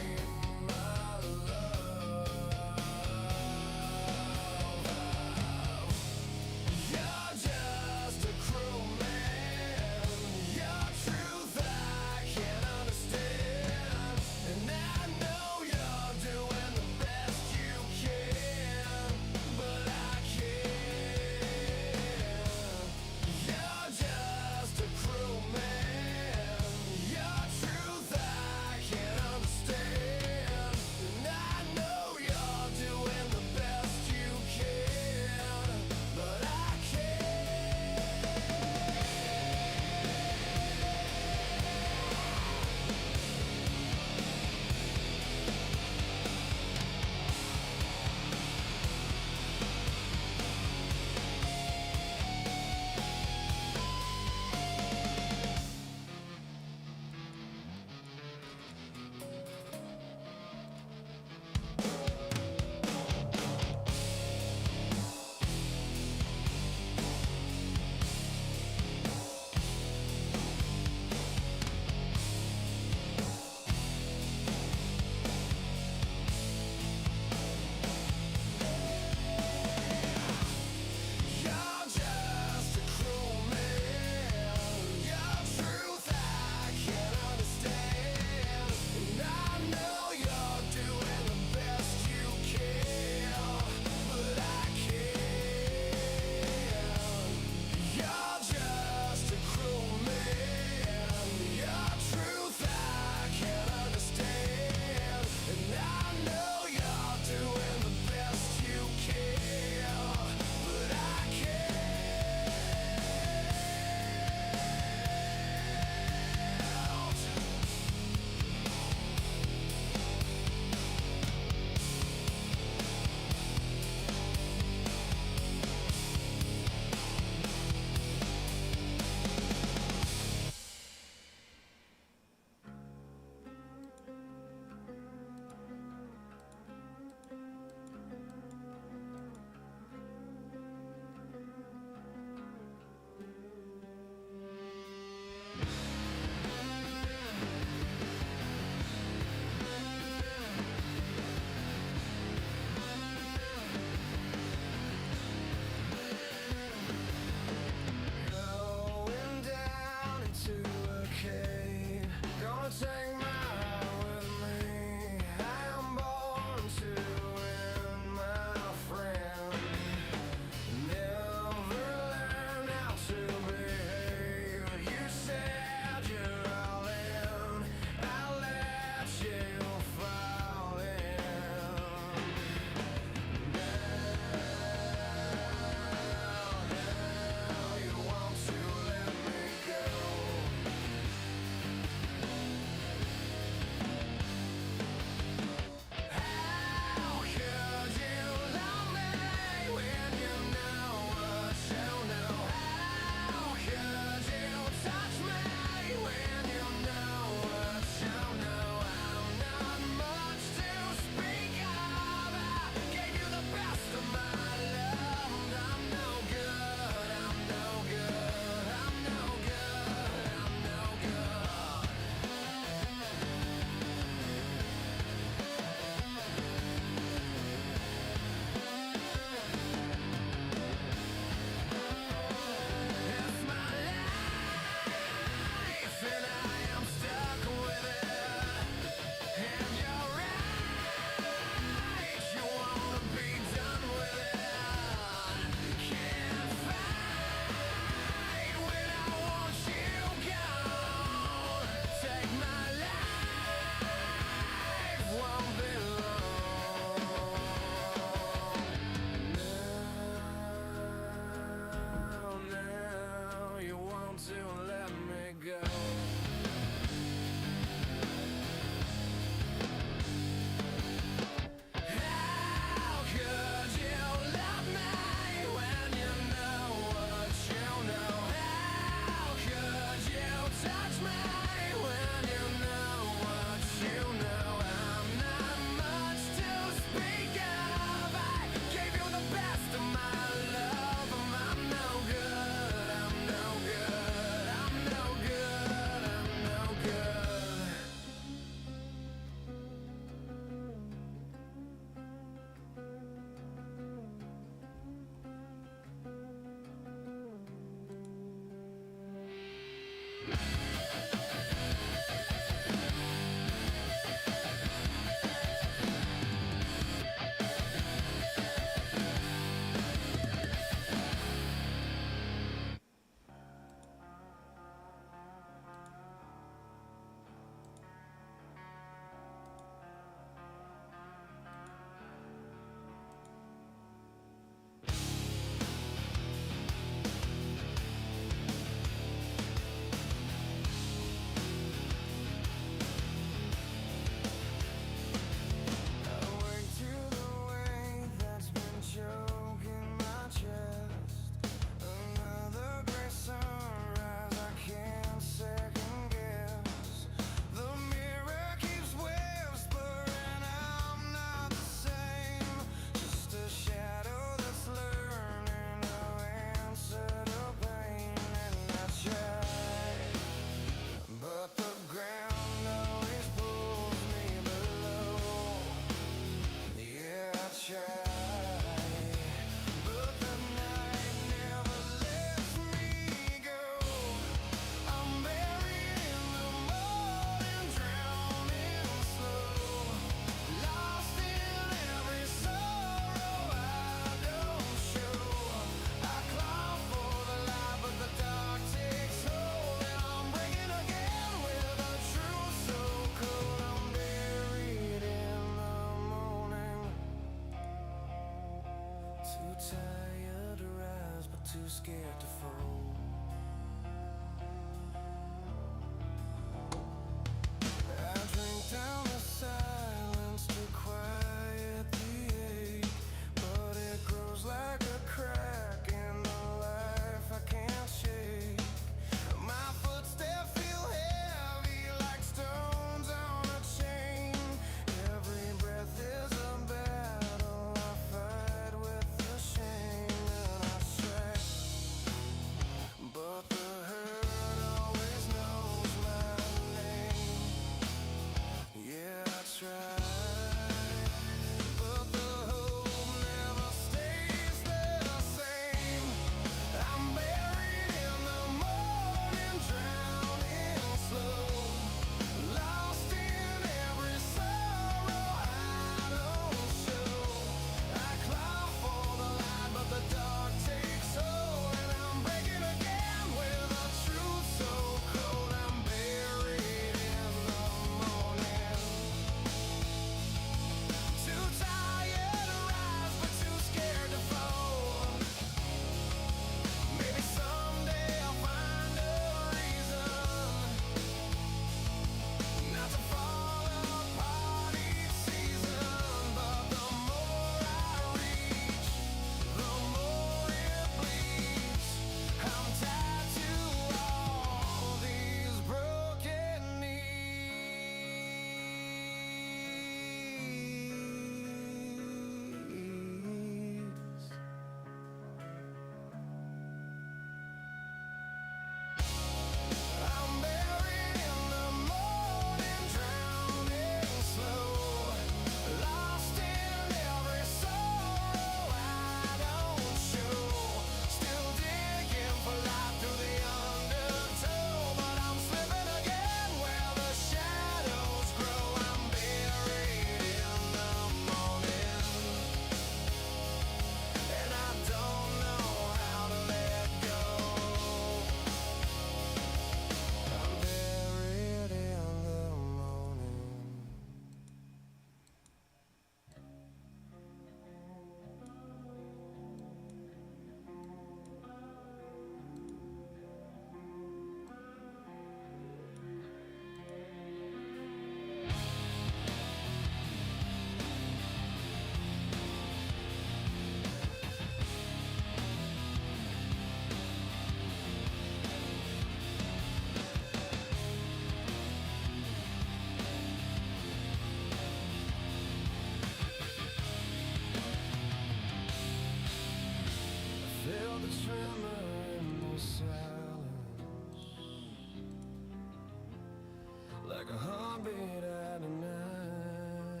heartbeat at night.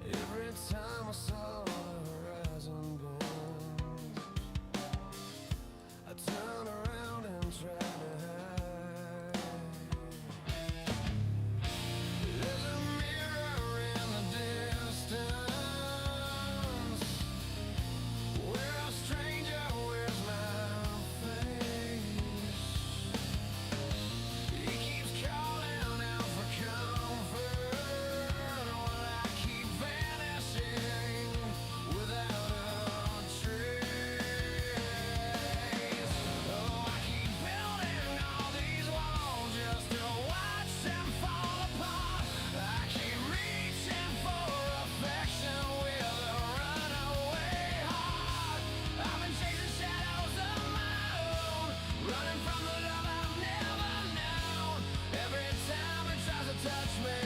Every time I saw the horizon bend, I turn around and try to hide. There's a mirror in the distance where a stranger wears my face. He keeps calling out for comfort while I keep vanishing without a trace. Oh, I keep building all these walls just to watch them fall apart. I keep reaching for affection with a runaway heart. I've been chasing shadows of my own, running from the love I've never known. Every time it tries to touch me,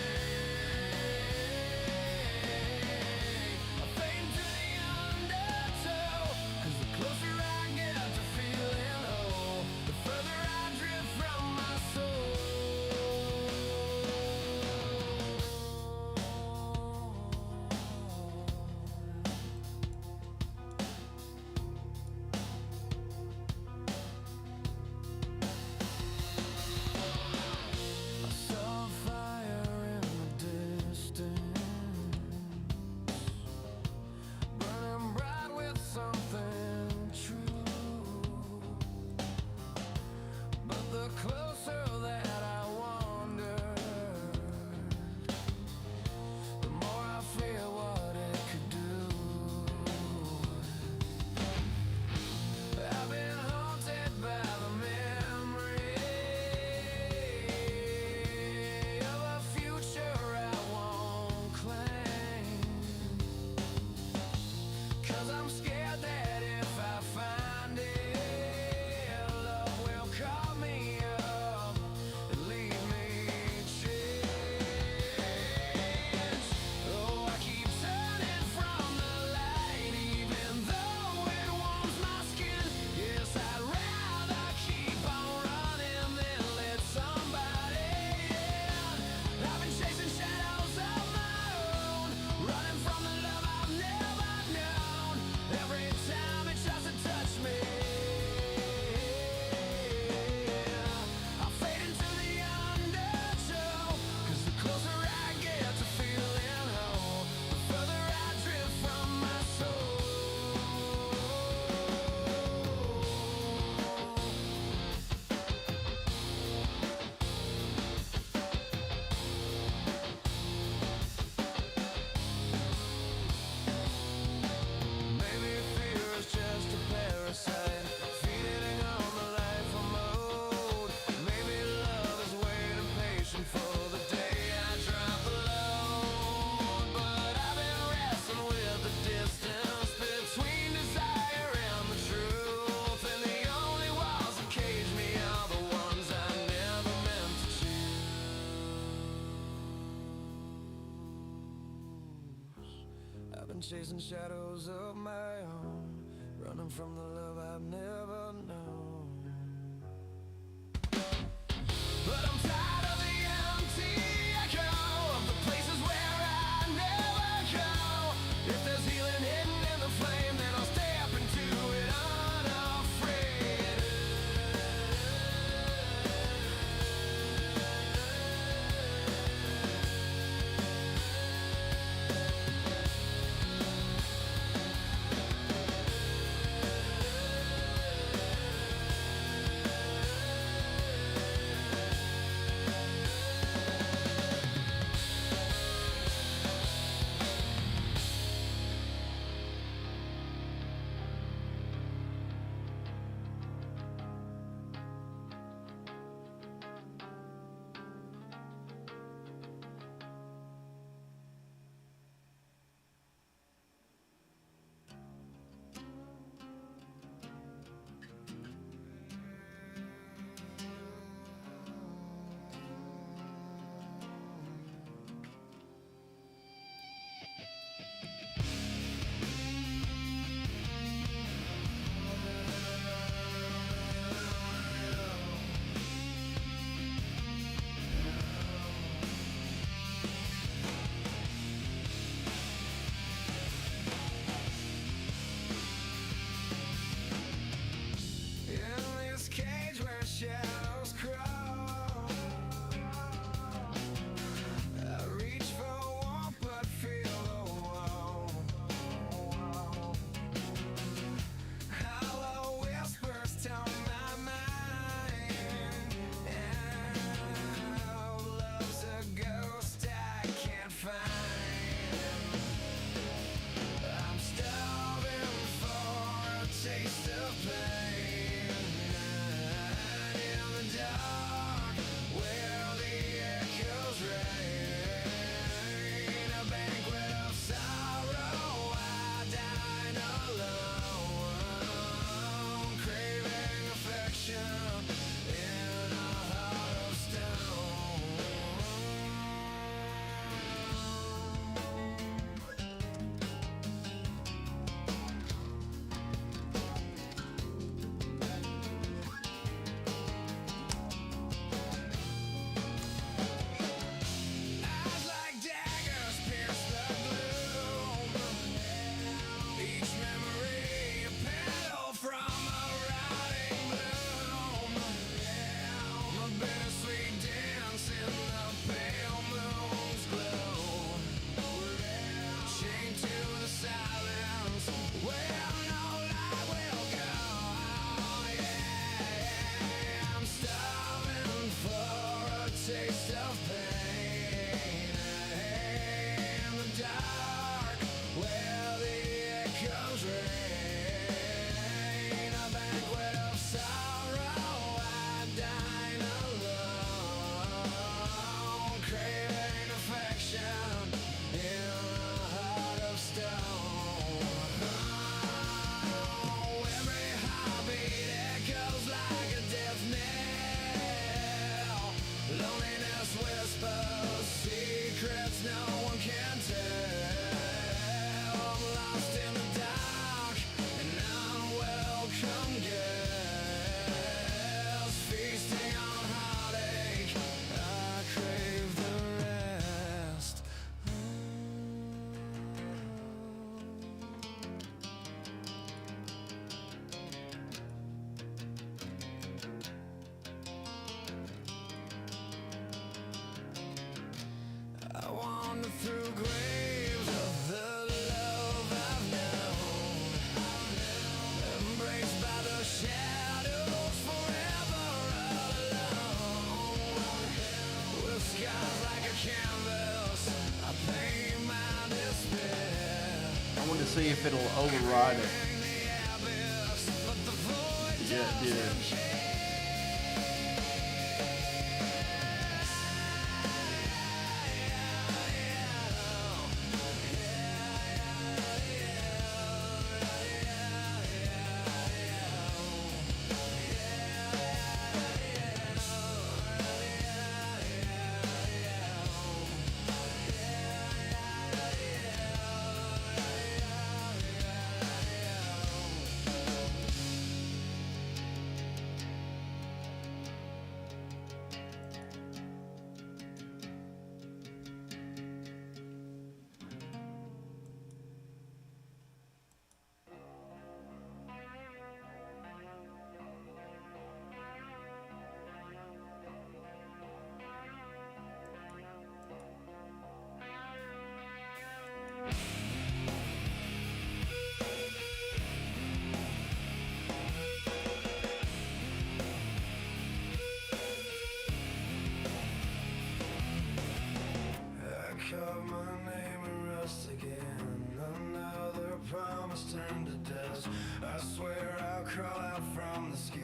I fade into the undertow. 'Cause the closer I get to feeling whole, the further I drift from my soul. I saw a fire in the distance, burning bright with something true. But the closer that I wandered, the more I fear what it could do. I've been haunted by the memory of a future I won't claim. 'Cause I'm scared that if I find it, love will call me up and leave me changed. Oh, I keep turning from the light, even though it warms my skin. Yes, I'd rather keep on running than let somebody in. I've been chasing shadows of my own, running from the love I've never known. Every time it tries to touch me, I fade into the undertow. 'Cause the closer I get to feeling whole, the further I drift from my soul. Maybe fear is just a parasite feeding on the life I'm owed. Maybe love is waiting patient for the day I drop the load. But I've been wrestling with the distance between desire and the truth, and the only walls that cage me are the ones I never meant to choose. I've been chasing shadows of my own, running from the love I've never known. But I'm tired of the empty echo of the places where I never go. If there's healing hidden in the flame, then I'll step into it unafraid. see if it'll override it. Yeah, it did. Carve my name in rust again. Another promise turned to dust. I swear I'll crawl out from the skin,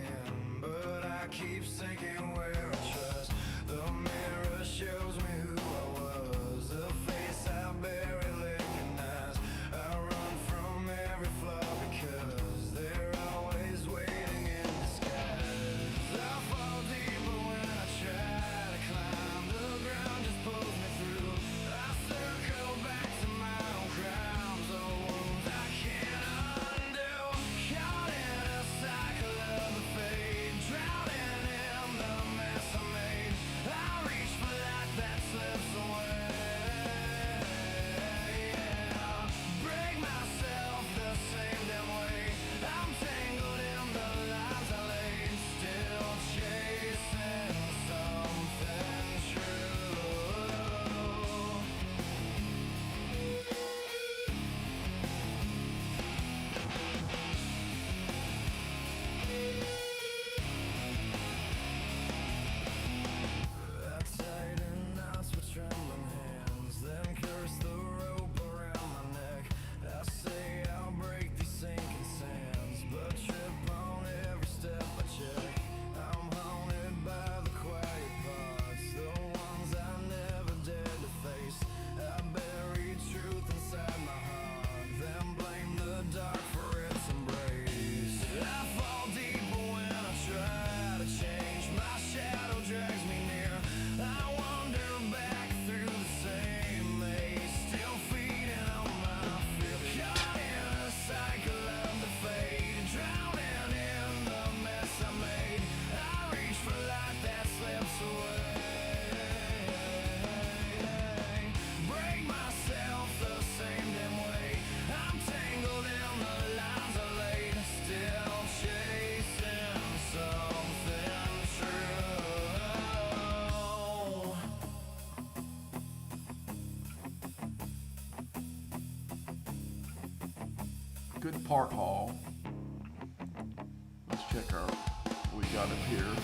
but I keep sinking where I trust. The mirror shows me who I was, the face I barely recognize. I run from every flaw because they're always waiting in disguise. I fall deeper when I try to climb. The ground just pulls me through. I circle back to my own crimes, the wounds I can't undo. Caught in a cycle of the fate, drowning in the mess I made. I reach for light that slips away. Yeah. Break myself the same damn way. I'm tangled in the lines I laid, still chasing something true. I tighten knots with trembling hands, then curse the rope around my neck. I say I'll break these sinking sands, but trip on every step I check. I'm haunted by the quiet parts, the ones I never dared to face. I bury truth inside my heart, then blame the dark for its embrace. I fall deeper when I try to change. My shadow drags me near. I wander back through the same maze, still feeding on my fear. Caught in a cycle of the fate, drowning in the mess I made. I reach for light that slips away. Break myself the same damn way. I'm tangled in the lines I laid, still chasing something true. Good part haul. Let's check our what we got up here.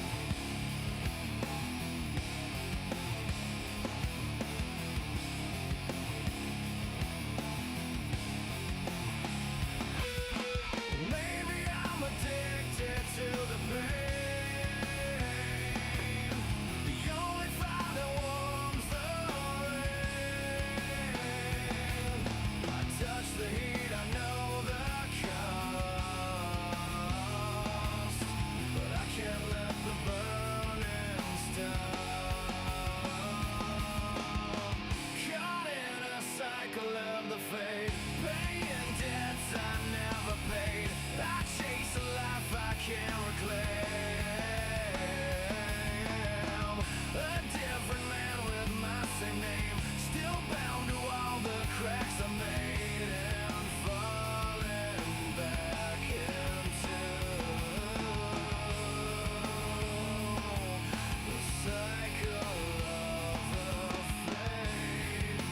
Maybe I'm addicted to the pain. The only fire that warms the rain. I touch the heat, I know the cost, but I can't let the burning stop. Caught in a cycle of the fate, paying debts I never paid. I chase a life I can't reclaim. A different man with my same name, still bound to all the cracks I made, and falling back into the cycle of the fate.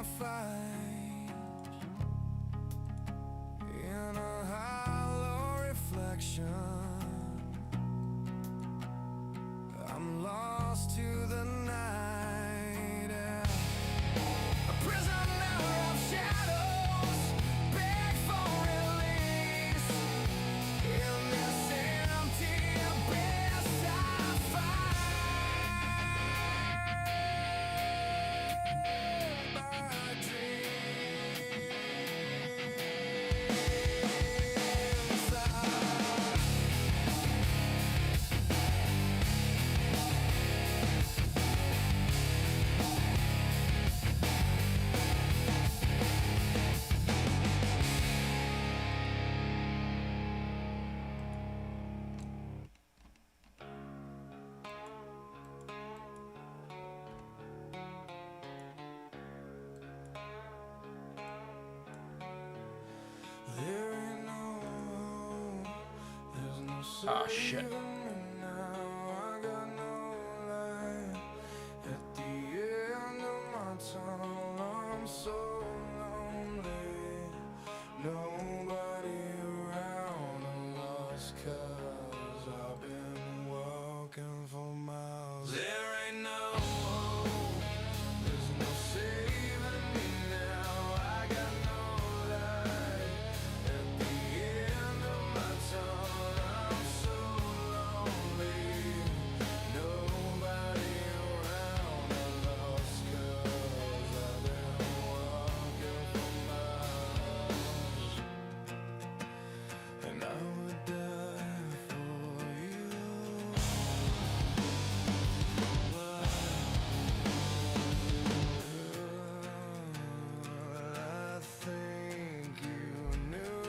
I fight in a hollow reflection. I'm lost to the night, a prisoner of shadows, beg for release. In this empty abyss I find my there ain't no hope, there's no Ah, shit. saving me now. I got no light at the end of my tunnel. I'm so lonely, nobody around. I'm lost 'cause I've been walking for miles. There ain't no hope, there's no saving me now. I got no light at the end of my tunnel. I'm so lonely, nobody around. I'm lost 'cause I've been walking for miles, and I would die for you. But I think you knew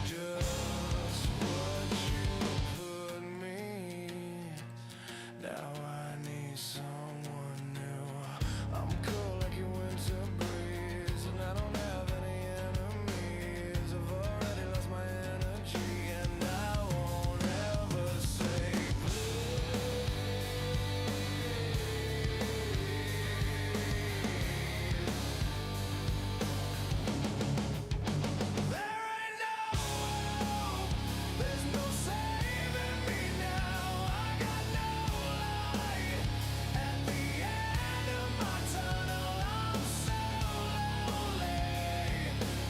just what you put me. Now I need someone new. I'm cold like a winter breeze, and I don't have any enemies. I've already lost my energy, and I won't ever say there ain't no hope, there's no saving me now. I got no light at the end of my tunnel. I'm so lonely,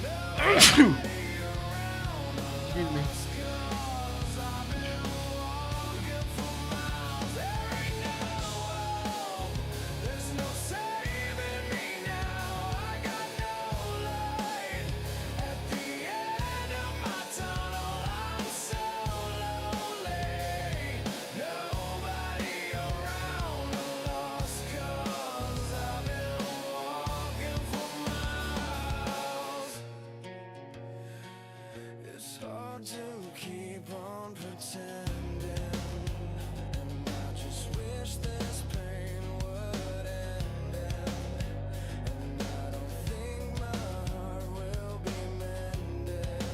nobody around. Excuse me. 'Cause I've been walking for miles. There ain't no hope, there's no saving me now. I got no light at the end of my tunnel. I'm so lonely, nobody around. I'm lost 'cause I've been walking for miles. It's hard to keep on pretending, and I just wish this pain would end. And I don't think my heart will be mended,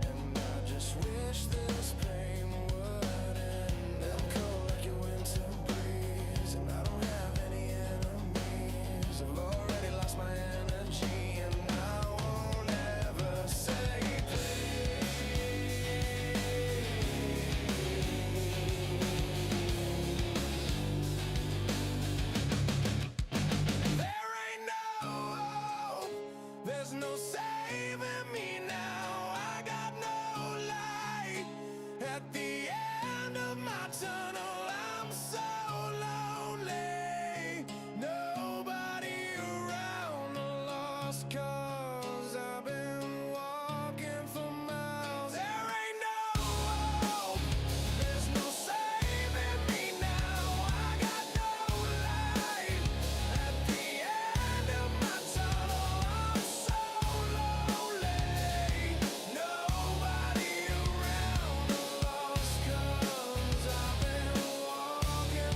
and I just wish this pain would end. I'm cold like a winter breeze, and I don't have any enemies. I've already lost my energy, and I won't ever say there ain't no hope, there's no saving me now. I got no light at the end of my tunnel. I'm so lonely, nobody around. I'm lost 'cause I've been walking for miles. There ain't no hope, there's no saving me now. I got no light at the end of my tunnel. I'm so lonely, nobody around. I'm lost 'cause I've been walking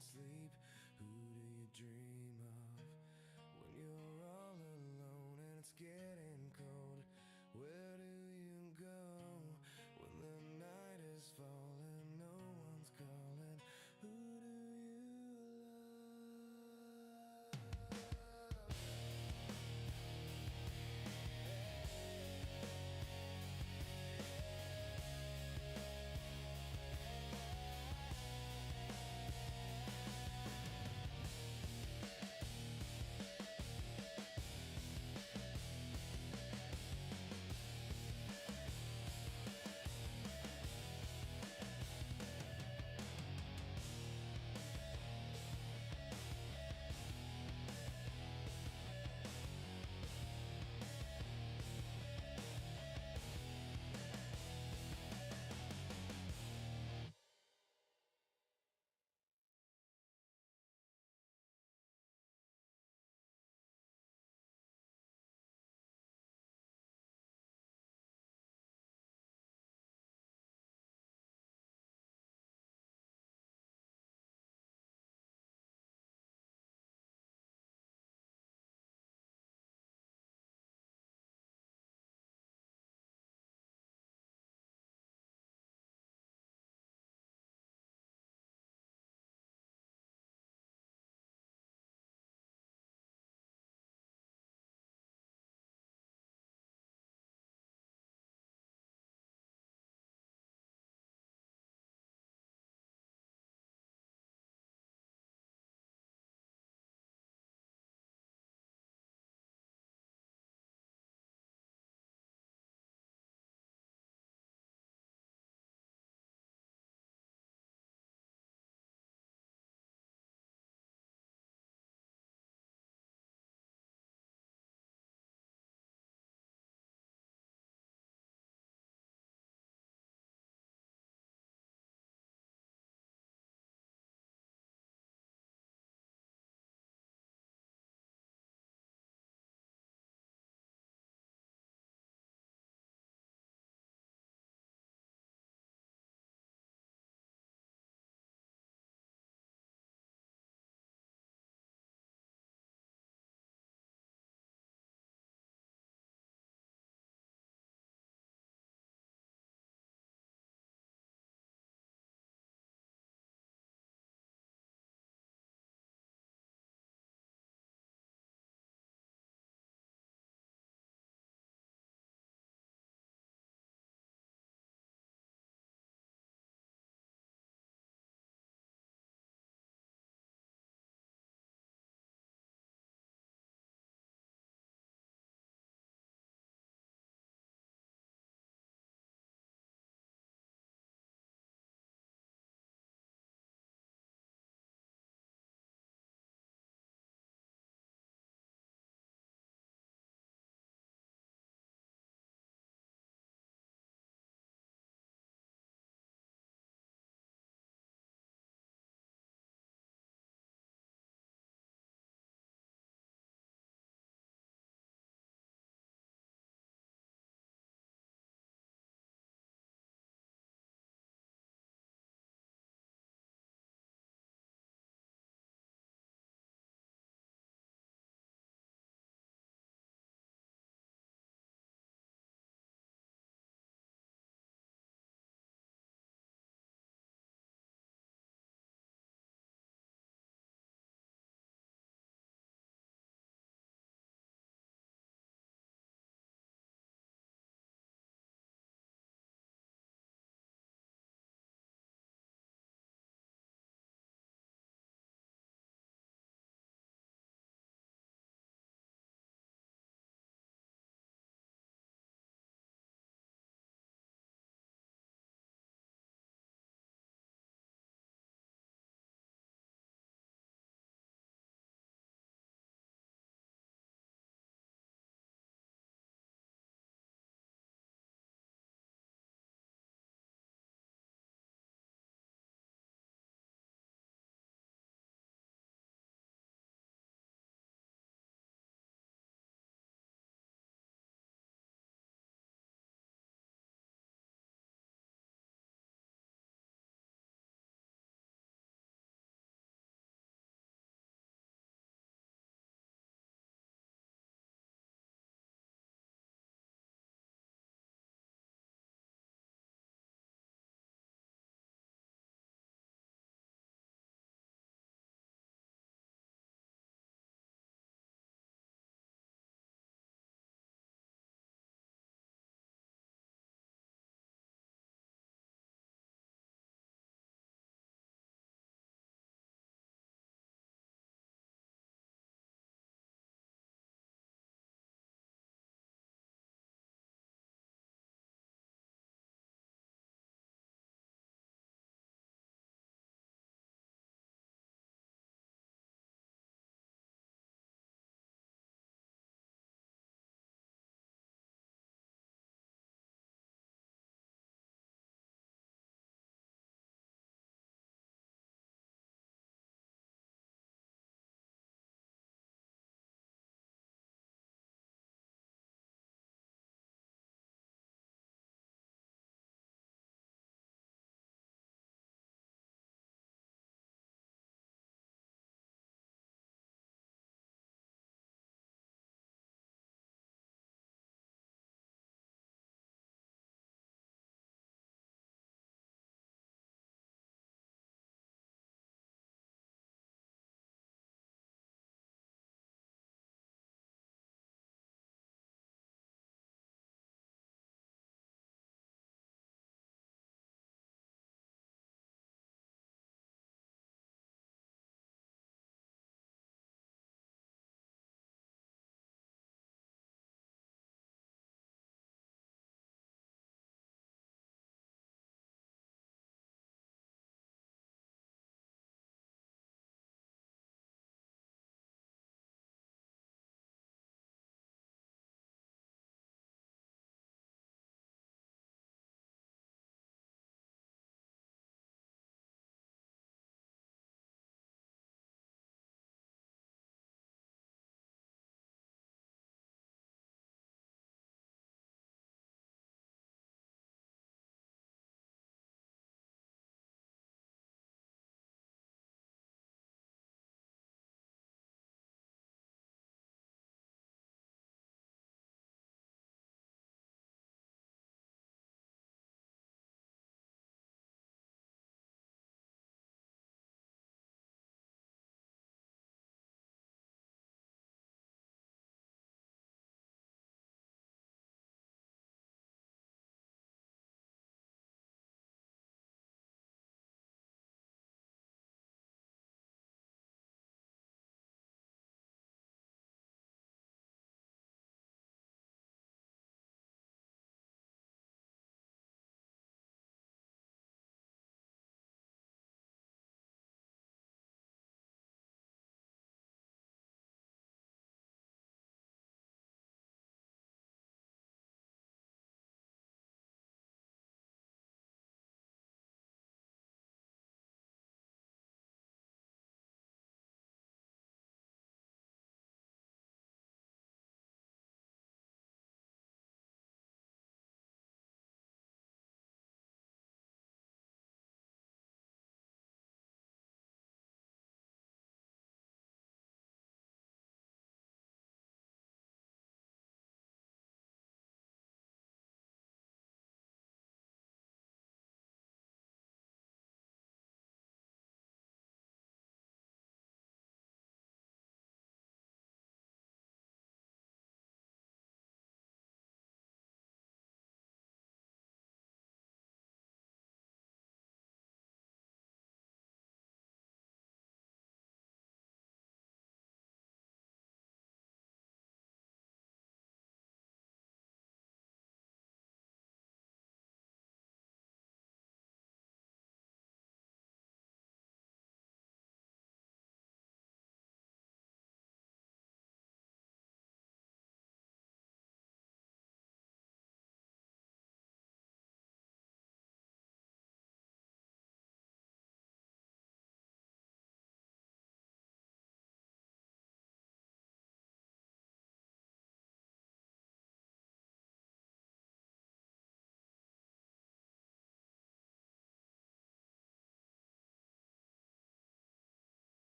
can't sleep